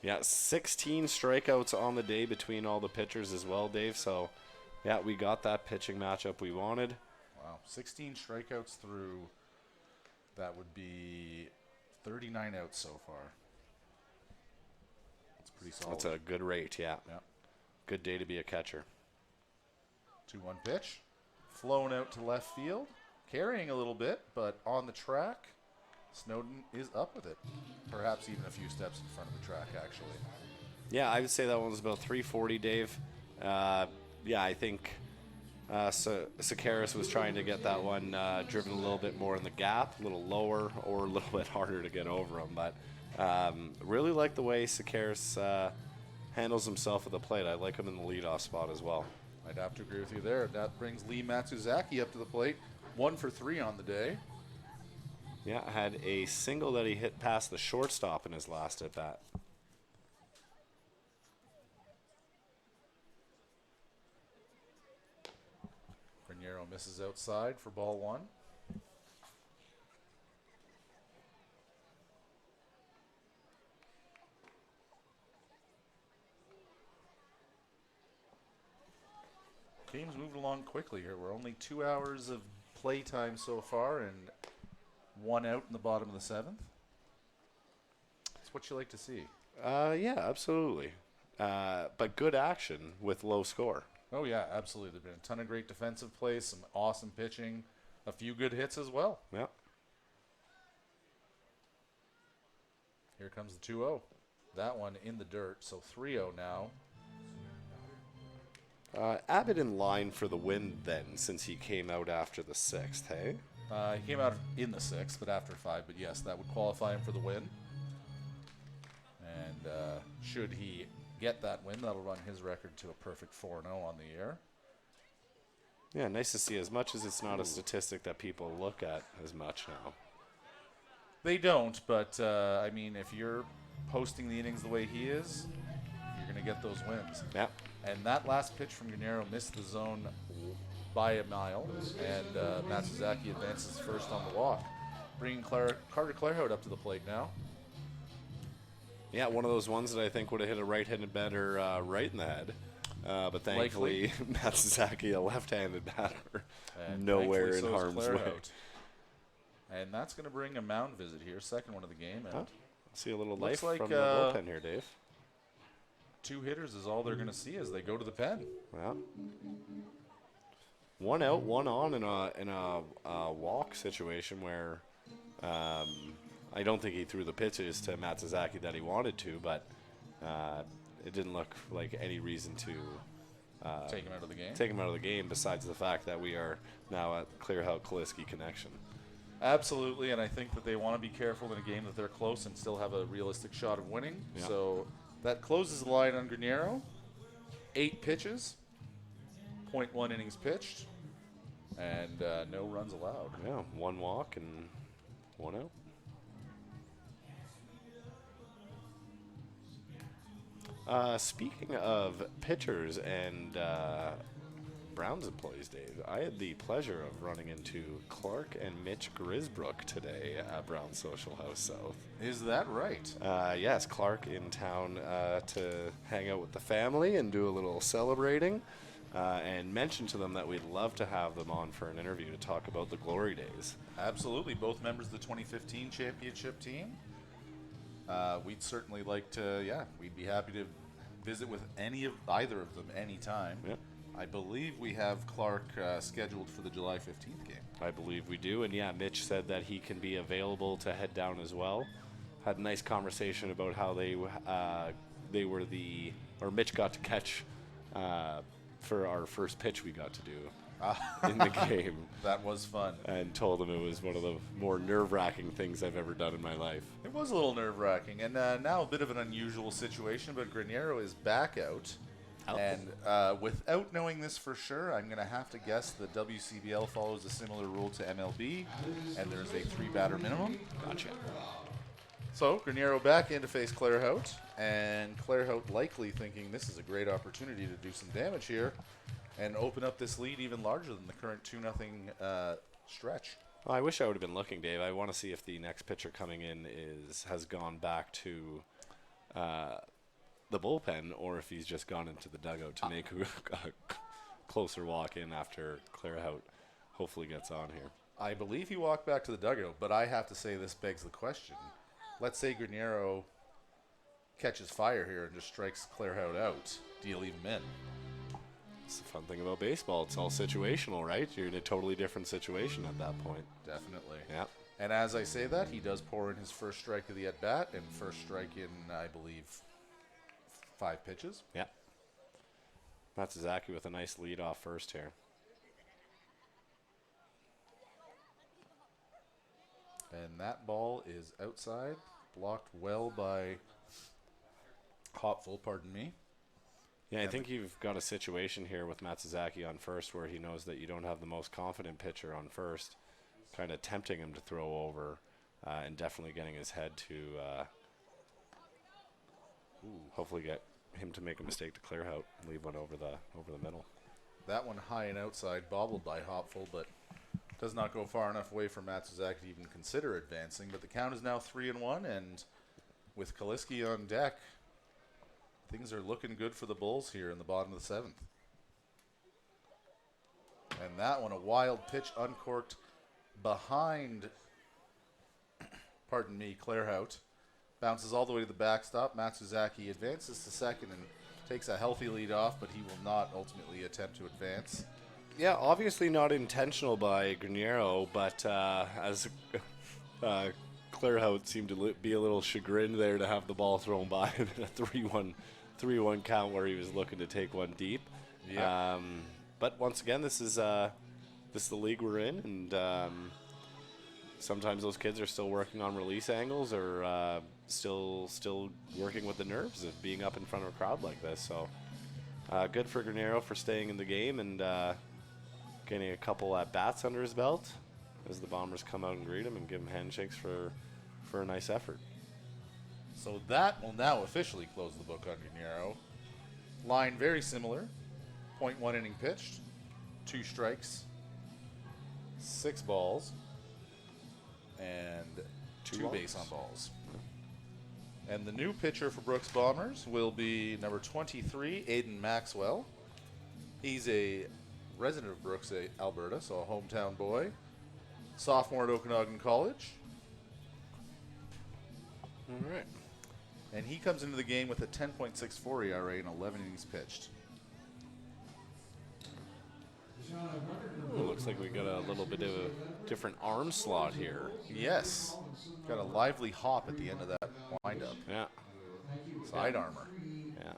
Yeah, 16 strikeouts on the day between all the pitchers as well, Dave. So, yeah, we got that pitching matchup we wanted. Wow, 16 strikeouts through, that would be 39 outs so far. That's pretty solid. That's a good rate, yeah. Yeah. Good day to be a catcher. 2-1 pitch. flown out to left field, carrying a little bit, but on the track, Snowden is up with it. Perhaps even a few steps in front of the track, actually. Yeah, I would say that one was about 340, Dave. Yeah, I think Sakaris was trying to get that one driven a little bit more in the gap, a little lower, or a little bit harder to get over him. But really like the way Sakaris handles himself at the plate. I like him in the leadoff spot as well. I'd have to agree with you there. That brings Lee Matsuzaki up to the plate. 1 for 3 on the day. Yeah, had a single that he hit past the shortstop in his last at bat. Graniero misses outside for ball 1. Game's moved along quickly here. We're only 2 hours of play time so far and 1 out in the bottom of the 7th. That's what you like to see. Yeah, absolutely. But good action with low score. Oh, yeah, absolutely. There's been a ton of great defensive plays, some awesome pitching, a few good hits as well. Yeah. Here comes the 2-0. That one in the dirt, so 3-0 now. Abbott in line for the win then, since he came out after the 6th, hey? He came out in the 6th, but after 5. But yes, that would qualify him for the win. And should he get that win, that'll run his record to a perfect 4-0 on the year. Yeah, nice to see. As much as it's not a statistic that people look at as much now. They don't, but I mean, if you're posting the innings the way he is, you're going to get those wins. Yeah. And that last pitch from Graniero missed the zone by a mile, and Matsuzaki advances first on the walk, bringing Carter Clairhout up to the plate now. Yeah, one of those ones that I think would have hit a right-handed batter right in the head. But thankfully, Matsuzaki, a left-handed batter, nowhere in harm's way. And that's going to bring a mound visit here, second one of the game. And see a little life from the bullpen here, Dave. 2 hitters is all they're going to see as they go to the pen. Well, 1 out, 1 on in a walk situation where I don't think he threw the pitches to Matsuzaki that he wanted to, but it didn't look like any reason to take him out of the game. Take him out of the game, besides the fact that we are now at Clearhout-Kaliski connection. Absolutely, and I think that they want to be careful in a game that they're close and still have a realistic shot of winning. Yeah. So that closes the line on Graniero. 8 pitches, 0.1 innings pitched, and no runs allowed. Yeah, 1 walk and 1 out. Speaking of pitchers and Browns employees, Dave, I had the pleasure of running into Clark and Mitch Grisbrook today at Brown Social House South. Is that right? Yes, Clark in town to hang out with the family and do a little celebrating, and mention to them that we'd love to have them on for an interview to talk about the glory days. Absolutely, both members of the 2015 championship team. We'd certainly like to, we'd be happy to visit with either of them anytime. Yeah. I believe we have Clark scheduled for the July 15th game. I believe we do, and yeah, Mitch said that he can be available to head down as well. Had a nice conversation about how Mitch got to catch for our first pitch we got to do in the game. That was fun. And told him it was one of the more nerve-wracking things I've ever done in my life. It was a little nerve-wracking, and now a bit of an unusual situation, but Graniero is back out. Oh. And without knowing this for sure, I'm going to have to guess the WCBL follows a similar rule to MLB, and there's a 3-batter minimum. Gotcha. So Graniero back in to face Clairhout, and Clairhout likely thinking this is a great opportunity to do some damage here and open up this lead even larger than the current 2-0 stretch. Well, I wish I would have been looking, Dave. I want to see if the next pitcher coming in has gone back to the bullpen, or if he's just gone into the dugout to make a closer walk in after Clairhout hopefully gets on here. I believe he walked back to the dugout, but I have to say this begs the question. Let's say Graniero catches fire here and just strikes Clairhout out. Do you leave him in? It's the fun thing about baseball. It's all situational, right? You're in a totally different situation at that point. Definitely. Yeah. And as I say that, he does pour in his first strike of the at-bat, and first strike in, I believe, 5 pitches. Yeah. Matsuzaki with a nice lead off first here. And that ball is outside, blocked well by Hopful, pardon me. Yeah, I think you've got a situation here with Matsuzaki on first where he knows that you don't have the most confident pitcher on first, kind of tempting him to throw over and definitely getting his head to hopefully get him to make a mistake to clear out and leave one over the middle. That one high and outside, bobbled by Hopful, but does not go far enough away for Matsuzaki to even consider advancing. But the count is now 3-1, and with Kaliski on deck, things are looking good for the Bulls here in the bottom of the 7th. And that one, a wild pitch, uncorked behind, pardon me, Clairhout. Bounces all the way to the backstop. Matsuzaki advances to second and takes a healthy lead off, but he will not ultimately attempt to advance. Yeah, obviously not intentional by Graniero, but as Clairhout seemed to be a little chagrined there to have the ball thrown by him in a 3-1 count where he was looking to take one deep. Yeah. But once again, this is the league we're in, and sometimes those kids are still working on release angles or still working with the nerves of being up in front of a crowd like this. So good for Graniero for staying in the game and getting a couple at bats under his belt as the Bombers come out and greet him and give him handshakes for a nice effort. So that will now officially close the book on Graniero. Line very similar. 0.1 inning pitched. 2 strikes. 6 balls. And 2 base on balls. And the new pitcher for Brooks Bombers will be number 23, Aiden Maxwell. He's a resident of Brooks, Alberta, so a hometown boy. Sophomore at Okanagan College. All right. And he comes into the game with a 10.64 ERA in 11 innings pitched. Looks like we got a little bit of a different arm slot here. Yes. Got a lively hop at the end of that windup. Yeah. Side armor. Yeah.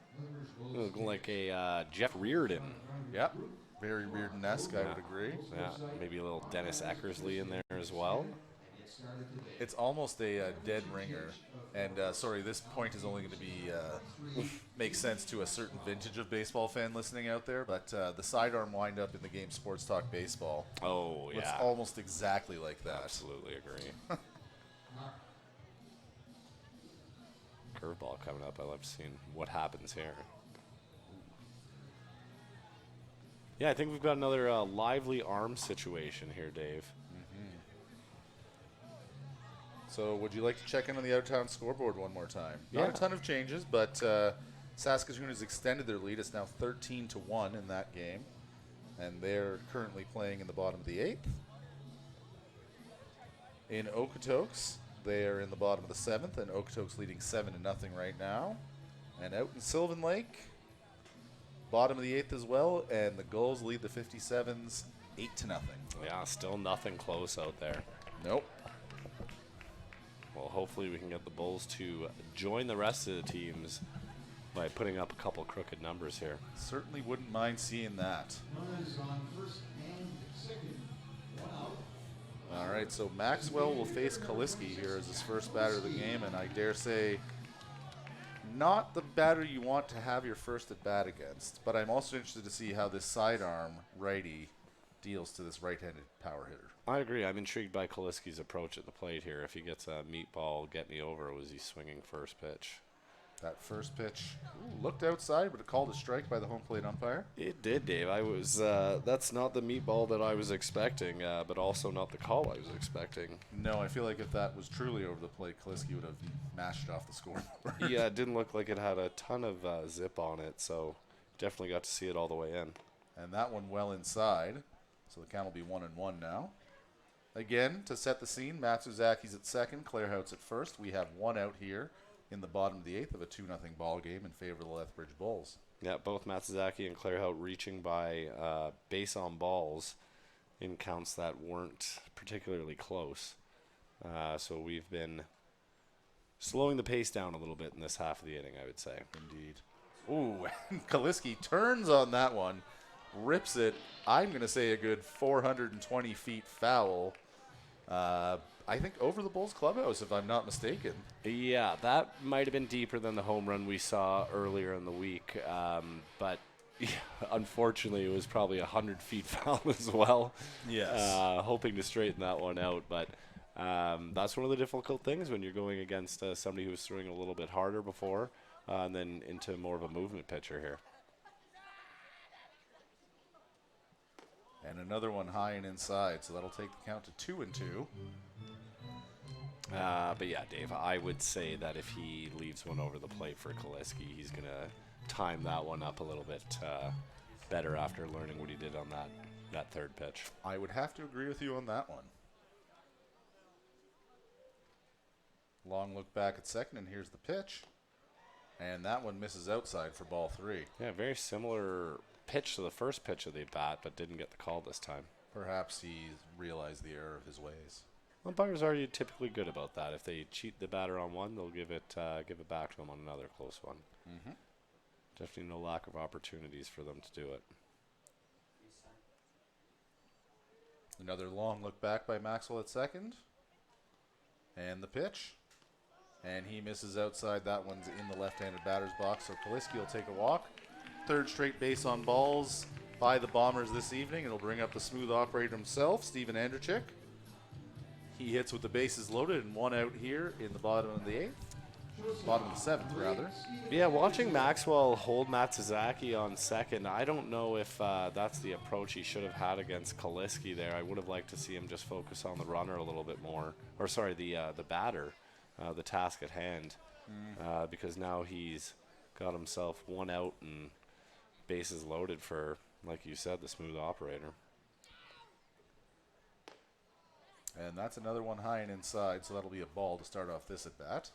Looking like a Jeff Reardon. Yep. Very Reardon-esque, I would agree. Yeah. Maybe a little Dennis Eckersley in there as well. It's almost a dead ringer. And sorry, this point is only going to be make sense to a certain vintage of baseball fan listening out there. But the sidearm windup in the game Sports Talk Baseball. Oh, yeah. Looks almost exactly like that. Absolutely agree. Curveball coming up. I love seeing what happens here. Yeah, I think we've got another lively arm situation here, Dave. So would you like to check in on the out-of-town scoreboard one more time? Yeah. Not a ton of changes, but Saskatchewan has extended their lead. It's now 13-1 in that game. And they're currently playing in the bottom of the 8th. In Okotoks, they are in the bottom of the 7th, and Okotoks leading 7-0 right now. And out in Sylvan Lake, bottom of the 8th as well, and the Gulls lead the 57s 8-0. Yeah, still nothing close out there. Nope. Well, hopefully we can get the Bulls to join the rest of the teams by putting up a couple crooked numbers here. Certainly wouldn't mind seeing that. All right, so Maxwell will face Kaliski here as his first batter of the game, and I dare say not the batter you want to have your first at bat against, but I'm also interested to see how this sidearm righty deals to this right-handed power hitter. I agree. I'm intrigued by Kaliski's approach at the plate here. If he gets a meatball, get me over, was he swinging first pitch? That first pitch looked outside, but it called a strike by the home plate umpire. It did, Dave. I was. That's not the meatball that I was expecting, but also not the call I was expecting. No, I feel like if that was truly over the plate, Kaliski would have mashed off the scoreboard. Yeah, it didn't look like it had a ton of zip on it, so definitely got to see it all the way in. And that one well inside, so the count will be 1-1 now. Again, to set the scene, Matsuzaki's at second, Clairhout's at first. We have one out here in the bottom of the 8th of a 2-0 ball game in favor of the Lethbridge Bulls. Yeah, both Matsuzaki and Clairhout reaching by base on balls in counts that weren't particularly close. So we've been slowing the pace down a little bit in this half of the inning, I would say. Indeed. Ooh, and Kaliski turns on that one, rips it. I'm going to say a good 420 feet foul. I think over the Bulls clubhouse, if I'm not mistaken. Yeah, that might have been deeper than the home run we saw earlier in the week. But yeah, unfortunately, it was probably 100 feet foul as well. Yes. Hoping to straighten that one out. But that's one of the difficult things when you're going against somebody who was throwing a little bit harder before and then into more of a movement pitcher here. And another one high and inside, so that'll take the count to 2-2. But yeah, Dave, I would say that if he leaves one over the plate for Kaliski, he's going to time that one up a little bit better after learning what he did on that third pitch. I would have to agree with you on that one. Long look back at second, and here's the pitch. And that one misses outside for ball 3. Yeah, very similar pitch to the first pitch of the bat, but didn't get the call this time. Perhaps he realized the error of his ways. Umpires are typically good about that. If they cheat the batter on one, they'll give it back to him on another close one. Mm-hmm. Definitely no lack of opportunities for them to do it. Another long look back by Maxwell at second. And the pitch. And he misses outside. That one's in the left-handed batter's box, so Kaliski will take a walk. Third straight base on balls by the Bombers this evening. It'll bring up the smooth operator himself, Steven Andrechik. He hits with the bases loaded and one out here in the bottom of the 8th. Bottom of the 7th, rather. Yeah, watching Maxwell hold Matsuzaki on second, I don't know if that's the approach he should have had against Kaliski there. I would have liked to see him just focus on the runner a little bit more. Or sorry, the batter, the task at hand. Because now he's got himself one out and bases loaded for, like you said, the smooth operator. And that's another one high and inside, so that'll be a ball to start off this at bat.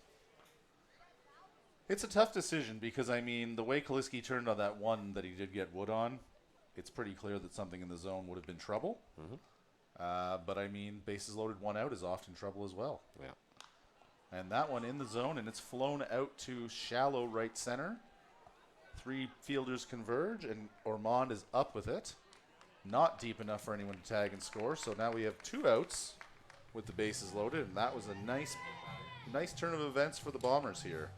It's a tough decision because, I mean, the way Kaliski turned on that one that he did get wood on, it's pretty clear that something in the zone would have been trouble. But, I mean, bases loaded, one out is often trouble as well. Yeah. And that one in the zone, and it's flown out to shallow right center. 3 fielders converge, and Ormond is up with it. Not deep enough for anyone to tag and score, so now we have 2 outs with the bases loaded, and that was a nice turn of events for the Bombers here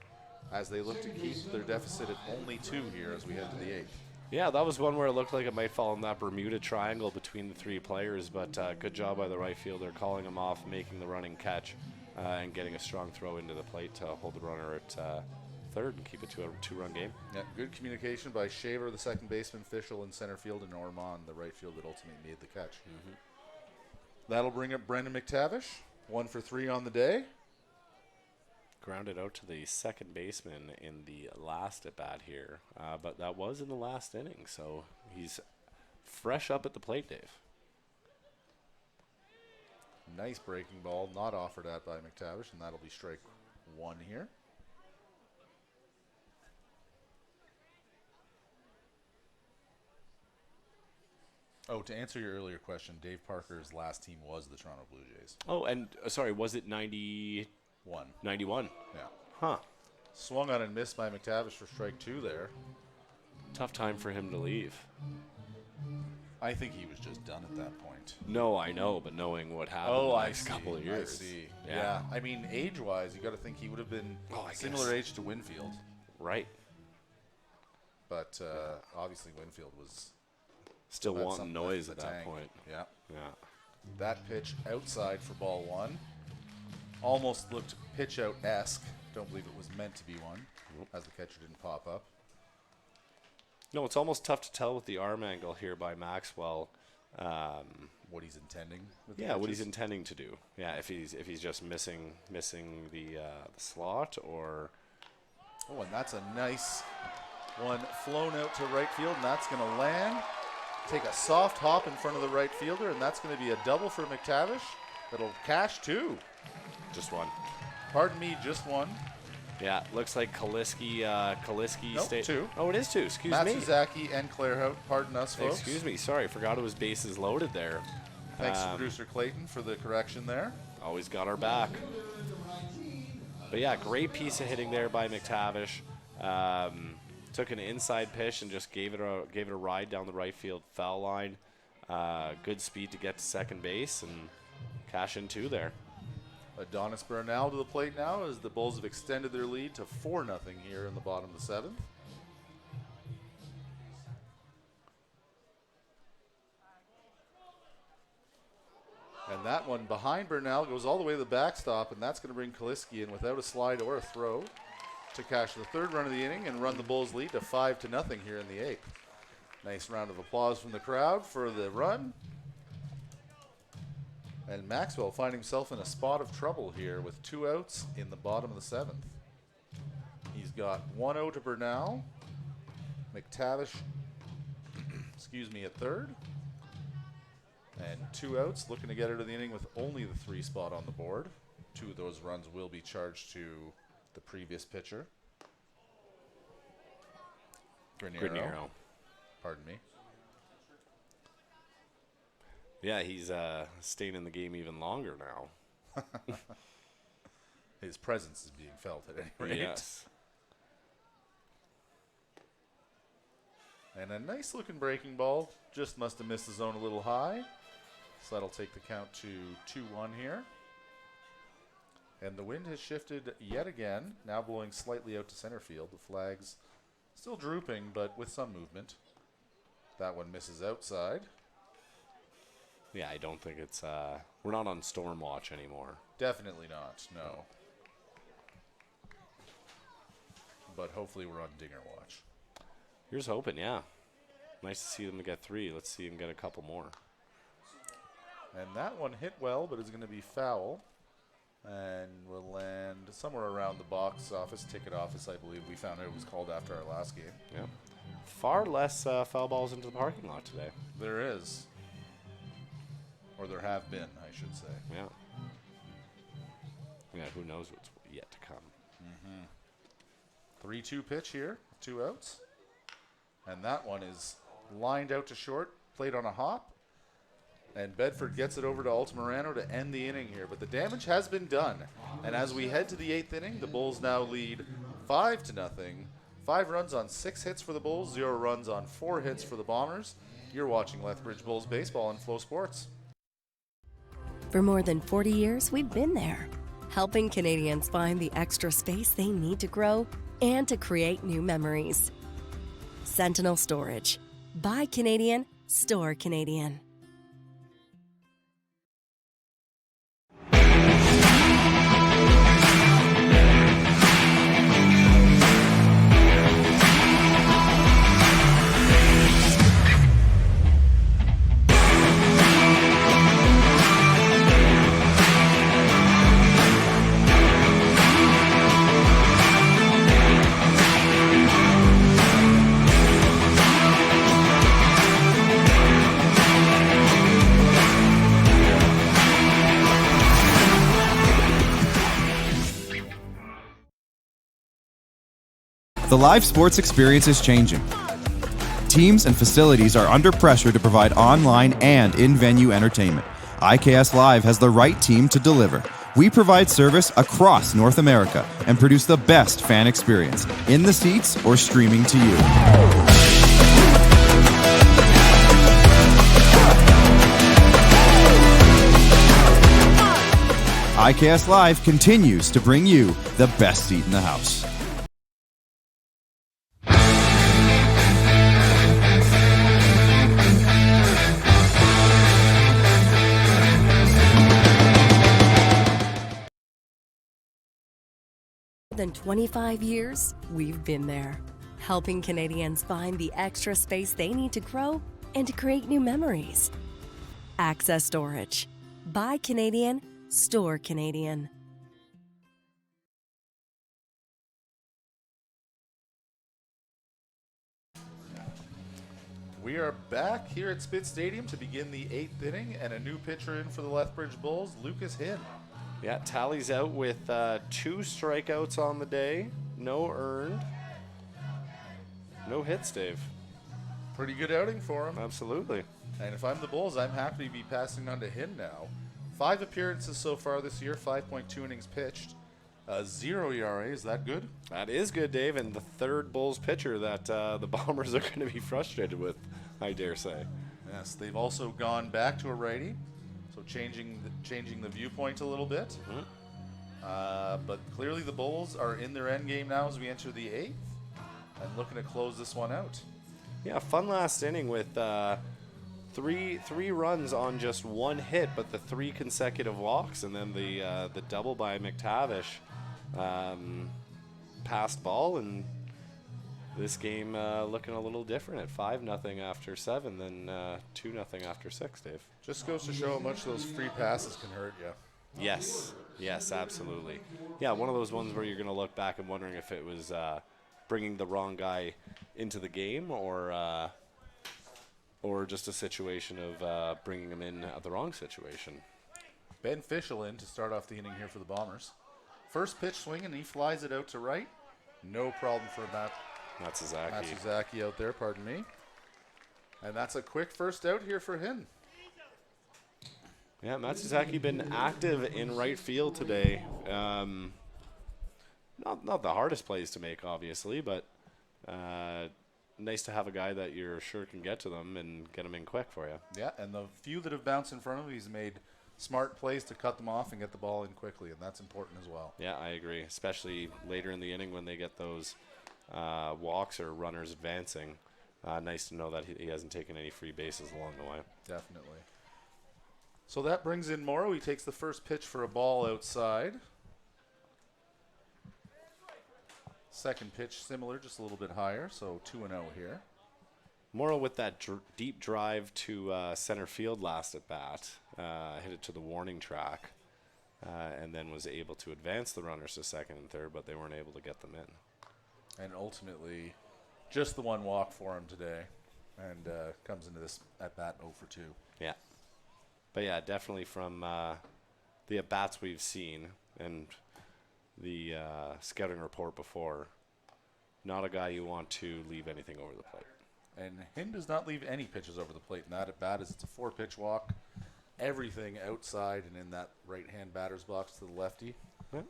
as they look to keep their deficit at only 2 here as we head to the 8th. Yeah, that was one where it looked like it might fall in that Bermuda triangle between the 3 players, but good job by the right fielder calling him off, making the running catch, and getting a strong throw into the plate to hold the runner at third and keep it to a 2-run game. Yeah, good communication by Shaver, the second baseman, Fischel in center field, and Ormond, the right field that ultimately made the catch. That'll bring up Brendan McTavish, 1 for 3 on the day. Grounded out to the second baseman in the last at bat here, but that was in the last inning, so he's fresh up at the plate, Dave. Nice breaking ball, not offered at by McTavish, and that'll be strike 1 here. Oh, to answer your earlier question, Dave Parker's last team was the Toronto Blue Jays. Oh, and sorry, was it 91? 91. Yeah. Huh. Swung on and missed by McTavish for strike 2 there. Tough time for him to leave. I think he was just done at that point. No, I know, but knowing what happened the next couple of years. I see. Yeah. I mean, age-wise, you got to think he would have been similar age to Winfield. Right. But obviously Winfield was still wanting noise at that point. Yeah. Yeah. That pitch outside for ball 1. Almost looked pitch out-esque. Don't believe it was meant to be one, as the catcher didn't pop up. No, it's almost tough to tell with the arm angle here by Maxwell. What he's intending. With yeah, what he's intending to do. Yeah, if he's just missing the slot or. Oh, and that's a nice one flown out to right field, and that's going to land. Take a soft hop in front of the right fielder, and that's going to be a double for McTavish. That'll cash 2. Just 1. Pardon me, just 1. Yeah, looks like Kaliski Nope, two. Oh, it is two. Excuse me. Matsuzaki and Clairhout. Pardon us, folks. Excuse me. Sorry, forgot it was bases loaded there. Thanks to producer Clayton for the correction there. Always got our back. But yeah, great piece of hitting there by McTavish. Took an inside pitch and just gave it a ride down the right field foul line. Good speed to get to second base and cash in two there. Adonis Bernal to the plate now as the Bulls have extended their lead to 4-0 here in the bottom of the seventh. And that one behind Bernal goes all the way to the backstop, and that's going to bring Kaliski in without a slide or a throw to cash the third run of the inning and run the Bulls lead to 5-0 here in the eighth. Nice round of applause from the crowd for the run. And Maxwell finding himself in a spot of trouble here with 2 outs in the bottom of the seventh. He's got 1-0 to Bernal. McTavish, at third. And 2 outs, looking to get out of the inning with only the 3 spot on the board. 2 of those runs will be charged to the previous pitcher. Granero. Pardon me. Yeah, he's staying in the game even longer now. His presence is being felt at any rate. Yes. And a nice looking breaking ball. Just must have missed the zone a little high. So that'll take the count to 2-1 here. And the wind has shifted yet again, now blowing slightly out to center field. The flag's still drooping, but with some movement. That one misses outside. Yeah, I don't think it's we're not on storm watch anymore. Definitely not, no. But hopefully we're on dinger watch. Here's hoping, yeah. Nice to see them get 3. Let's see them get a couple more. And that one hit well, but is going to be foul. And will land somewhere around the box office, ticket office, I believe. We found out it was called after our last game. Yeah. Far less foul balls into the parking lot today. There is. Or there have been, I should say. Yeah. Yeah, who knows what's yet to come. 3-2 pitch here, 2 outs. And that one is lined out to short, played on a hop. And Bedford gets it over to Altamirano to end the inning here. But the damage has been done. And as we head to the 8th inning, the Bulls now lead 5-0. 5 runs on 6 hits for the Bulls, 0 runs on 4 hits for the Bombers. You're watching Lethbridge Bulls baseball on Flow Sports. For more than 40 years, we've been there, helping Canadians find the extra space they need to grow and to create new memories. Sentinel Storage. Buy Canadian, store Canadian. The live sports experience is changing. Teams and facilities are under pressure to provide online and in-venue entertainment. IKS Live has the right team to deliver. We provide service across North America and produce the best fan experience, in the seats or streaming to you. IKS Live continues to bring you the best seat in the house. More than 25 years, we've been there, helping Canadians find the extra space they need to grow and to create new memories. Access Storage. Buy Canadian, store Canadian. We are back here at Spitz Stadium to begin the 8th inning, and a new pitcher in for the Lethbridge Bulls, Lucas Hinn. Yeah, tallies out with 2 strikeouts on the day, no earned, no hits, Dave. Pretty good outing for him. Absolutely. And if I'm the Bulls, I'm happy to be passing on to him now. 5 appearances so far this year, 5.2 innings pitched. 0 ERA, is that good? That is good, Dave, and the third Bulls pitcher that the Bombers are going to be frustrated with, I dare say. Yes, they've also gone back to a righty, so changing the viewpoint a little bit. But clearly the Bulls are in their end game now as we enter the 8th and looking to close this one out. Yeah, fun last inning with three runs on just 1 hit, but the 3 consecutive walks, and then the double by McTavish. Passed ball, and this game looking a little different at 5-0 after 7 than 2-0 after 6, Dave. Just goes to show how much those free passes can hurt you. Yes, absolutely. Yeah, one of those ones where you're going to look back and wondering if it was bringing the wrong guy into the game or just a situation of bringing him in at the wrong situation. Ben Fischel in to start off the inning here for the Bombers. First pitch swing, and he flies it out to right. No problem for Matsuzaki out there, pardon me. And that's a quick first out here for him. Yeah, Matsuzaki been active in right field today. Not the hardest plays to make, obviously, but nice to have a guy that you're sure can get to them and get them in quick for you. Yeah, and the few that have bounced in front of him, he's made smart plays to cut them off and get the ball in quickly, and that's important as well. Yeah, I agree, especially later in the inning when they get those walks or runners advancing. Nice to know that he hasn't taken any free bases along the way. Definitely. So that brings in Morrow. He takes the first pitch for a ball outside. Second pitch similar, just a little bit higher, so 2-0 here. Morrow with that deep drive to center field last at bat, hit it to the warning track, and then was able to advance the runners to second and third, but they weren't able to get them in. And ultimately, just the one walk for him today, and comes into this at bat 0 for 2. Yeah. But yeah, definitely from the at-bats we've seen and the scouting report before, not a guy you want to leave anything over the plate. And Hind does not leave any pitches over the plate in that at bat, as it's a 4-pitch walk. Everything outside and in that right-hand batter's box to the lefty. Yeah.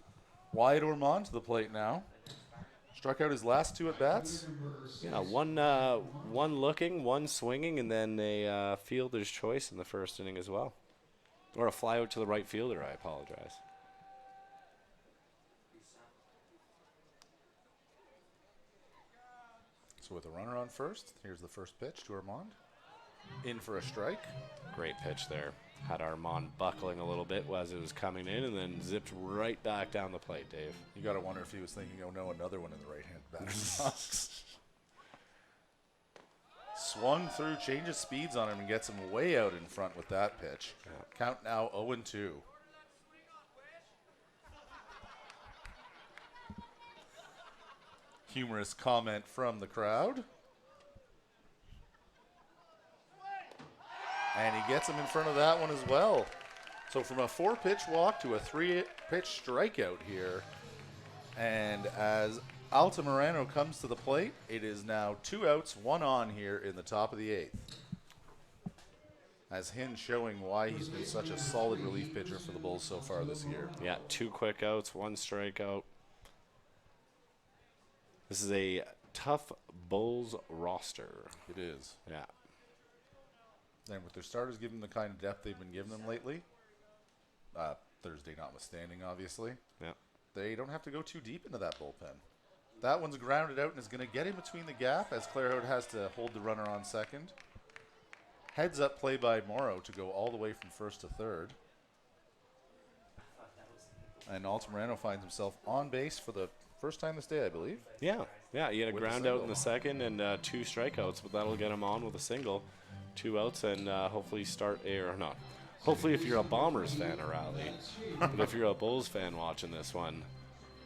Wyatt Ormond to the plate now. Struck out his last 2 at bats. Yeah, one looking, one swinging, and then a fielder's choice in the first inning as well. Or a fly out to the right fielder, I apologize. So with a runner on first, here's the first pitch to Ormond. In for a strike. Great pitch there. Had Armand buckling a little bit as it was coming in, and then zipped right back down the plate, Dave. You got to wonder if he was thinking, oh no, another one in the right-hand batter's box. Swung through, changes speeds on him, and gets him way out in front with that pitch. Yeah. Count now 0-2. Humorous comment from the crowd. And he gets him in front of that one as well. So from a 4-pitch walk to a 3-pitch strikeout here. And as Altamirano comes to the plate, it is now 2 outs, 1 on here in the top of the 8th. As Hind showing why he's been such a solid relief pitcher for the Bulls so far this year. Yeah, 2 quick outs, 1 strikeout. This is a tough Bulls roster. It is. Yeah. And with their starters giving them the kind of depth they've been giving them lately, Thursday notwithstanding, obviously, yeah, they don't have to go too deep into that bullpen. That one's grounded out and is going to get in between the gap as Clairhaut has to hold the runner on second. Heads up play by Morrow to go all the way from first to third. And Altamirano finds himself on base for the first time this day, I believe. Yeah, he had a With ground a out in the second and 2 strikeouts, but that'll get him on with a single. 2 outs and hopefully hopefully if you're a Bombers fan, a rally. But if you're a Bulls fan watching this one,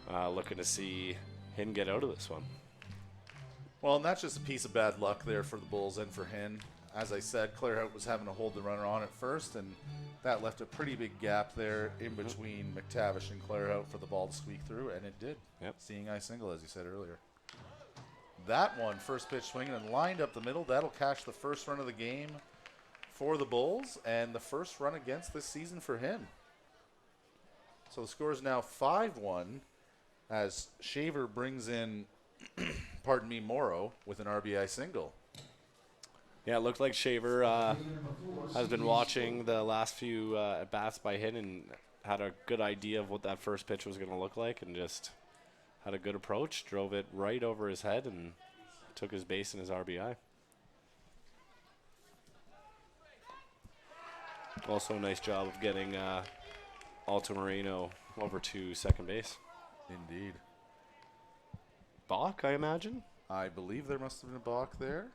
looking to see him get out of this one. Well, and that's just a piece of bad luck there for the Bulls and for Hind. As I said, Claire Hout was having to hold the runner on at first, and that left a pretty big gap there in between McTavish and Claire Hout for the ball to squeak through, and it did. Yep. Seeing eye single, as you said earlier. That one, first pitch swinging and lined up the middle. That'll catch the first run of the game for the Bulls, and the first run against this season for him. So the score is now 5-1 as Shaver brings in, pardon me, Morrow with an RBI single. Yeah, it looked like Shaver has been watching the last few at-bats by him and had a good idea of what that first pitch was going to look like and just had a good approach, drove it right over his head and took his base and his RBI. Also a nice job of getting Alto Moreno over to second base. Indeed. Balk, I imagine? I believe there must have been a balk there.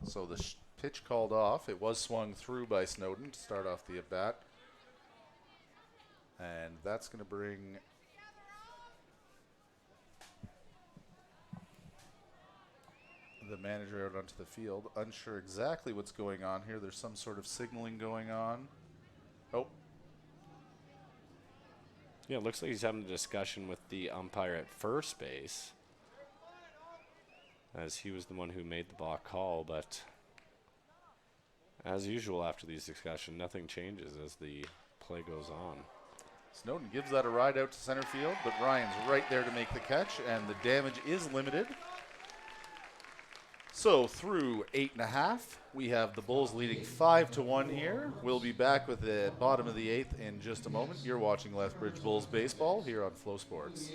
So the pitch called off. It was swung through by Snowden to start off the at-bat. And that's going to bring the manager out onto the field. Unsure exactly what's going on here. There's some sort of signaling going on. Oh. Yeah, it looks like he's having a discussion with the umpire at first base, as he was the one who made the balk call, but as usual after these discussions, nothing changes as the play goes on. Snowden gives that a ride out to center field, but Ryan's right there to make the catch, and the damage is limited. So through 8.5, we have the Bulls leading 5-1 here. We'll be back with the bottom of the 8th in just a moment. You're watching Lethbridge Bulls baseball here on Flow Sports.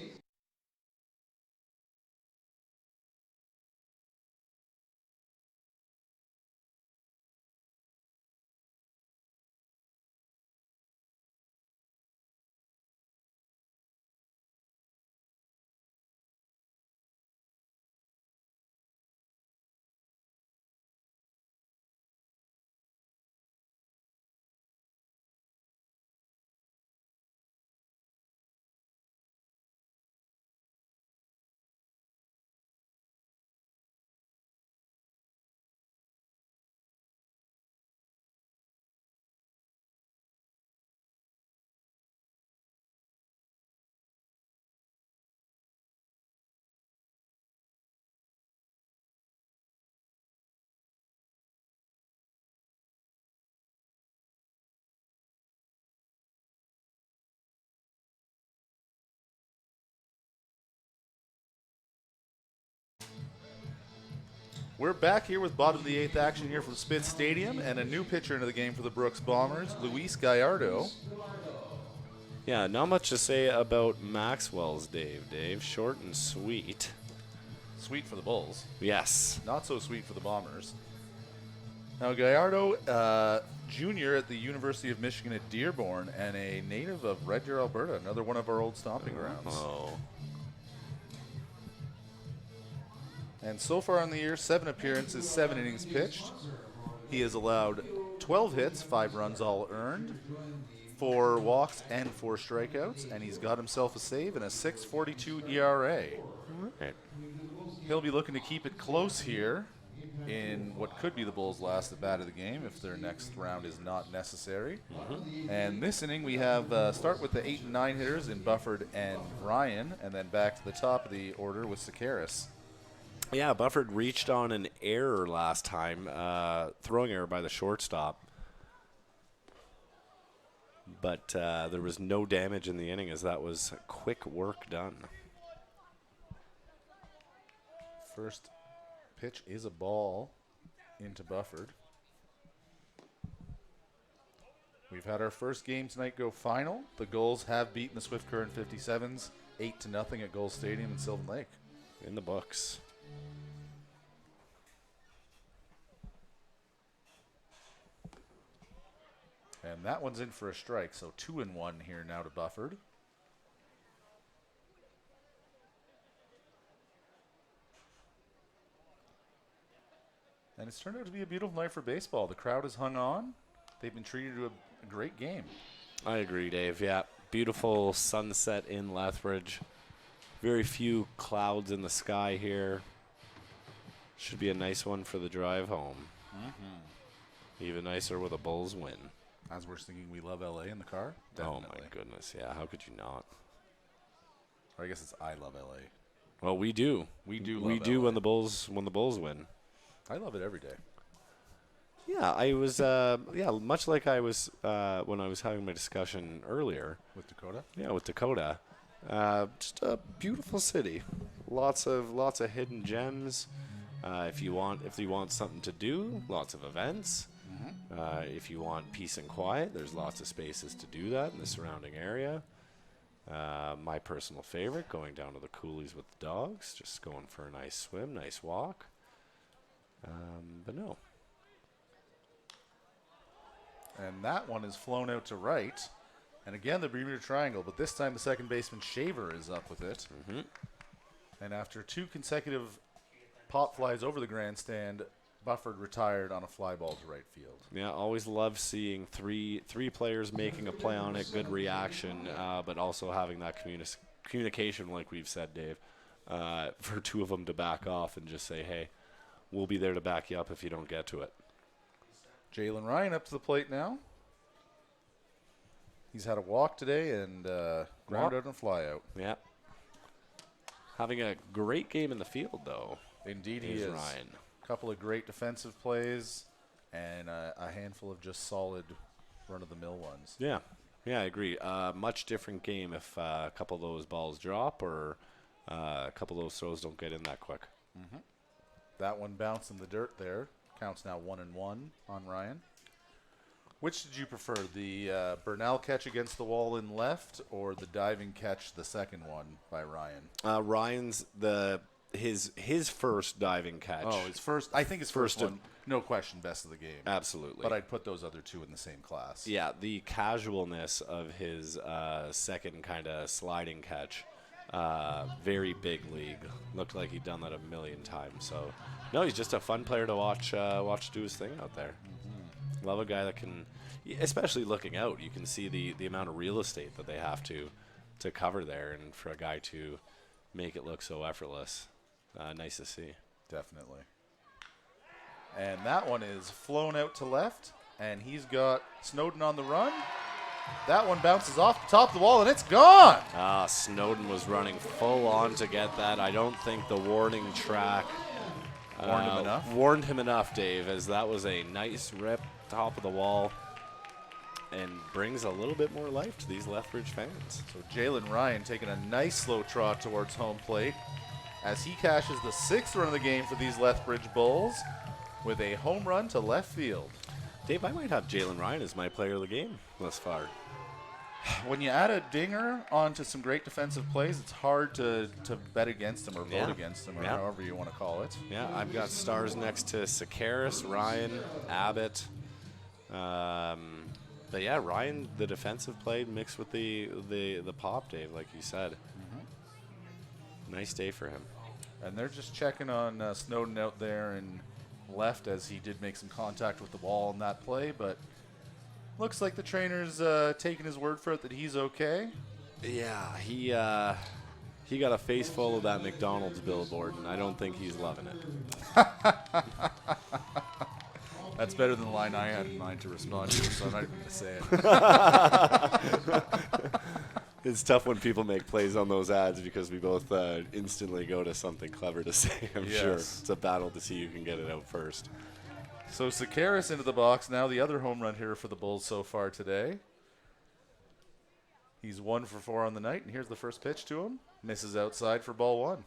We're back here with bottom of the 8th action here from Spitz Stadium, and a new pitcher into the game for the Brooks Bombers, Luis Gallardo. Yeah, not much to say about Maxwell's Dave. Short and sweet. Sweet for the Bulls. Yes. Not so sweet for the Bombers. Now, Gallardo, junior at the University of Michigan at Dearborn, and a native of Red Deer, Alberta, another one of our old stomping grounds. Oh. And so far in the year, 7 appearances, 7 innings pitched. He has allowed 12 hits, 5 runs all earned, 4 walks and 4 strikeouts, and he's got himself a save and a 6.42 ERA. Right. He'll be looking to keep it close here in what could be the Bulls' last at bat of the game if their next round is not necessary. And this inning we have start with the 8 and 9 hitters in Bufford and Ryan, and then back to the top of the order with Sakaris. Yeah, Bufford reached on an error last time, throwing error by the shortstop. But there was no damage in the inning as that was quick work done. First pitch is a ball into Bufford. We've had our first game tonight go final. The Gulls have beaten the Swift Current 57s 8-0 at Gulls Stadium in Sylvan Lake. In the books. And that one's in for a strike, so 2-1 here now to Bufford. And it's turned out to be a beautiful night for baseball. The crowd has hung on. They've been treated to a great game. I agree, Dave. Yeah, beautiful sunset in Lethbridge. Very few clouds in the sky here. Should be a nice one for the drive home. Even nicer with a Bulls win. As we're singing "We Love LA" in the car. Definitely. Oh my goodness, yeah. How could you not? Or I guess it's "I Love LA." Well, we do. We love do LA. when the Bulls win. I love it every day. Yeah, I was. Much like I was when I was having my discussion earlier With Dakota. Yeah, with Dakota. Just a beautiful city. Lots of hidden gems. If you want something to do, lots of events. If you want peace and quiet, there's lots of spaces to do that in the surrounding area. My personal favorite, going down to the coulees with the dogs, just going for a nice swim, nice walk. But no. And that one is flown out to right. And again, the Bermuda Triangle, but this time the second baseman Shaver is up with it. And after 2 consecutive pop flies over the grandstand, Bufford retired on a fly ball to right field. Yeah, always love seeing three players making a play on it, good reaction, but also having that communication, like we've said, Dave, for 2 of them to back off and just say, hey, we'll be there to back you up if you don't get to it. Jalen Ryan up to the plate now. He's had a walk today and ground out and fly out. Yeah. Having a great game in the field, though. Indeed he is. Ryan. A couple of great defensive plays and a handful of just solid run-of-the-mill ones. Yeah, I agree. Much different game if a couple of those balls drop or a couple of those throws don't get in that quick. That one bounced in the dirt there. Counts now 1-1 on Ryan. Which did you prefer, the Bernal catch against the wall in left or the diving catch, the second one by Ryan? Ryan's his first diving catch. Oh, his first. I think his first one, no question, best of the game. Absolutely. But I'd put those other 2 in the same class. Yeah, the casualness of his second kind of sliding catch, very big league. Looked like he'd done that a million times. So, no, he's just a fun player to watch do his thing out there. Love a guy that can, especially looking out, you can see the amount of real estate that they have to cover there, and for a guy to make it look so effortless. Nice to see. Definitely. And that one is flown out to left, and he's got Snowden on the run. That one bounces off the top of the wall, and it's gone. Snowden was running full on to get that. I don't think the warning track warned him enough, Dave, as that was a nice rip, top of the wall, and brings a little bit more life to these Lethbridge fans. So Jalen Ryan taking a nice slow trot towards home plate as he cashes the 6th run of the game for these Lethbridge Bulls with a home run to left field. Dave, I might have Jalen Ryan as my player of the game thus far. When you add a dinger onto some great defensive plays, it's hard to bet against him or vote against him or however you want to call it. Yeah, I've got stars next to Sakaris, Ryan, Abbott. But yeah, Ryan, the defensive play mixed with the pop, Dave, like you said. Nice day for him. And they're just checking on Snowden out there and left, as he did make some contact with the wall in that play, but looks like the trainer's taking his word for it that he's okay. Yeah, he got a face full of that McDonald's billboard, and I don't think he's loving it. That's better than the line I had in mind to respond to, so I'm not even going to say it. It's tough when people make plays on those ads because we both instantly go to something clever to say, I'm sure. It's a battle to see who can get it out first. So Sakaris into the box now, the other home run hitter for the Bulls so far today. He's 1 for 4 on the night, and here's the first pitch to him. Misses outside for ball 1.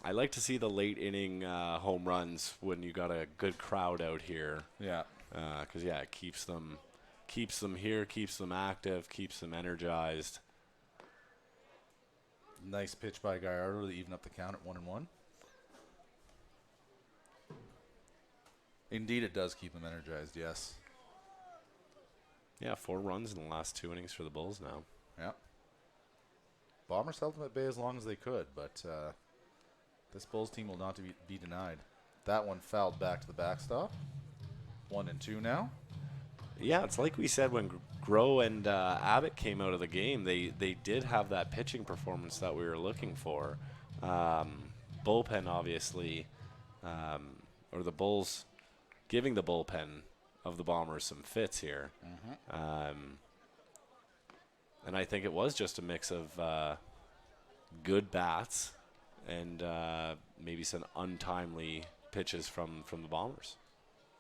I like to see the late inning home runs when you got a good crowd out here. Yeah. Because, it keeps them here, keeps them active, keeps them energized. Nice pitch by Gallardo to even up the count at 1-1. Indeed, it does keep them energized, yes. Yeah, 4 runs in the last 2 innings for the Bulls now. Yeah. Bombers held them at bay as long as they could, but this Bulls team will not be denied. That one fouled back to the backstop. 1-2 now. Yeah, it's like we said when Groh and Abbott came out of the game. They did have that pitching performance that we were looking for. Bullpen, obviously, or the Bulls giving the bullpen of the Bombers some fits here. And I think it was just a mix of good bats and maybe some untimely pitches from the Bombers.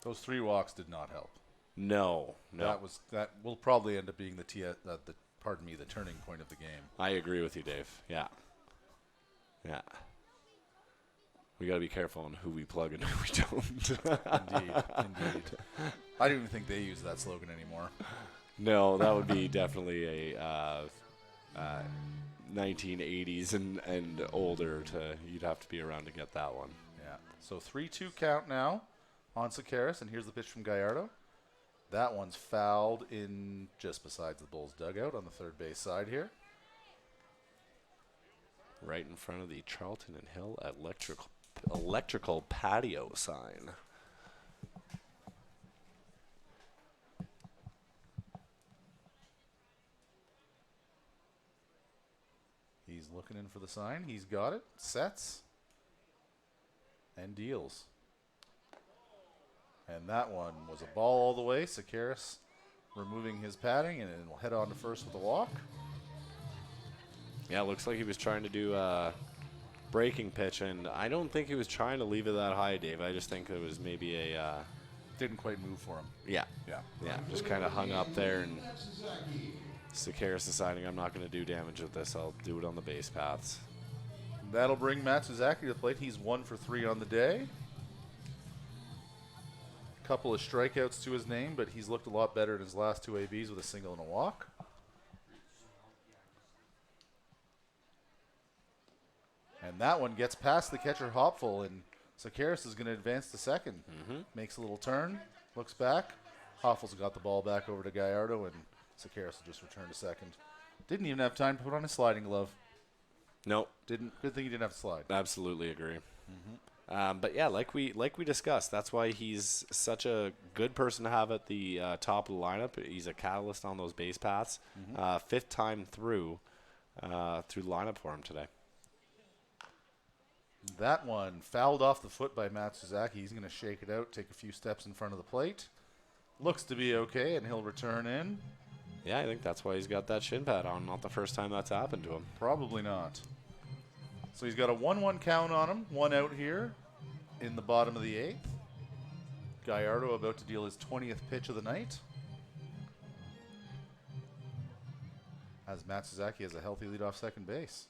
Those 3 walks did not help. No. That will probably end up being the turning point of the game. I agree with you, Dave. Yeah. We got to be careful on who we plug and who we don't. Indeed. I don't even think they use that slogan anymore. No, that would be definitely a 1980s and older. You'd have to be around to get that one. Yeah. So 3-2 count now on Sekeres, and here's the pitch from Gallardo. That one's fouled in just besides the Bulls' dugout on the third base side here. Right in front of the Charlton and Hill electrical patio sign. He's looking in for the sign. He's got it. Sets. And deals. And that one was a ball all the way. Sekeres removing his padding, and will head on to first with a walk. Yeah, it looks like he was trying to do a breaking pitch, and I don't think he was trying to leave it that high, Dave. I just think it was maybe a... didn't quite move for him. Yeah, just kind of hung up there, and Sekeres deciding I'm not going to do damage with this. I'll do it on the base paths. That'll bring Matsuzaki to the plate. He's 1 for 3 on the day. Couple of strikeouts to his name, but he's looked a lot better in his last 2 ABs with a single and a walk. And that one gets past the catcher Hopful, and Sekeres is going to advance to second. Makes a little turn, looks back. Hopful's got the ball back over to Gallardo, and Sekeres will just return to second. Didn't even have time to put on his sliding glove. Nope. Good thing he didn't have to slide. Absolutely agree. But yeah, like we discussed, that's why he's such a good person to have at the top of the lineup. He's a catalyst on those base paths. 5th time through the lineup for him today. That one fouled off the foot by Matsuzaki. He's going to shake it out, take a few steps in front of the plate. Looks to be okay, and he'll return in. Yeah, I think that's why he's got that shin pad on. Not the first time that's happened to him. Probably not. So he's got a 1-1 count on him. 1 out here in the bottom of the 8th. Gallardo about to deal his 20th pitch of the night. As Matsuzaki has a healthy lead off second base.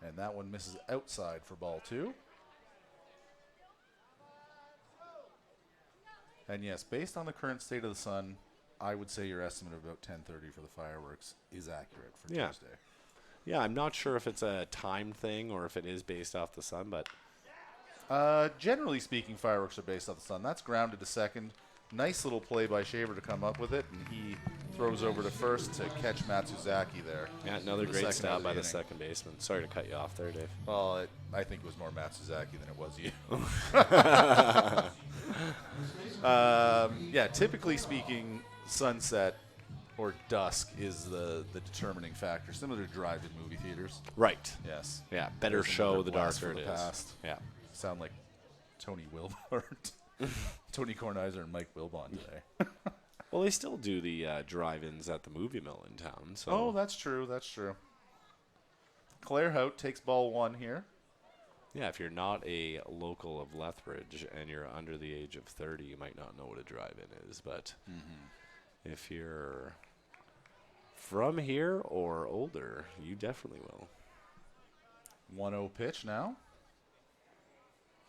And that one misses outside for ball 2. And yes, based on the current state of the sun, I would say your estimate of about 10:30 for the fireworks is accurate for Tuesday. Yeah, I'm not sure if it's a time thing or if it is based off the sun, but... generally speaking, fireworks are based off the sun. That's grounded to second. Nice little play by Shaver to come up with it, and he throws over to first to catch Matsuzaki there. Yeah, another great stop by the second baseman. Sorry to cut you off there, Dave. Well, I think it was more Matsuzaki than it was you. Yeah, typically speaking, sunset or dusk is the determining factor, similar to drive-in movie theaters. Right. Yes. Yeah, better show the darker it is. Past. Yeah. Sound like Tony Wilbon, Tony Kornheiser and Mike Wilbon today. Well, they still do the drive-ins at the movie mill in town. So. Oh, that's true. That's true. Claire Hout takes ball 1 here. Yeah, if you're not a local of Lethbridge and you're under the age of 30, you might not know what a drive-in is. But if you're from here or older, you definitely will. 1-0 pitch now.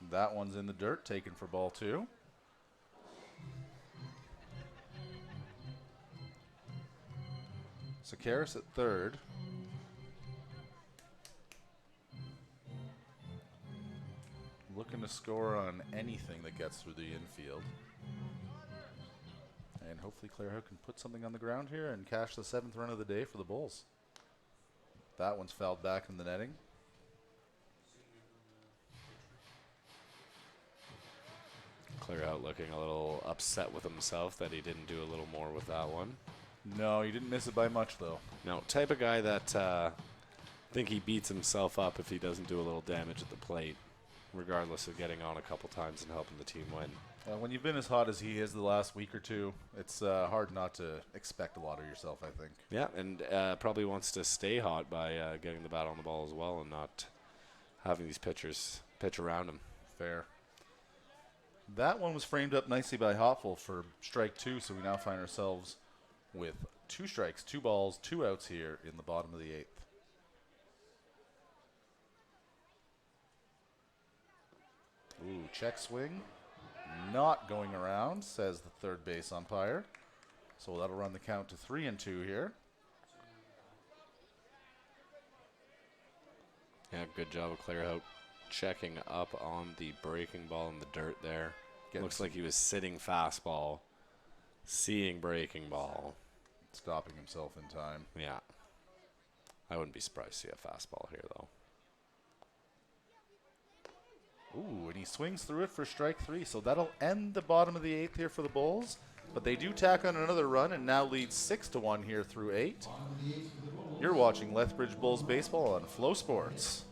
That one's in the dirt, taken for ball 2. Sekeres at third. Looking to score on anything that gets through the infield. And hopefully Claire Hook can put something on the ground here and cash the 7th run of the day for the Bulls. That one's fouled back in the netting. Claire out looking a little upset with himself that he didn't do a little more with that one. No, he didn't miss it by much, though. No, type of guy that think he beats himself up if he doesn't do a little damage at the plate. regardless of getting on a couple times and helping the team win. When you've been as hot as he is the last week or two, it's hard not to expect a lot of yourself, I think. Yeah, and probably wants to stay hot by getting the bat on the ball as well and not having these pitchers pitch around him. Fair. That one was framed up nicely by Hopful for strike 2, so we now find ourselves with 2 strikes, 2 balls, 2 outs here in the bottom of the 8th. Ooh, check swing. Not going around, says the third base umpire. So that'll run the count to 3-2 here. Yeah, good job of Clairhout checking up on the breaking ball in the dirt there. Looks like he was sitting fastball, seeing breaking ball. Stopping himself in time. Yeah. I wouldn't be surprised to see a fastball here, though. Ooh, and he swings through it for strike 3. So that'll end the bottom of the 8th here for the Bulls. But they do tack on another run and now lead 6-1 here through 8. You're watching Lethbridge Bulls baseball on Flow Sports.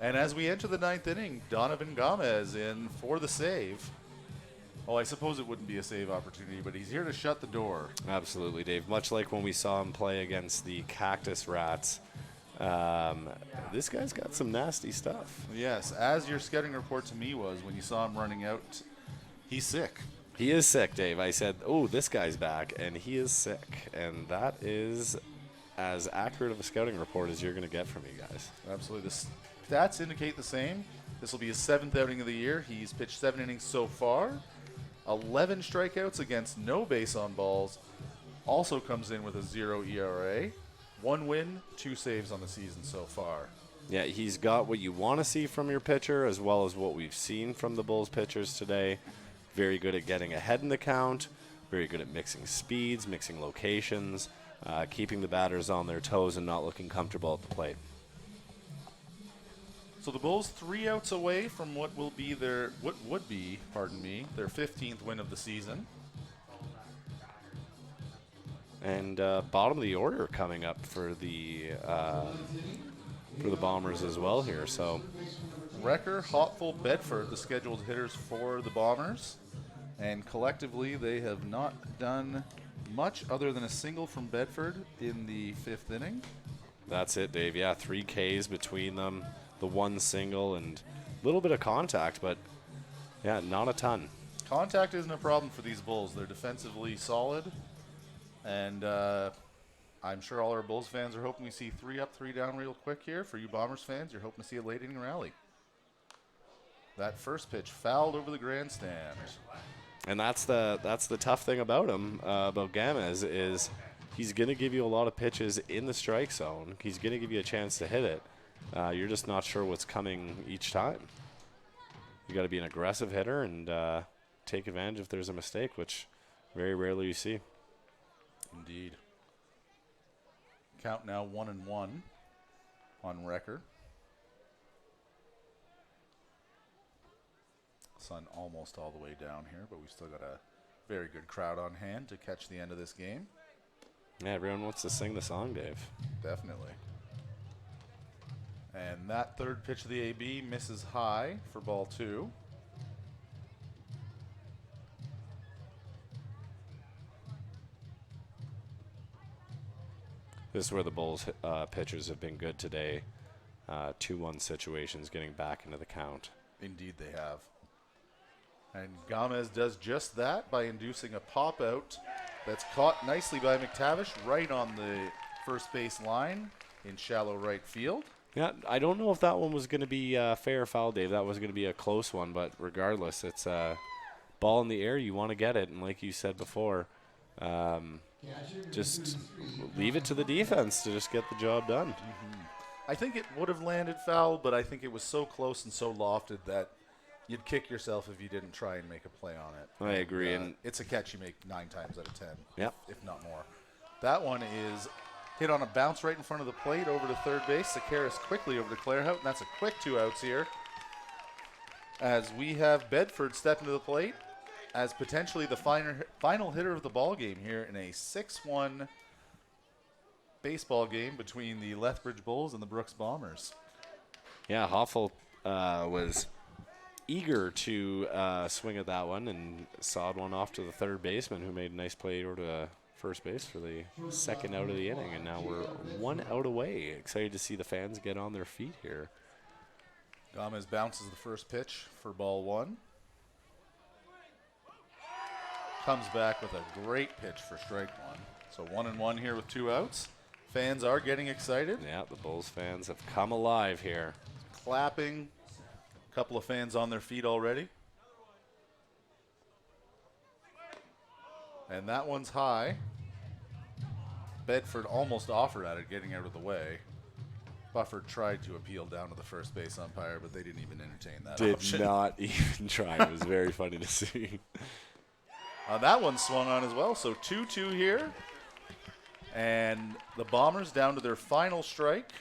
And as we enter the 9th inning, Donovan Gomez in for the save. Oh, I suppose it wouldn't be a save opportunity, but he's here to shut the door. Absolutely, Dave. Much like when we saw him play against the Cactus Rats, this guy's got some nasty stuff. Yes, as your scouting report to me was when you saw him running out, he's sick. He is sick, Dave. I said, oh, this guy's back, and he is sick. And that is as accurate of a scouting report as you're going to get from me guys. Absolutely. The stats indicate the same. This will be his 7th outing of the year. He's pitched 7 innings so far. 11 strikeouts against no base on balls. Also comes in with a 0 ERA. 1 win, 2 saves on the season so far. Yeah, he's got what you want to see from your pitcher as well as what we've seen from the Bulls pitchers today. Very good at getting ahead in the count. Very good at mixing speeds, mixing locations, keeping the batters on their toes and not looking comfortable at the plate. So the Bulls 3 outs away from what would be their 15th win of the season. And bottom of the order coming up for the Bombers as well here. So Wrecker, Hopful, Bedford, the scheduled hitters for the Bombers. And collectively, they have not done much other than a single from Bedford in the 5th inning. That's it, Dave. Yeah, 3 Ks between them. The 1 single and a little bit of contact, but yeah, not a ton. Contact isn't a problem for these Bulls. They're defensively solid, and I'm sure all our Bulls fans are hoping we see 3 up, 3 down real quick here. For you Bombers fans, you're hoping to see a late inning rally. That first pitch fouled over the grandstand. And that's the tough thing about him, about Gamez, is he's going to give you a lot of pitches in the strike zone. He's going to give you a chance to hit it. You're just not sure what's coming each time. You got to be an aggressive hitter and take advantage if there's a mistake, which very rarely you see. Indeed. Count now 1-1 on Wrecker. Sun almost all the way down here, but we've still got a very good crowd on hand to catch the end of this game. Yeah, everyone wants to sing the song, Dave. Definitely. And that third pitch of the AB misses high for ball 2. This is where the Bulls pitchers have been good today. 2-1 situations, getting back into the count. Indeed they have. And Gomez does just that by inducing a pop-out that's caught nicely by McTavish right on the first base line in shallow right field. Yeah, I don't know if that one was going to be fair or foul, Dave. That was going to be a close one, but regardless, it's a ball in the air. You want to get it, and like you said before, just leave it to the defense to just get the job done. Mm-hmm. I think it would have landed foul, but I think it was so close and so lofted that you'd kick yourself if you didn't try and make a play on it. I agree. And it's a catch you make 9 times out of 10, yep. if not more. That one is hit on a bounce right in front of the plate over to third base. Sakaris quickly over to Clarehout, and that's a quick 2 outs here. As we have Bedford step into the plate as potentially the final hitter of the ball game here in a 6-1 baseball game between the Lethbridge Bulls and the Brooks Bombers. Yeah, Hoffel was eager to swing at that one and sawed one off to the third baseman, who made a nice play over to first base for the second out of the inning, and now we're 1 out away. Excited to see the fans get on their feet here. Gomez bounces the first pitch for ball 1. Comes back with a great pitch for strike 1. So 1-1 here with 2 outs. Fans are getting excited. Yeah, the Bulls fans have come alive here. Clapping. A couple of fans on their feet already. And that one's high. Bedford almost offered at it, getting out of the way. Bufford tried to appeal down to the first base umpire, but they didn't even entertain that option. Did not even try. It was very funny to see. That one swung on as well, so 2-2 here. And the Bombers down to their final strike.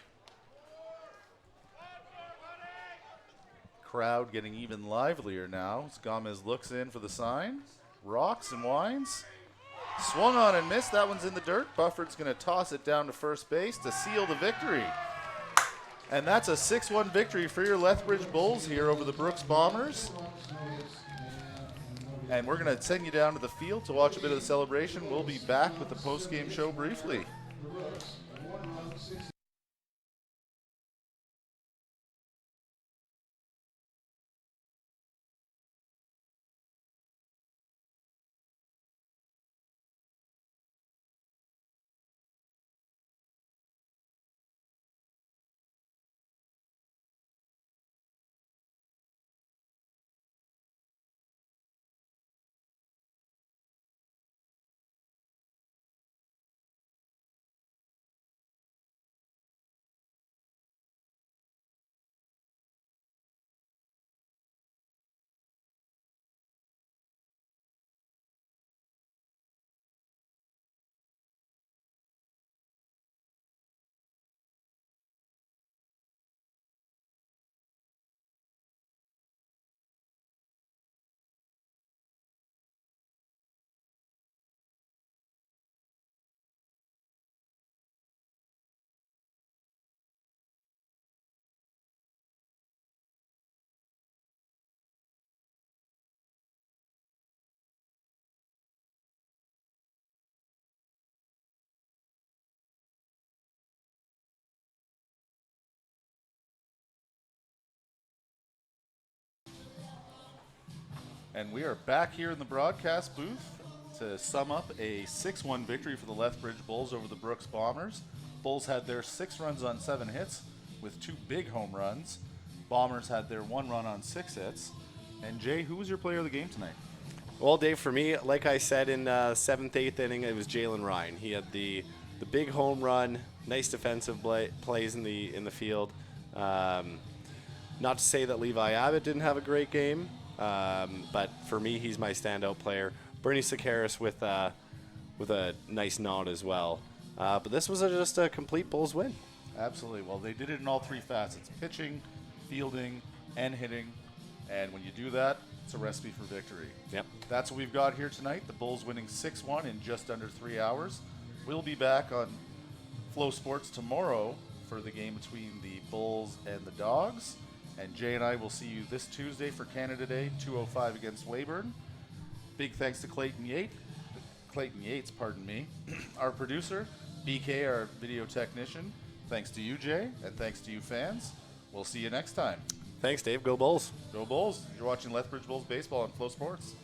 Crowd getting even livelier now as Gomez looks in for the sign. Rocks and winds. Swung on and missed. That one's in the dirt. Bufford's going to toss it down to first base to seal the victory. And that's a 6-1 victory for your Lethbridge Bulls here over the Brooks Bombers. And we're going to send you down to the field to watch a bit of the celebration. We'll be back with the post-game show briefly. And we are back here in the broadcast booth to sum up a 6-1 victory for the Lethbridge Bulls over the Brooks Bombers. Bulls had their 6 runs on 7 hits with 2 big home runs. Bombers had their 1 run on 6 hits. And Jay, who was your player of the game tonight? Well, Dave, for me, like I said in 7th, 8th inning, it was Jalen Ryan. He had the big home run, nice defensive plays in the field. Not to say that Levi Abbott didn't have a great game. But for me, he's my standout player. Bernie Sakaris with a nice nod as well. But this was just a complete Bulls win. Absolutely. Well, they did it in all 3 facets: pitching, fielding, and hitting. And when you do that, it's a recipe for victory. Yep. That's what we've got here tonight. The Bulls winning 6-1 in just under 3 hours. We'll be back on Flow Sports tomorrow for the game between the Bulls and the Dogs. And Jay and I will see you this Tuesday for Canada Day, 2:05 against Weyburn. Big thanks to Clayton Yates, our producer, BK, our video technician. Thanks to you, Jay, and thanks to you, fans. We'll see you next time. Thanks, Dave. Go Bulls. Go Bulls. You're watching Lethbridge Bulls baseball on Flow Sports.